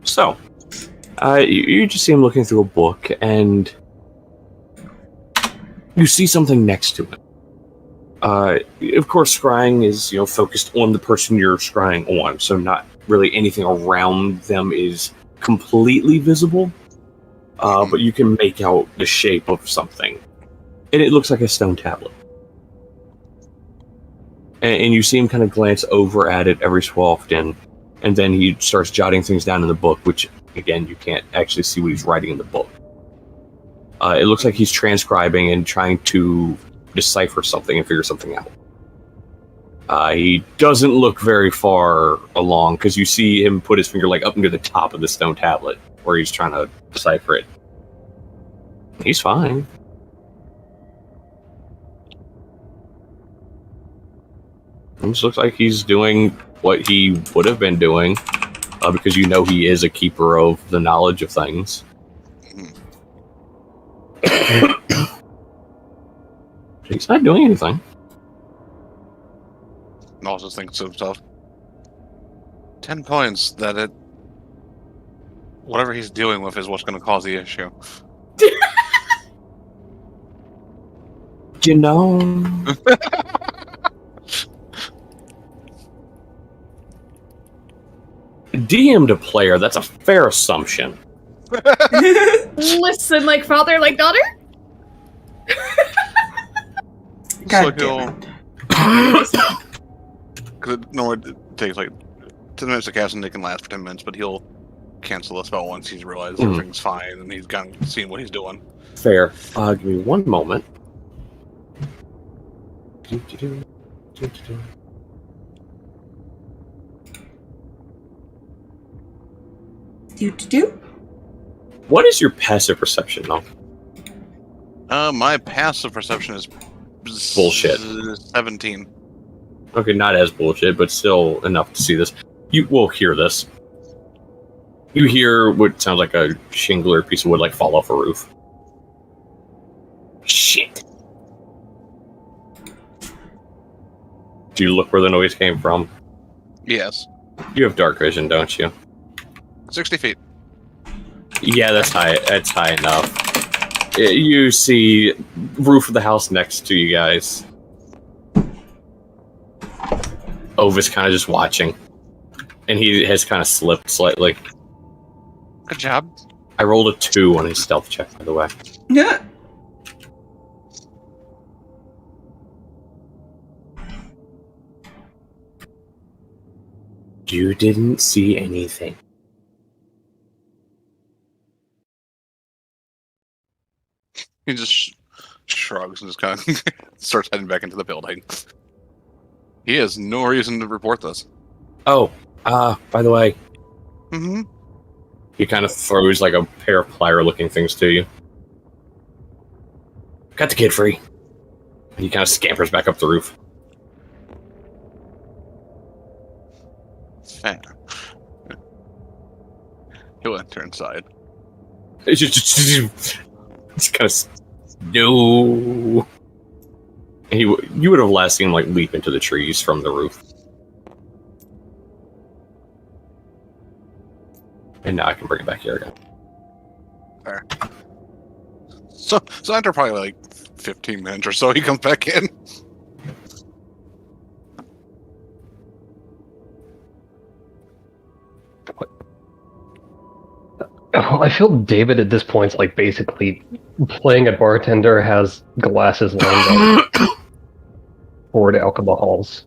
So, you just see him looking through a book, and you see something next to it. Of course, scrying is focused on the person you're scrying on, so not really anything around them is completely visible. But you can make out the shape of something, and it looks like a stone tablet. And you see him kind of glance over at it every so often. And then he starts jotting things down in the book, which, again, you can't actually see what he's writing in the book. It looks like he's transcribing and trying to decipher something and figure something out. He doesn't look very far along, because you see him put his finger up near the top of the stone tablet, where he's trying to decipher it. He's fine. It just looks like he's doing what he would have been doing, because he is a keeper of the knowledge of things. He's not doing anything. And also thinks to himself, 10 points that whatever he's dealing with is what's going to cause the issue. DM to player, that's a fair assumption. Listen, like father, like daughter? God So damn it. Because it normally takes 10 minutes to cast, and they can last for 10 minutes, but he'll cancel the spell once he's realized everything's fine and he's seen what he's doing. Fair. Give me one moment. Do. What is your passive perception, though? My passive perception is Bullshit. 17. Okay, not as bullshit, but still enough to see this. You will hear this. You hear what sounds like a shingle or a piece of wood fall off a roof. Shit. Do you look where the noise came from? Yes. You have dark vision, don't you? 60 feet. Yeah, that's high. That's high enough. You see roof of the house next to you guys. Ovis kind of just watching. And he has kind of slipped slightly. Good job. I rolled a 2 on his stealth check, by the way. Yeah. You didn't see anything. He just shrugs and just kind of starts heading back into the building. He has no reason to report this. Oh, by the way, Mm-hmm. he kind of throws a pair of plier-looking things to you. Got the kid free. And he kind of scampers back up the roof. Fair. He'll enter inside. It's kind of no. And you would have last seen him leap into the trees from the roof. And now I can bring it back here again. Fair. So after probably like 15 minutes or so, he comes back in. Oh, I feel David at this point is like basically playing a bartender, has glasses lined up toward alcohols.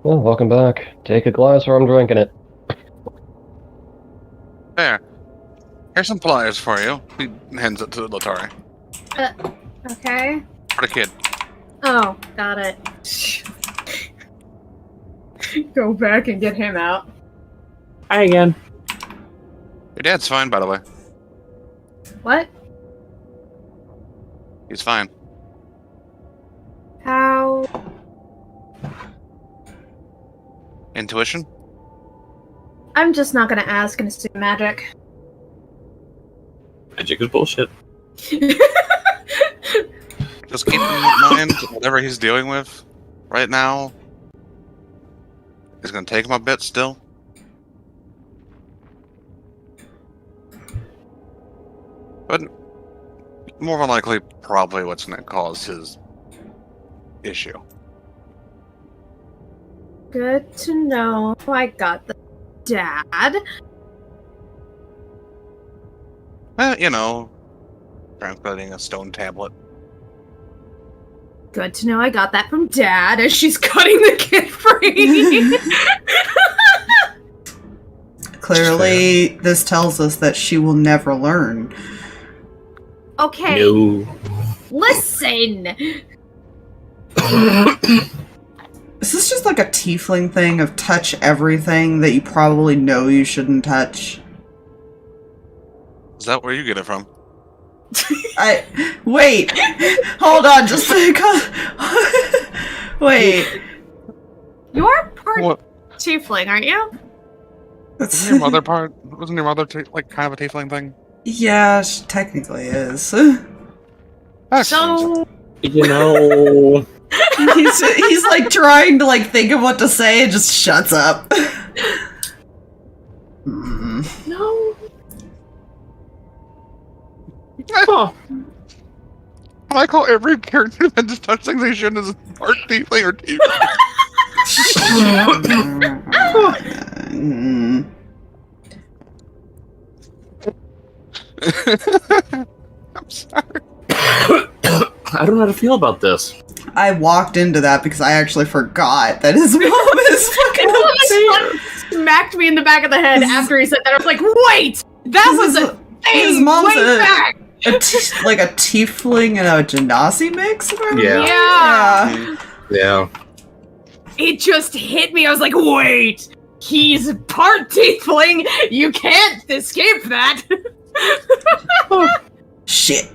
Well, welcome back. Take a glass or I'm drinking it. There. Here's some pliers for you. He hands it to Letari. Okay. For the kid. Oh, got it. Go back and get him out. Hi again. Your dad's fine, by the way. What? He's fine. How? Intuition? I'm just not gonna ask and assume magic. Magic is bullshit. Just keep in mind whatever he's dealing with right now is going to take him a bit still. But more than likely, probably what's going to cause his issue. Good to know. I got the dad. You know, transporting a stone tablet. Good to know I got that from Dad as she's cutting the kid free. Clearly, this tells us that she will never learn. Okay, No. listen. Is this just like a tiefling thing of touch everything that you probably know you shouldn't touch? Is that where you get it from? Wait! Hold on, just because... Wait. You're part What? tiefling, aren't you? Wasn't your mother like kind of a tiefling thing? Yeah, she technically is. So, You know, he's like trying to like think of what to say and just shuts up. no. huh. I call every character that just touch things they shouldn't as part tiefling or tiefling. I'm sorry. I don't know how to feel about this. I walked into that because I actually forgot that his mom is fucking upstairs. Smacked me in the back of the head after he said that. I was like, wait! That was a His thing mom's way back! like a tiefling and a genasi mix? If I remember. Yeah. Yeah. It just hit me. I was like, wait! He's part tiefling! You can't escape that! Shit.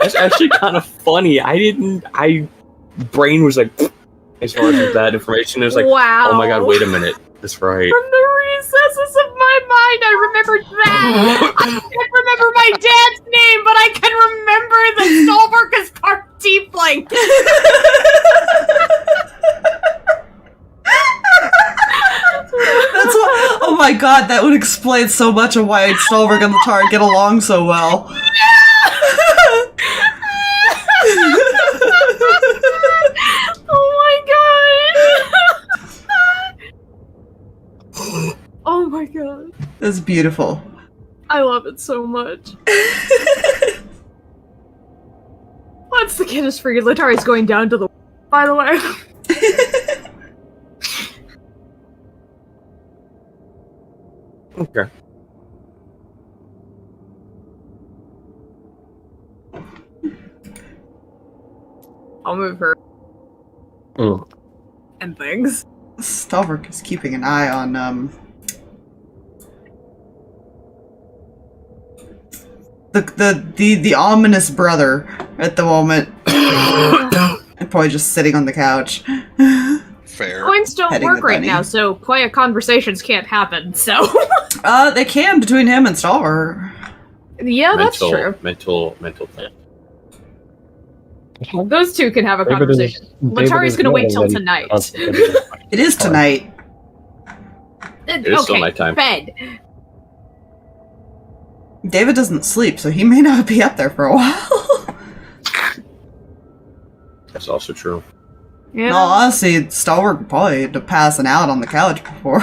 That's actually kind of funny. Brain was like, as far as that information, it was like, wow. oh my god, wait a minute. That's right. From the recesses of my mind, I remembered that! I can't remember my dad's name, but I can remember that Stalverk is part tiefling! That's what. Oh my god, that would explain so much of why Stalverk and Letari get along so well. Oh my god! Oh my god. That's beautiful. I love it so much. Once the kid is free, Letari's going down to the by the way. Okay. I'll move her and things. Stalverk is keeping an eye on the ominous brother at the moment. And probably just sitting on the couch. Fair. Coins don't Petting work the right bunny. now, so quiet conversations can't happen, so. They can between him and Stalverk. Yeah, that's true. Mental thing. Those two can have a conversation. Letari's gonna wait till tonight. It is tonight. It is still nighttime. Bed. David doesn't sleep, so he may not be up there for a while. That's also true. Yeah. No, honestly, Stalverk would probably end up passing out on the couch before.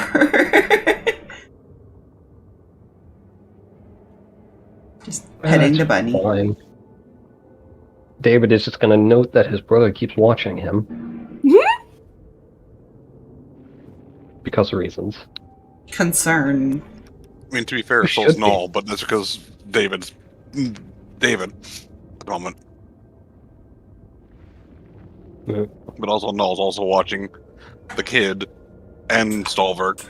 Just petting the bunny. Fine. David is just going to note that his brother keeps watching him. Because of reasons. Concern. I mean, to be fair, You so's should be. Null, but that's because David at the moment. Yeah. But also Null's also watching the kid and Stalverk.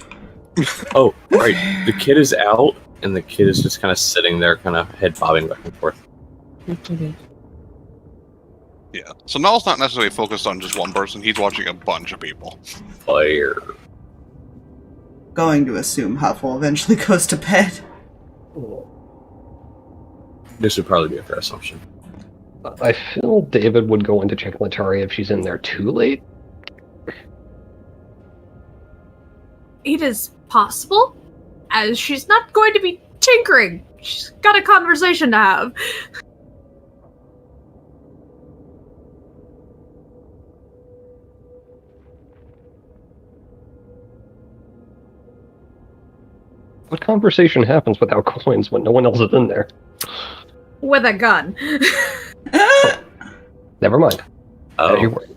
Oh, right. The kid is out, and the kid is just kind of sitting there, kind of head bobbing back and forth. Yeah. So Null's not necessarily focused on just one person, he's watching a bunch of people. Fire. Going to assume Huffle eventually goes to bed. This would probably be a fair assumption. I feel David would go in to check Letari if she's in there too late. It is possible, as she's not going to be tinkering. She's got a conversation to have. What conversation happens without coins when no one else is in there? With a gun. Never mind. As you Oh, were.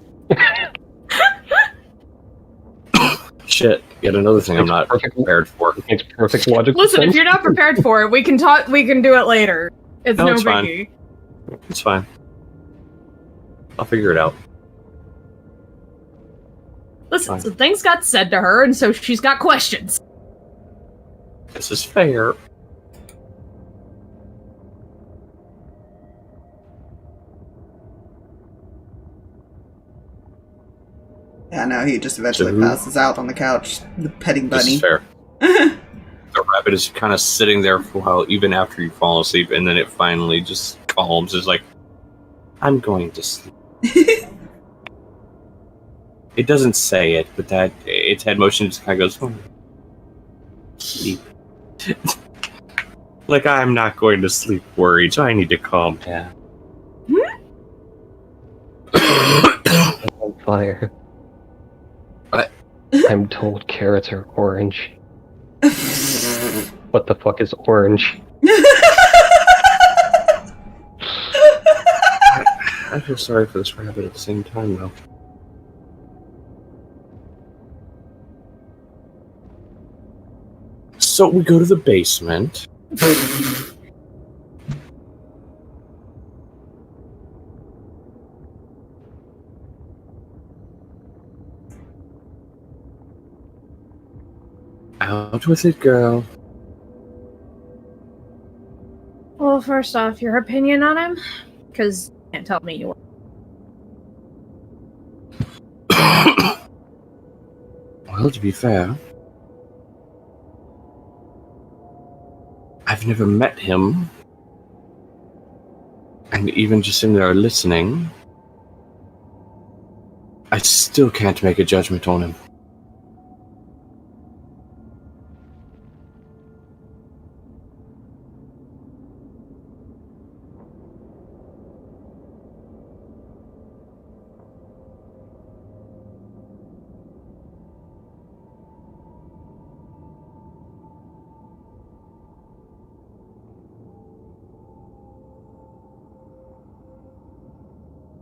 shit. Yet another thing I'm not prepared for. It makes perfect logical Listen, sense. if you're not prepared for it, we can talk. We can do it later. It's No, no it's fine. biggie. It's fine. I'll figure it out. Listen, Fine. some things got said to her, and so she's got questions. This is fair. Yeah, no, he just eventually So- passes out on the couch, the petting This bunny. is fair. The rabbit is kind of sitting there for a while, even after you fall asleep, and then it finally just calms. It's like, I'm going to sleep. It doesn't say it, but that its head motion just kind of goes, oh, sleep. Like, I'm not going to sleep worried, so I need to calm down. I'm on fire. What? I'm told carrots are orange. What the fuck is orange? I feel sorry for this rabbit at the same time, though. So we go to the basement. Out with it, girl. Well, first off, your opinion on him? Because you can't tell me yours. Well, to be fair, I've never met him. And even just in there listening, I still can't make a judgment on him.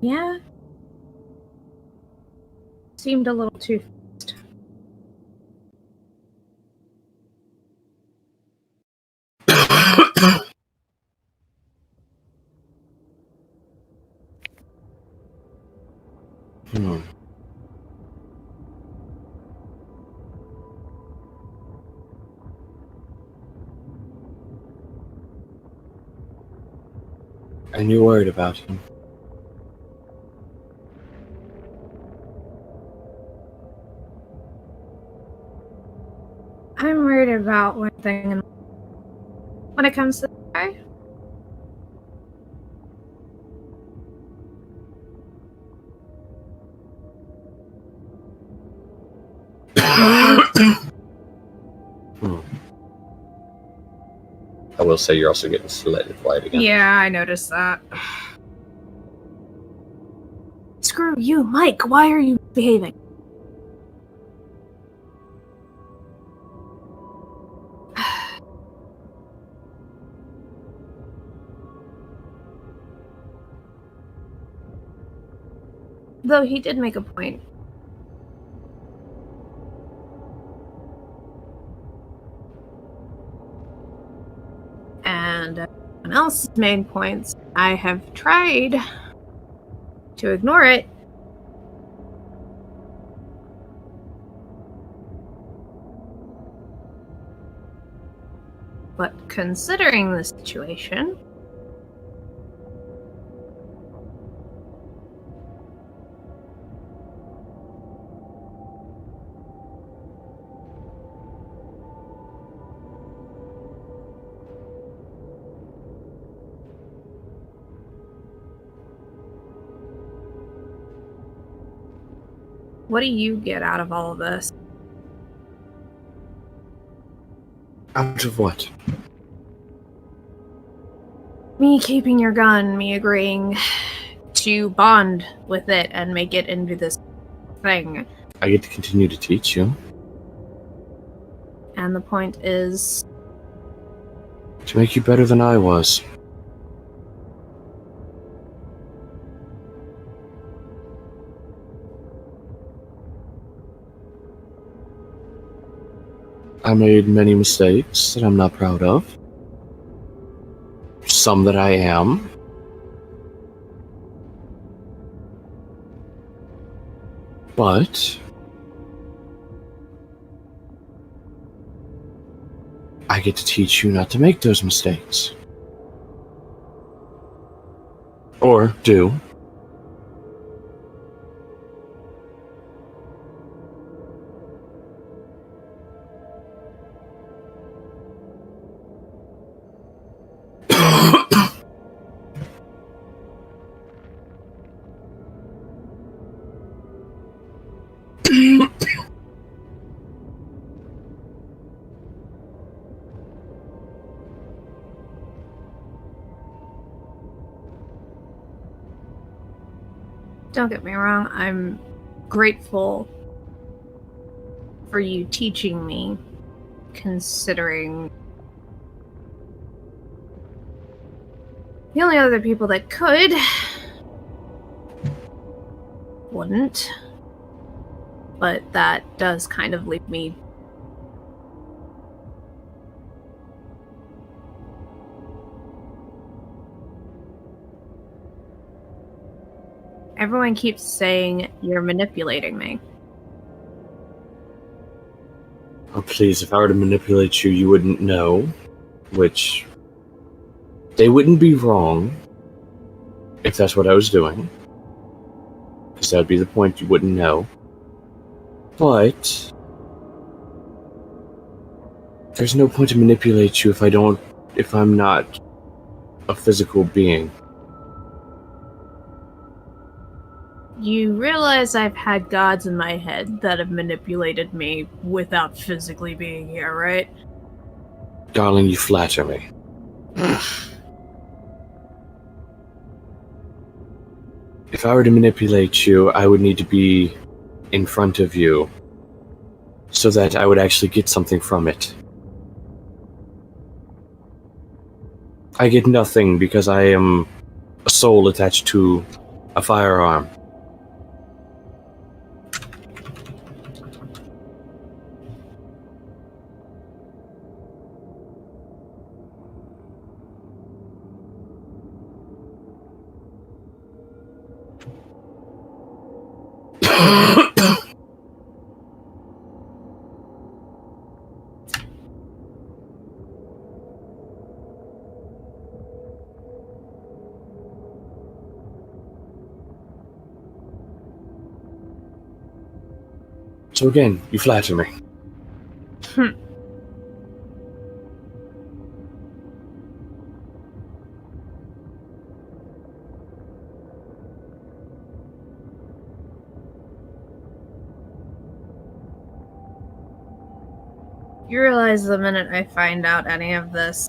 Yeah. Seemed a little too fast. Hmm. And you're worried about him. I'm worried about one thing and when it comes to the guy. I will will say you're also getting slightly quiet again. Yeah, I noticed that. Screw you, Mike. Why are you behaving? Though he did make a point. And everyone else's main points, I have tried to ignore it. But considering the situation, what do you get out of all of this? Out of what? Me keeping your gun, me agreeing to bond with it and make it into this thing. I get to continue to teach you. And the point is, To make you better than I was. I made many mistakes that I'm not proud of. Some that I am. But I get to teach you not to make those mistakes. Or do. don't get me wrong, I'm grateful for you teaching me, considering the only other people that could wouldn't. But that does kind of leave me everyone keeps saying you're manipulating me. Oh, please, if I were to manipulate you, you wouldn't know. Which, they wouldn't be wrong if that's what I was doing. Because that would be the point, you wouldn't know. But there's no point to manipulate you if I'm not a physical being. You realize I've had gods in my head that have manipulated me without physically being here, right? Darling, you flatter me. If I were to manipulate you, I would need to be in front of you so that I would actually get something from it. I get nothing because I am a soul attached to a firearm. So again, you flatter me. You realize the minute I find out any of this,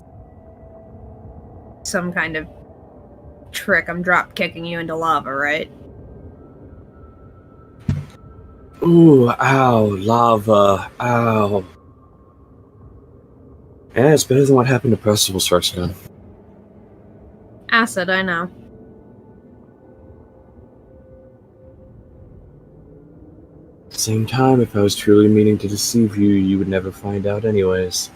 some kind of trick. I'm drop kicking you into lava, right? Ooh, ow, lava, ow. Yeah, it's better than what happened to Percival's first gun. Acid, I know. At the same time, if I was truly meaning to deceive you, you would never find out anyways.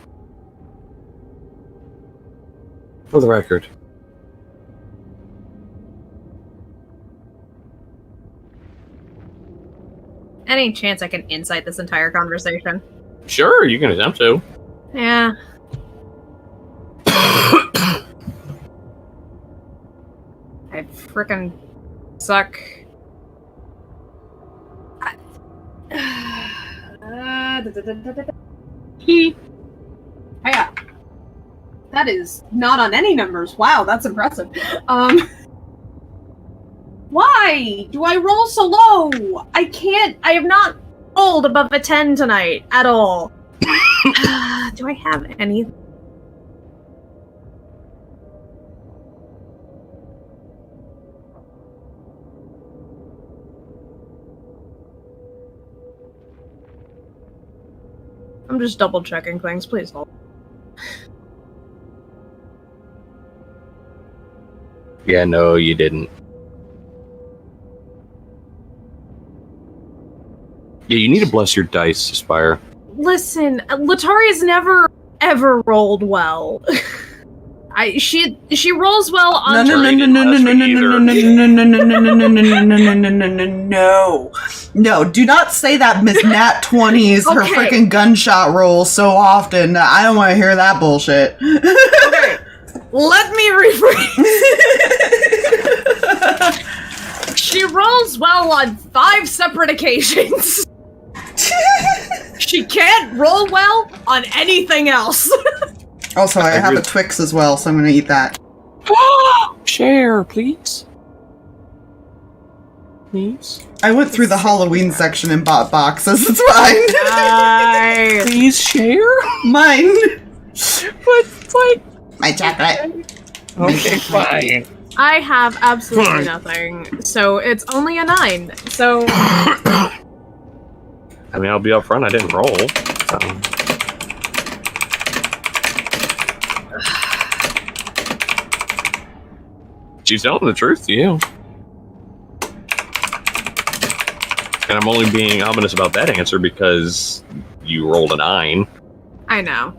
For the record. Any chance I can insight this entire conversation? Sure, you can attempt to. Yeah. I frickin' suck. Yeah. That is not on any numbers. Wow, that's impressive. Why do I roll so low? I can't. I have not rolled above a 10 tonight at all. Do I have any? I'm just double checking things. Please hold. Yeah, no, you didn't. Yeah, you need to bless your dice, Aspire. Listen, Letari's never ever rolled well. She rolls well on No, do not say that Miss Nat 20s her Okay. freaking gunshot roll so often. I don't want to hear that bullshit. Okay, let me rephrase. She rolls well on 5 separate occasions. She can't roll well on anything else. Also, I have a Twix as well, so I'm gonna eat that. Share, please. Please. I went through the Halloween section and bought boxes, it's fine. Nice. Please share? Mine. What? My chocolate. Okay, fine. I have absolutely nothing, so it's only a 9. So I mean, I'll be up front, I didn't roll. So. She's telling the truth to you. And I'm only being ominous about that answer because you rolled a 9. I know.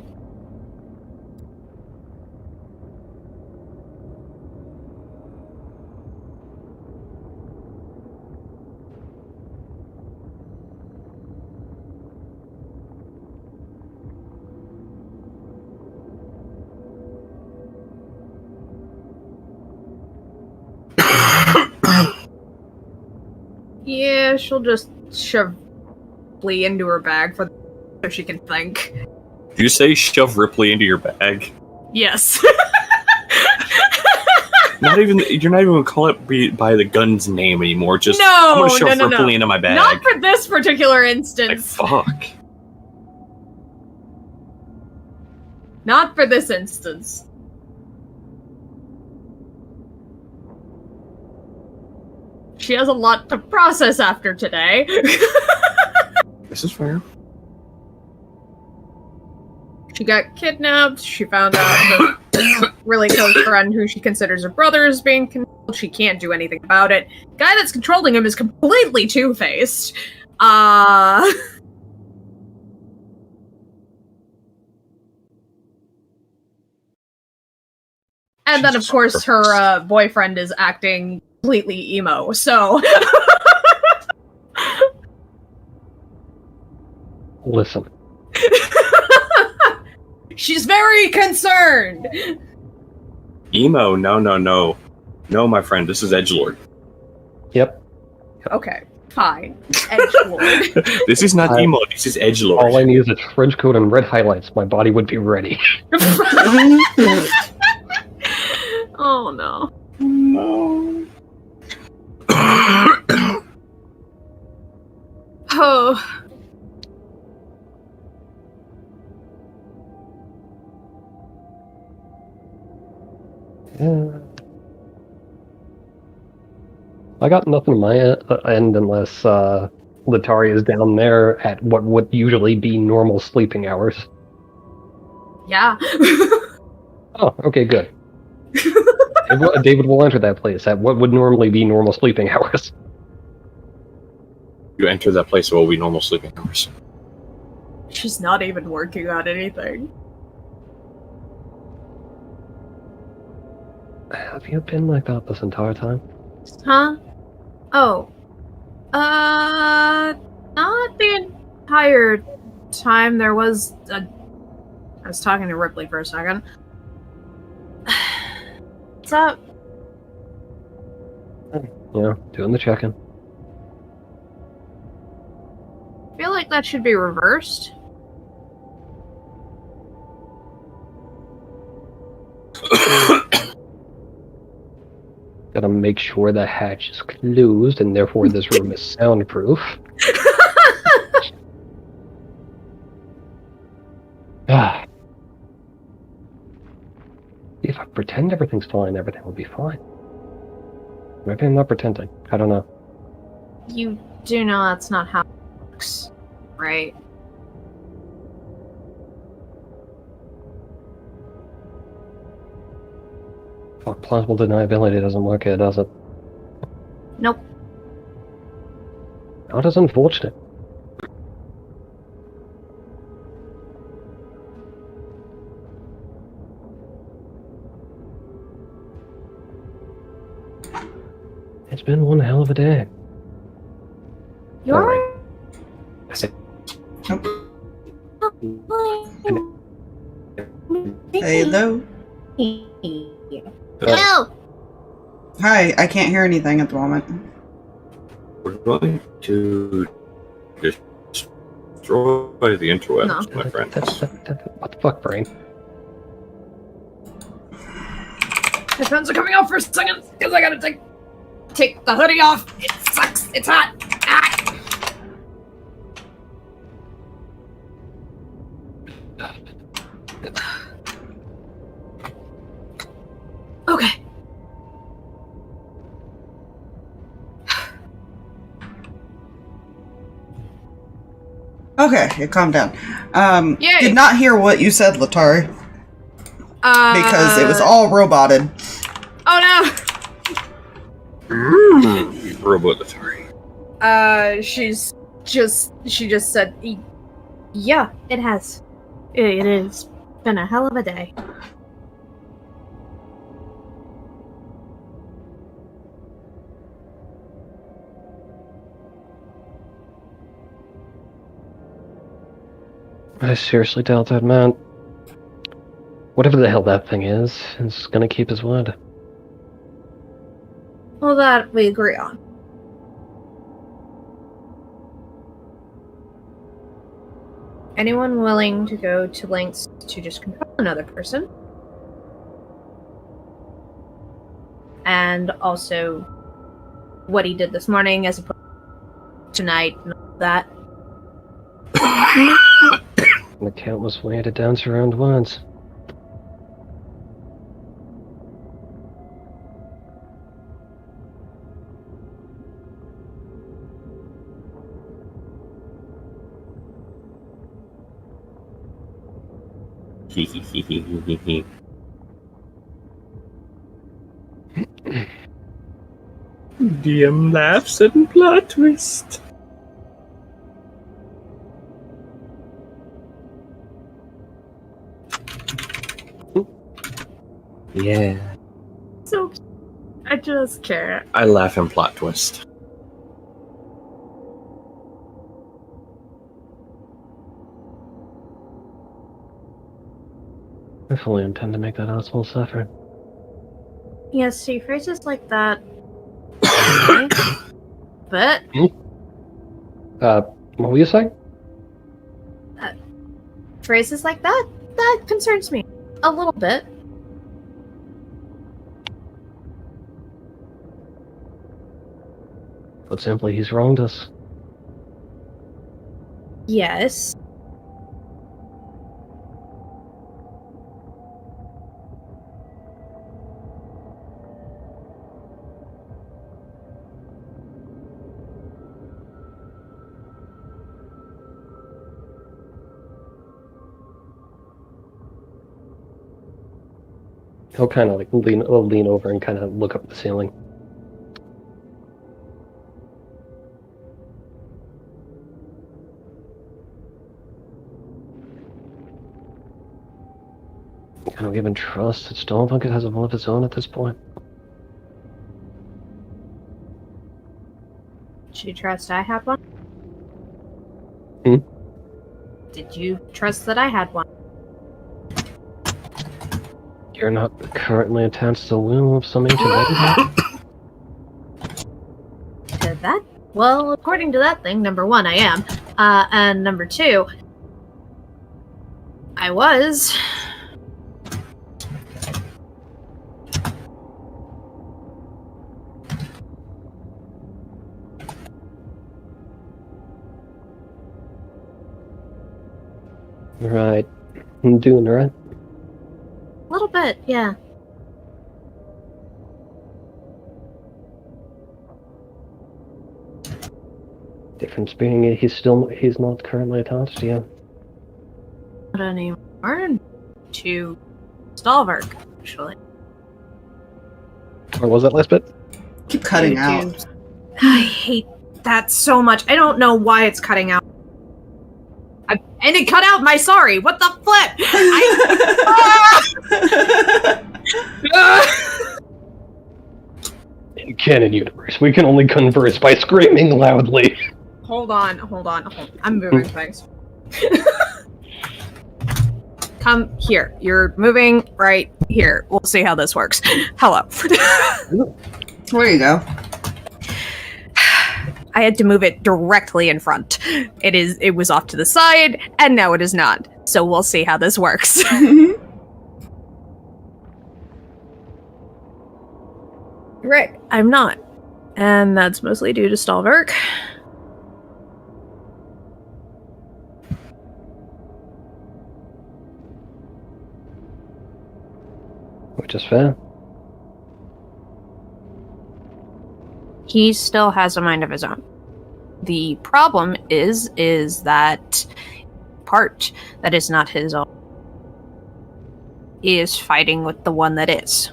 Yeah, she'll just shove Ripley into her bag so she can think. Did you say shove Ripley into your bag? Yes. You're not even gonna call it by the gun's name anymore. Just, No, I'm gonna shove no, Ripley into my bag. Not for this particular Like, instance. fuck. Not for this instance. She has a lot to process after today. This is fair. She got kidnapped. She found out her really close friend, who she considers her brother, is being controlled. She can't do anything about it. Guy that's controlling him is completely two-faced. And then, of course, her boyfriend is acting completely emo, so... Listen. She's very concerned! Emo, no. No, my friend, this is edgelord. Yep. Okay, fine. Edgelord. This is not emo, this is edgelord. All I need is a trench coat and red highlights. My body would be ready. Oh, no. No. Oh. I got nothing on my end unless Letari is down there at what would usually be normal sleeping hours. Yeah. Oh, okay, good. David will enter that place at what would normally be normal sleeping hours. You enter that place, it will be normal sleeping hours. She's not even working on anything. Have you been like that this entire time? Huh? Oh. Not the entire time. There was a... I was talking to Ripley for a second. What's up? You know, doing the check-in. I feel like that should be reversed. Gotta make sure the hatch is closed, and therefore this room is soundproof. Ah. If I pretend everything's fine, everything will be fine. Maybe I'm not pretending. I don't know. You do know that's not how it works, right? Fuck, plausible deniability doesn't work here, does it? Nope. That is unfortunate. It's been one hell of a day. You alright? I said, Hello. Hello. Hi, I can't hear anything at the moment. We're going to destroy the interwebs, No. my friends. what the fuck, brain? Headphones are coming off for a second because I gotta take the hoodie off. It sucks. It's hot. Ah. Okay. Okay, calm down. Yay. Did not hear what you said, Letari, because it was Uh, all roboted. Oh Robot Atari. no. She just said, yeah, it has. It has been a hell of a day. I seriously doubt that man. Whatever the hell that thing is gonna keep his word. Well, that we agree on. Anyone willing to go to lengths to just control another person? And also what he did this morning as opposed to tonight and all that. The countless way to dance around words. DM laughs and plot twist. Yeah. So I just can't. I laugh and plot twist. I fully intend to make that asshole suffer. Yes, see, phrases like that. But What were you saying? phrases like that concerns me a little bit. Put simply, he's wronged us. Yes. He'll kind of like lean over and kind of look up at the ceiling. I don't even trust that Stalverk has a will of his own at this point. Did you trust I had one? Hmm? Did you trust that I had one? You're not currently attached to the will of some ancient entity? Did that? Well, according to that thing, number one, I am. And number two, I was. Right. I'm doing right. A little bit, yeah. Difference being he's not currently attached to you. Not anymore. To Stalverk, actually. Or was that last bit? Keep cutting To- out. I hate that so much. I don't know why it's cutting out. And it cut out my sorry. What the flip? In canon universe, we can only converse by screaming loudly. Hold on. I'm moving things. Come here. You're moving right here. We'll see how this works. Hello. There you go. I had to move it directly in front. It was off to the side, and now it is not. So we'll see how this works. Right, I'm not. And that's mostly due to Stalverk. Which is fair. He still has a mind of his own. The problem is that part that is not his own is fighting with the one that is.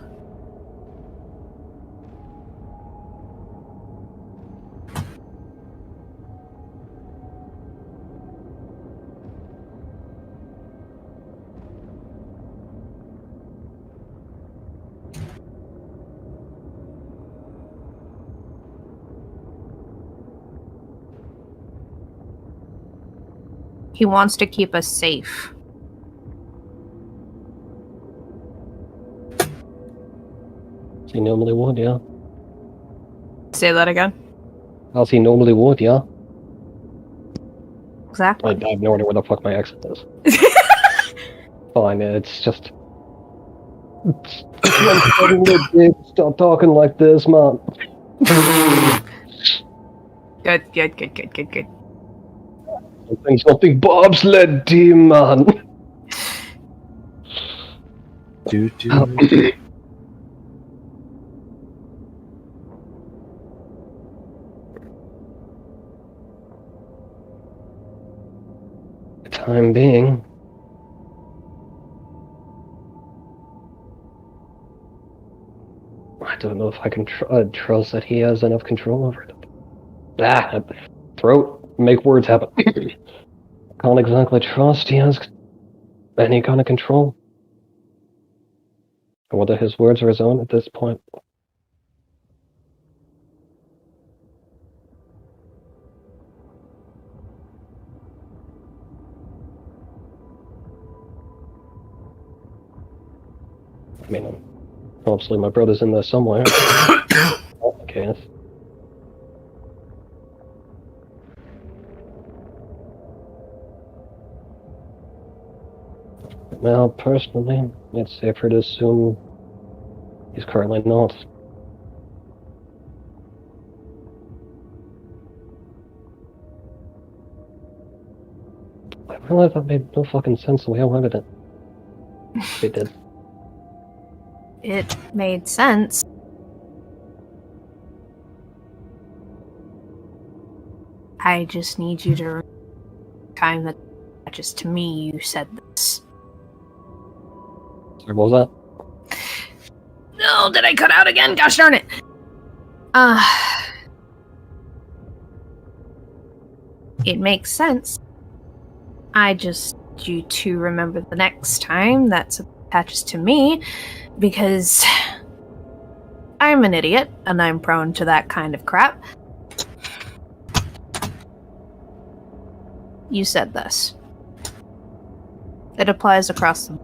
He wants to keep us safe. As he normally would, yeah. Say that again. As he normally would, yeah. Exactly. I have no idea where the fuck my accent is. Fine, it's just... Stop talking like this, man. Good. Something bobsled team, man. The time being, I don't know if I can trust that he has enough control over it. Throat. Make words happen. Can't exactly trust he has any kind of control. Or whether his words are his own at this point. I mean, obviously my brother's in there somewhere. Okay. Well, personally, it's safer to assume he's currently not. I realized that made no fucking sense the way I wanted it. It did. It made sense. I just need you to remember the time that just to me you said this. Sorry, what was that? hell did I cut out again? Gosh darn it. It makes sense. I just need you to remember the next time that attaches to me, because I'm an idiot, and I'm prone to that kind of crap. You said this. It applies across the...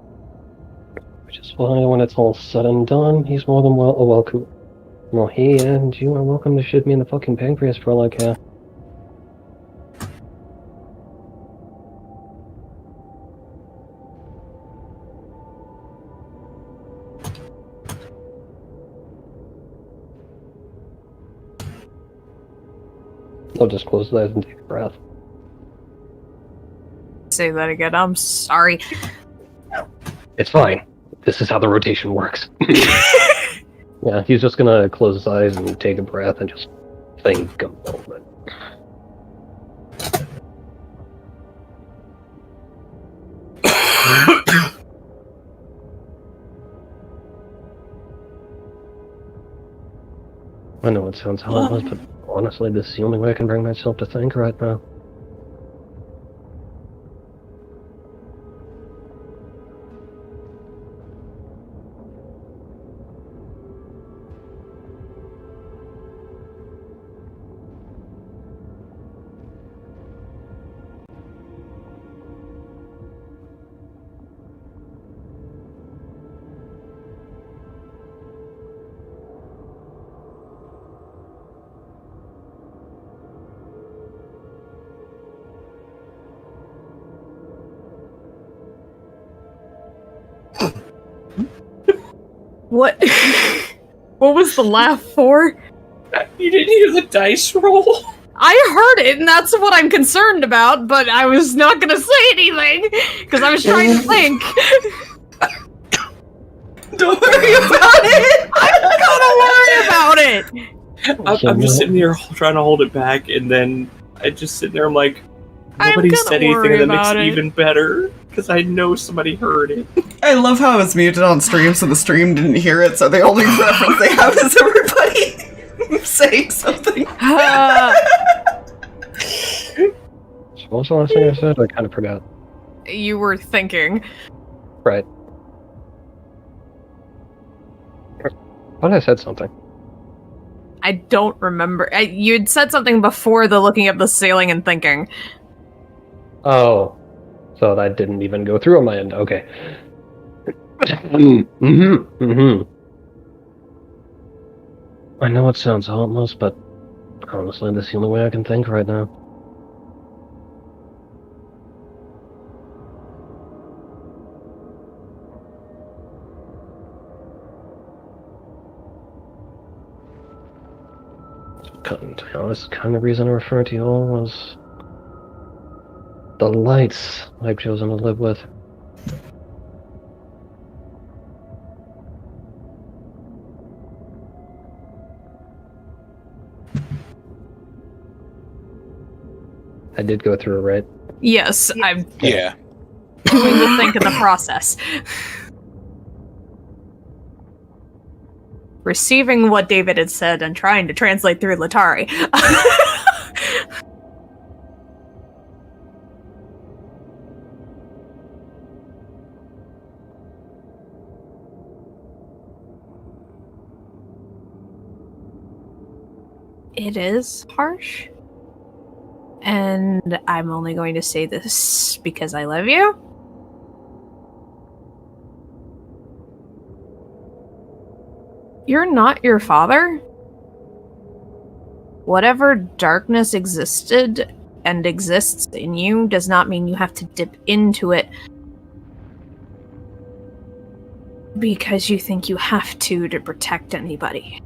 Which is why when it's all said and done, he's more than welcome. Well, he and you are welcome to shoot me in the fucking pancreas for all I care. I'll just close the eyes and take a breath. Say that again. I'm sorry. It's fine. This is how the rotation works. Yeah, he's just gonna close his eyes and take a breath and just think a moment. I know it sounds heartless, but honestly, this is the only way I can bring myself to think right now. What? What was the laugh for? You didn't hear the dice roll? I heard it, and that's what I'm concerned about, but I was not gonna say anything, because I was trying to think. Don't worry about it! I'm gonna worry about it! I'm just sitting here trying to hold it back, and then I just sit there, I'm like, nobody gonna said anything, worry and that makes about it it. even better, because I know somebody heard it. I love how it was muted on stream, so the stream didn't hear it, so the only reference they have is everybody saying something. What was the last thing I said? I kind of forgot. You were thinking. Right. Thought I said something. I don't remember. You had said something before the looking at the ceiling and thinking. Oh. So that didn't even go through on my end. Okay. I know it sounds heartless, but honestly, this is the only way I can think right now. This is kind of the reason I refer to you all was the lights I've chosen to live with. I did go through it, right? Yes, I'm Yeah. doing the think in the process. Receiving what David had said and trying to translate through Letari. It is harsh. And I'm only going to say this because I love you. You're not your father. Whatever darkness existed and exists in you does not mean you have to dip into it because you think you have to protect anybody.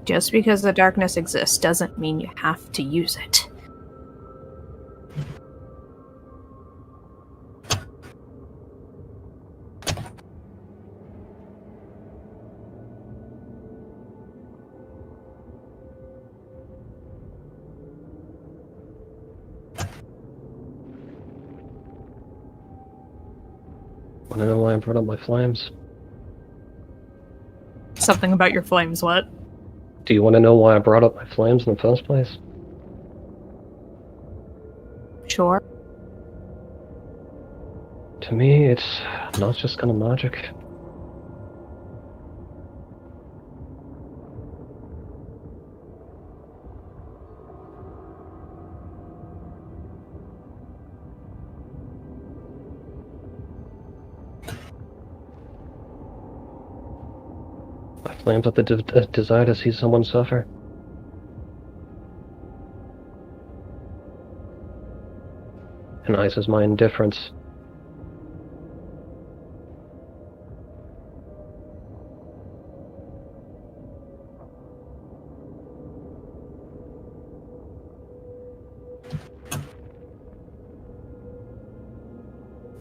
Just because the darkness exists doesn't mean you have to use it. Wanna know why I brought up my flames? Something about your flames, what? Do you want to know why I brought up my flames in the first place? Sure. To me, it's not just kind of magic. My flames have the desire to see someone suffer. And ice is my indifference.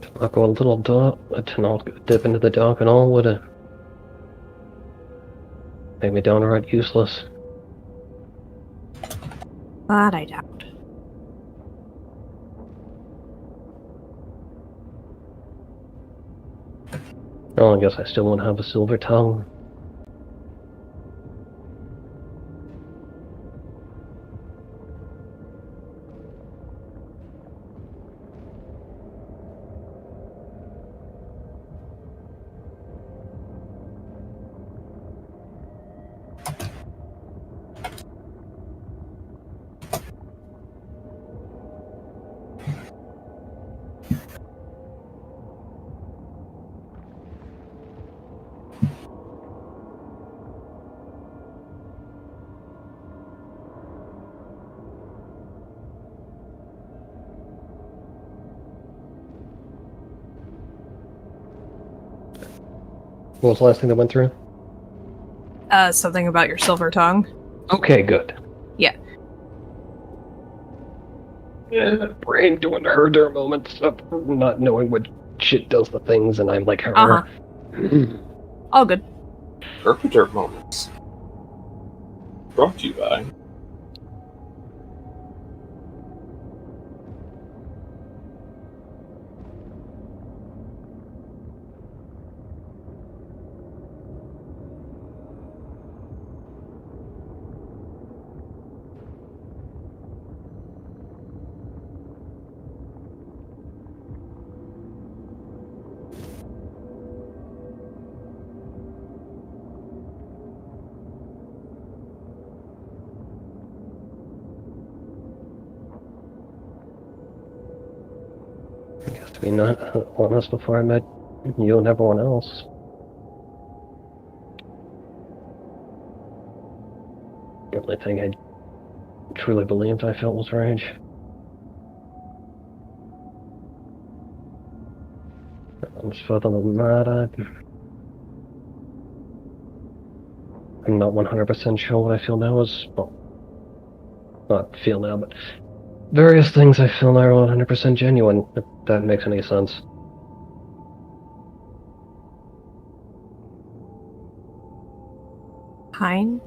To not go a little dark, to not dip into the dark at all would make me downright useless. That I doubt. Oh, I guess I still won't have a silver tongue. What was the last thing that went through? Something about your silver tongue. Okay, good. Yeah. Brain doing her there moments of not knowing what shit does the things, and I'm like her. All good. Herpaderp moments. Brought to you by. I guess to be not honest, before I met you and everyone else. The only thing I truly believed I felt was rage. I'm further than that, I'm not 100% sure what I feel now is, well, not feel now, but various things I feel now are 100% genuine, if that makes any sense. Pine?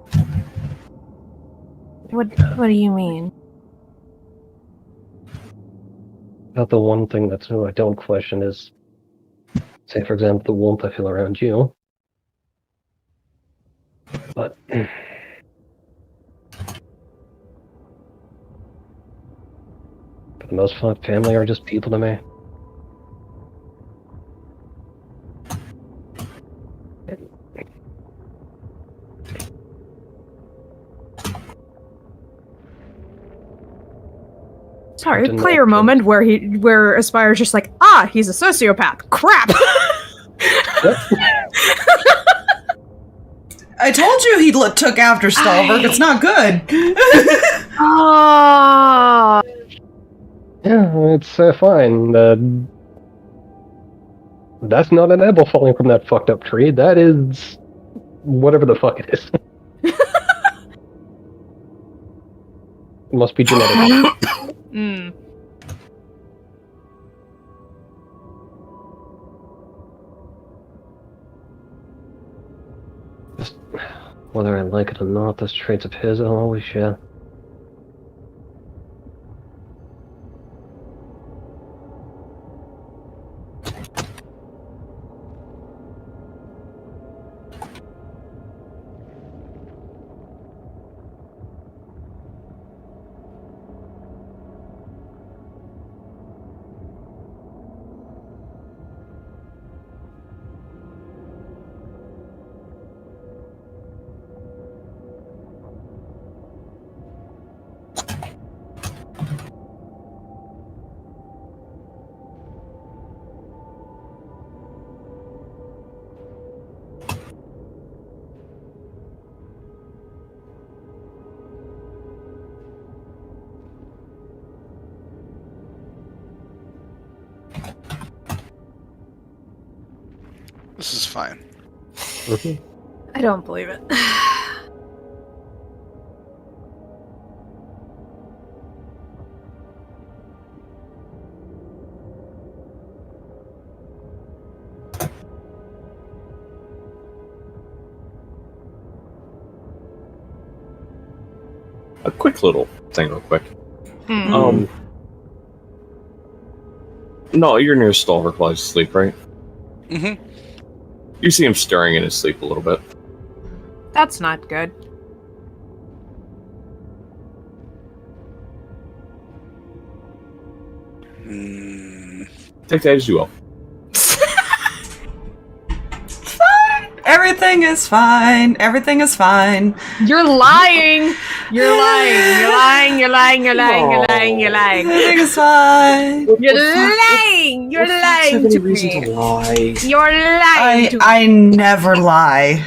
What do you mean? About the one thing that's new I don't question is, say for example, the warmth I feel around you. But for the most part, family are just people to me. Sorry, Didn't player know. moment where Aspire's just like, he's a sociopath. Crap! I told you he took after Stalverk. It's not good. Oh. Yeah, it's fine. That's not an apple falling from that fucked up tree. That is whatever the fuck it is. It must be genetic. Mm. Just, whether I like it or not, those traits of his I'll always share. This is fine. I don't believe it. A quick little thing, real quick. Hmm. No, you're near Stalverk while he's asleep, right? Mm-hmm. You see him stirring in his sleep a little bit. That's not good. Take that as you will. Everything is fine. Everything is fine. You're lying. You're lying. You're lying. You're lying. You're lying. You're lying. You're lying. Everything is fine. You're lying. You're lying to me. Lie. You're lying to me. I never lie.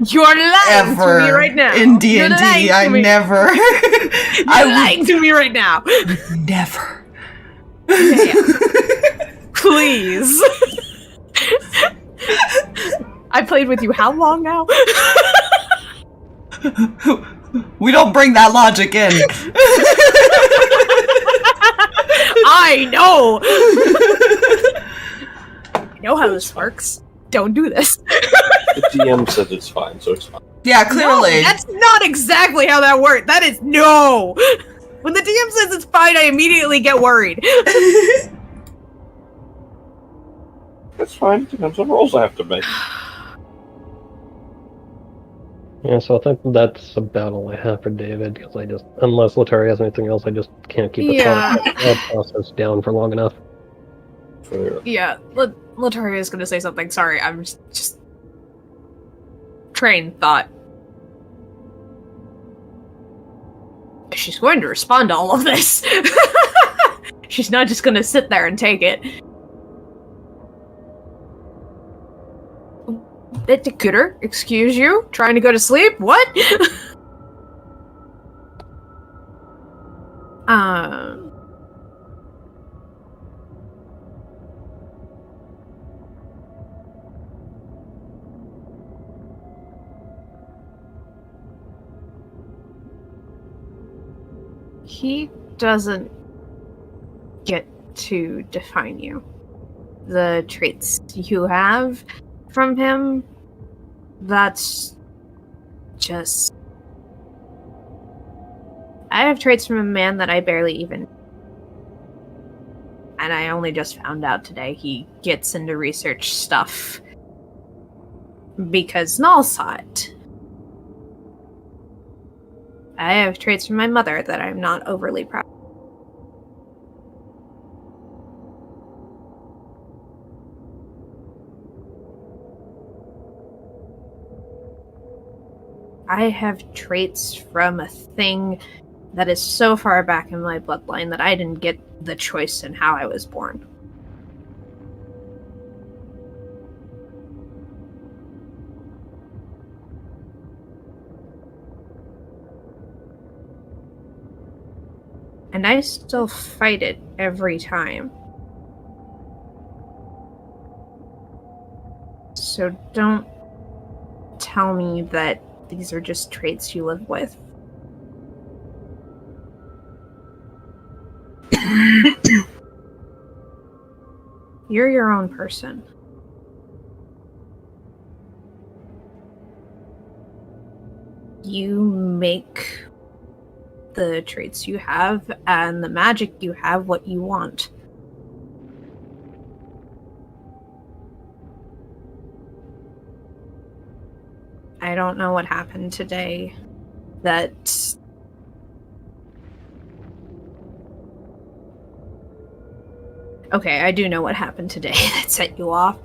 You're lying Ever to me right now. in You're lying D&D, I to me. never. You're lying to me right now. Never. Please. I played with you how long now? We don't bring that logic in. I know. I know how this works. Don't do this. The DM says it's fine, so it's fine. Yeah, clearly. No, that's not exactly how that works. That is no. When the DM says it's fine, I immediately get worried. That's fine. Depends on rolls I have to make. Yeah, so I think that's about all I have for David, because I just, unless Letari has anything else, I just can't keep the thought process down for long enough. Fair. Yeah, Letari is going to say something. Sorry, I'm just train thought. She's going to respond to all of this. She's not just going to sit there and take it. Cooter, excuse you? Trying to go to sleep? What? He doesn't get to define you. The traits you have from him, that's just... I have traits from a man that I barely even... And I only just found out today he gets into research stuff because Null saw it. I have traits from my mother that I'm not overly proud of. I have traits from a thing that is so far back in my bloodline that I didn't get the choice in how I was born. And I still fight it every time. So don't tell me that these are just traits you live with. You're your own person. You make the traits you have and the magic you have what you want. I don't know what happened today that... Okay, I do know what happened today that set you off.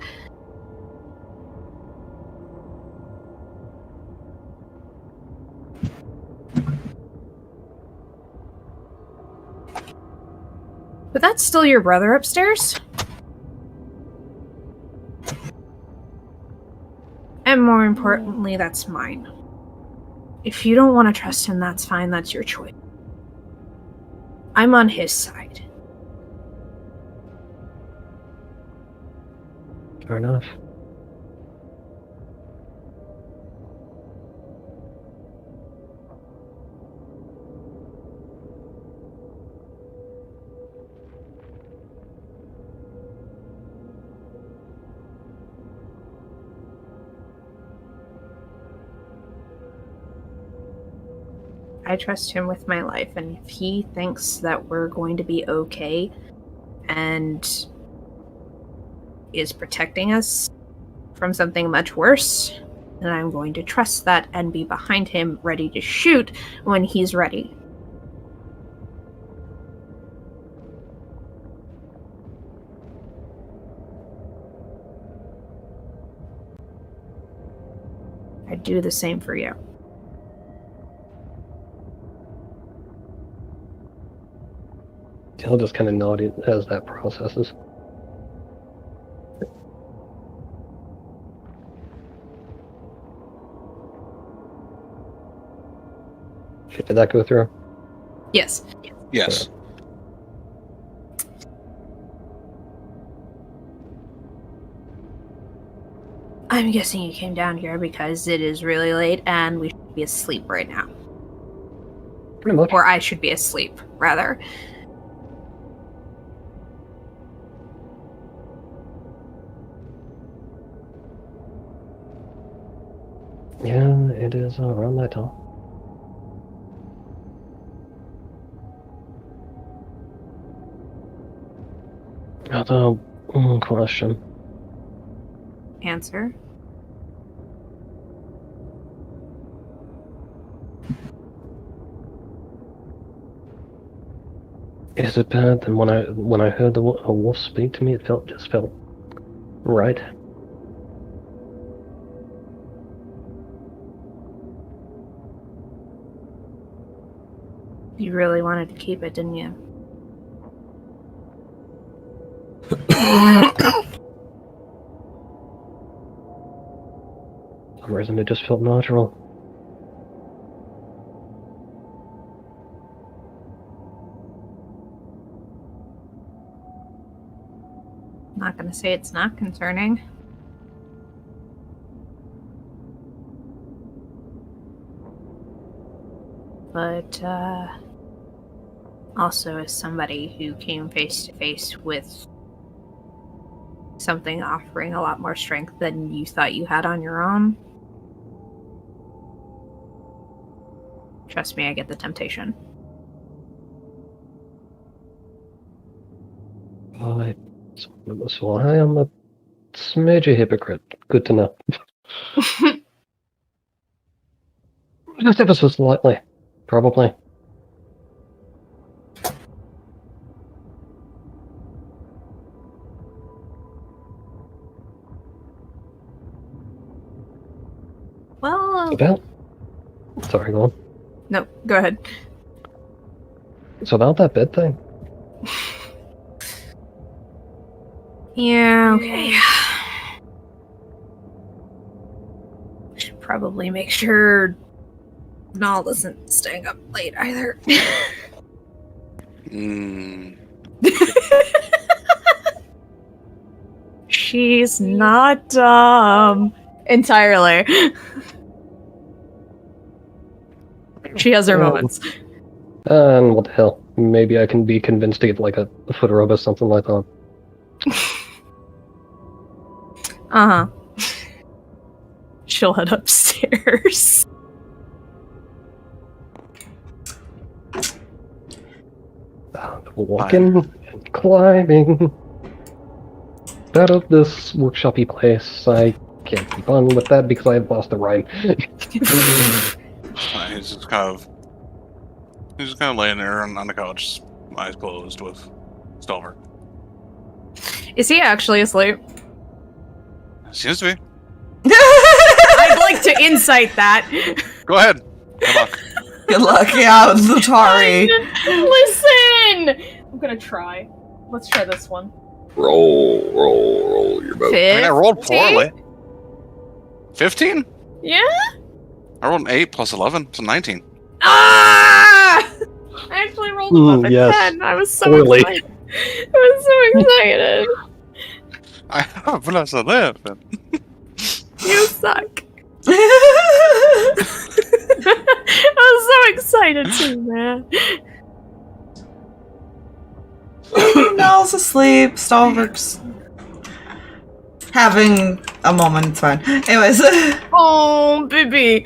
But that's still your brother upstairs? And more importantly, that's mine. If you don't want to trust him, that's fine, that's your choice. I'm on his side. Fair enough. I trust him with my life, and if he thinks that we're going to be okay and is protecting us from something much worse, then I'm going to trust that and be behind him, ready to shoot when he's ready. I'd do the same for you. He'll just kind of nod as that processes. Did that go through? Yes. Yes. I'm guessing you came down here because it is really late and we should be asleep right now. Pretty much. Or I should be asleep, rather. Yeah, it is around that time. Other question. Answer. Is it bad that when I heard a wolf speak to me, it just felt right? You really wanted to keep it, didn't you? For some reason, it just felt natural. Not gonna say it's not concerning. But, also as somebody who came face to face with something offering a lot more strength than you thought you had on your own. Trust me, I get the temptation. So I am a smidge a hypocrite. Good to know. Just ever so slightly, probably. Well, About. Sorry, go on. no, go ahead. So about that bed thing. Yeah, okay. Should probably make sure Nall isn't staying up late either. She's not dumb. Entirely. She has her moments. And what the hell? Maybe I can be convinced to get like a foot rub or something like that. Uh-huh. She'll head upstairs. Walking and climbing out of this workshopy place. I can't keep on with that because I have lost the rhyme. He's just kind of laying there on the couch, eyes closed with Stalverk. Is he actually asleep? Seems to be. I'd like to insight that. Go ahead. Good luck. Good luck, yeah, Letari. Listen! I'm gonna try. Let's try this one. Roll your boat. I mean, I rolled poorly. 15? Yeah? I rolled an 8 plus 11, so 19. Ah! I actually rolled above a yes. 10. I was so Poorly. excited. I was so excited. I have plus 11. You suck. I was so excited too, man. Nell's asleep. Stalverk's having a moment. It's fine. Anyways. Oh, baby.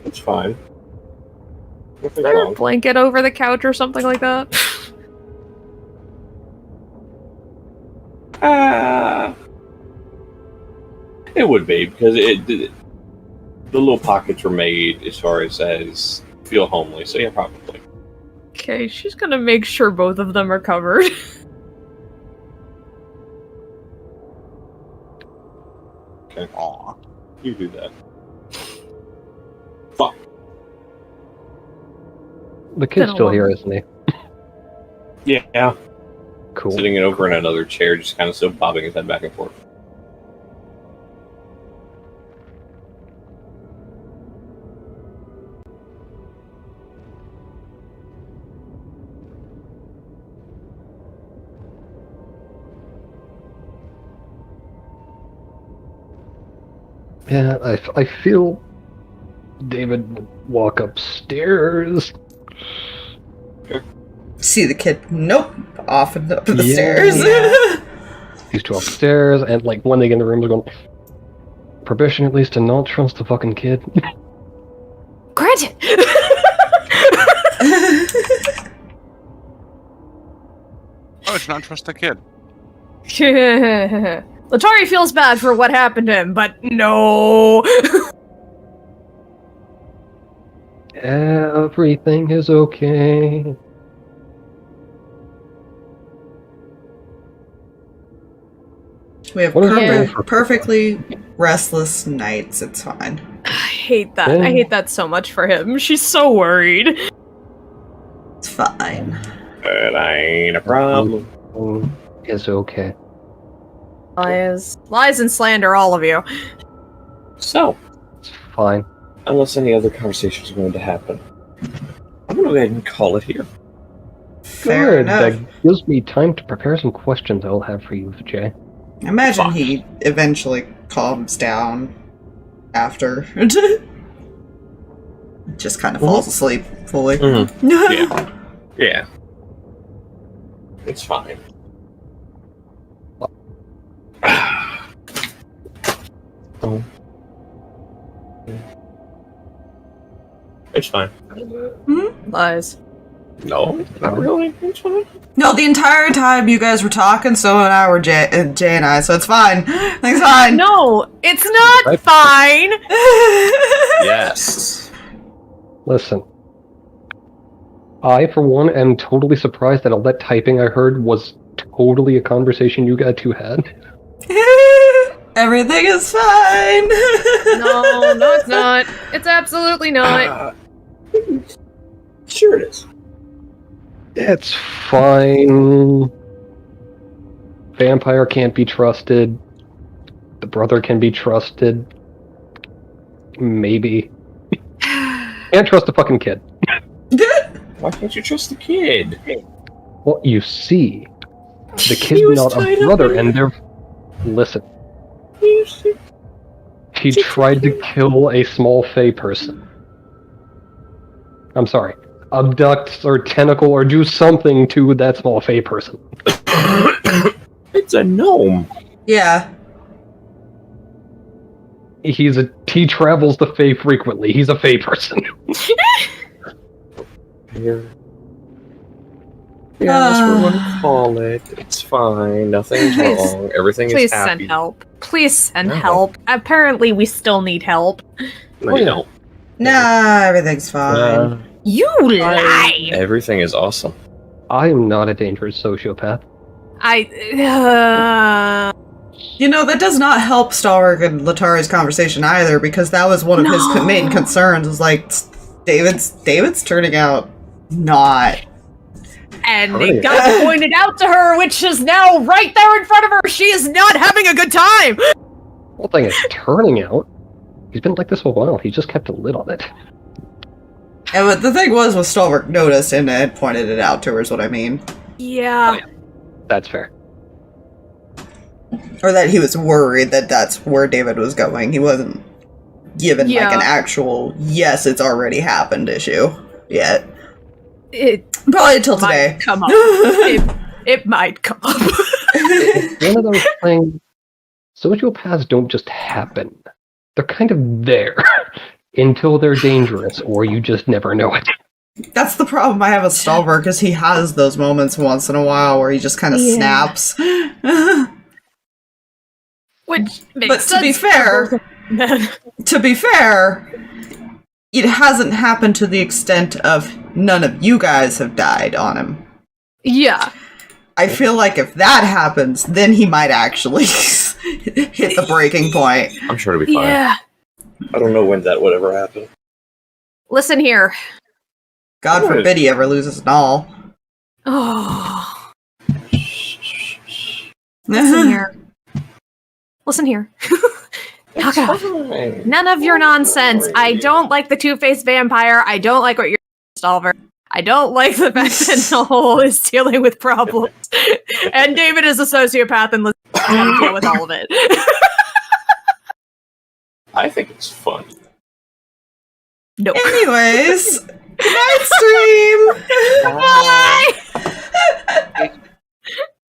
It's fine. Is Nothing there a wrong. blanket over the couch or something like that? It would be, because the little pockets were made as far as feel homely, so yeah, probably. Okay, she's gonna make sure both of them are covered. Aw. You do that. Fuck. The kid's Been a still long- here, isn't he? Yeah. Cool. Sitting over in another chair, just kind of still bobbing his head back and forth. Yeah, I feel David would walk upstairs. See the kid. Nope. Off and up the Yeah. stairs. These two upstairs, and like when they get in the room, they're going, permission at least to not trust the fucking kid. Granted! Oh, it's not trust the kid. Letari feels bad for what happened to him, but no! Everything is okay. We have What is that for? perfectly restless nights. It's fine. I hate that. Yeah. I hate that so much for him. She's so worried. It's fine. That ain't a problem. Is okay. Lies and slander, all of you. So, It's fine. unless any other conversations are going to happen, I'm going to go ahead and call it here. Fair Good. enough. That gives me time to prepare some questions I'll have for you, Jay. Imagine Fuck. he eventually calms down after. Just kind of falls asleep fully. Yeah. Yeah. It's fine. Oh. It's fine. Lies. No, not really. It's fine. No, the entire time you guys were talking, so and I were Jay and I, so it's fine. It's fine. No, it's not Right. fine! Yes. Listen. I, for one, am totally surprised that all that typing I heard was totally a conversation you got two had. Everything is fine. No, no, it's not. It's absolutely not. Sure it is. It's fine. Vampire can't be trusted. The brother can be trusted. Maybe. Can't trust the fucking kid. Why can't you trust the kid? Well, you see, the He kid's was not tied a up brother, in- and they're... Listen, You he tried to kill a small fey person. I'm sorry. Abduct or tentacle or do something to that small fey person. It's a gnome. Yeah. He travels the fey frequently. He's a fey person. Yeah, that's what we're gonna call it. It's fine. Nothing's Please- wrong. Everything Please is happy. send help. Please send No. help. Apparently, we still need help. No, you don't. Nah, everything's fine. You lie! Everything is awesome. I am not a dangerous sociopath. You know, that does not help Stalverk and Letari's conversation either, because that was one of his No. main concerns, was like, David's turning out not. And Hurting. it got pointed out to her, which is now right there in front of her. She is not having a good time! Whole thing is turning out. He's been like this for a while. He just kept a lid on it. And what the thing was Stalverk noticed and had pointed it out to her, is what I mean. Yeah. That's fair. Or that he was worried that that's where David was going. He wasn't given like Yeah. an actual, yes, it's already happened issue yet. It Probably until today. might come up. It might come up. It's one of those things. Sociopaths don't just happen. They're kind of there. until they're dangerous, or you just never know it. That's the problem I have with Stalverk, is he has those moments once in a while where he just kind of snaps. Which makes But sense. to be fair, it hasn't happened to the extent of none of you guys have died on him. Yeah. I feel like if that happens, then he might actually hit the breaking point. I'm sure it'll be fine. Yeah. I don't know when that would ever happen. Listen here. God forbid he ever loses Null. Oh. Listen here. Listen here. Knock it off. None of your nonsense. I don't like the two-faced vampire. I don't like what you're Stalverk. I don't like the fact that Null is dealing with problems. And David is a sociopath and let's deal with all of it. I think it's fun. Nope. Anyways, good night, stream!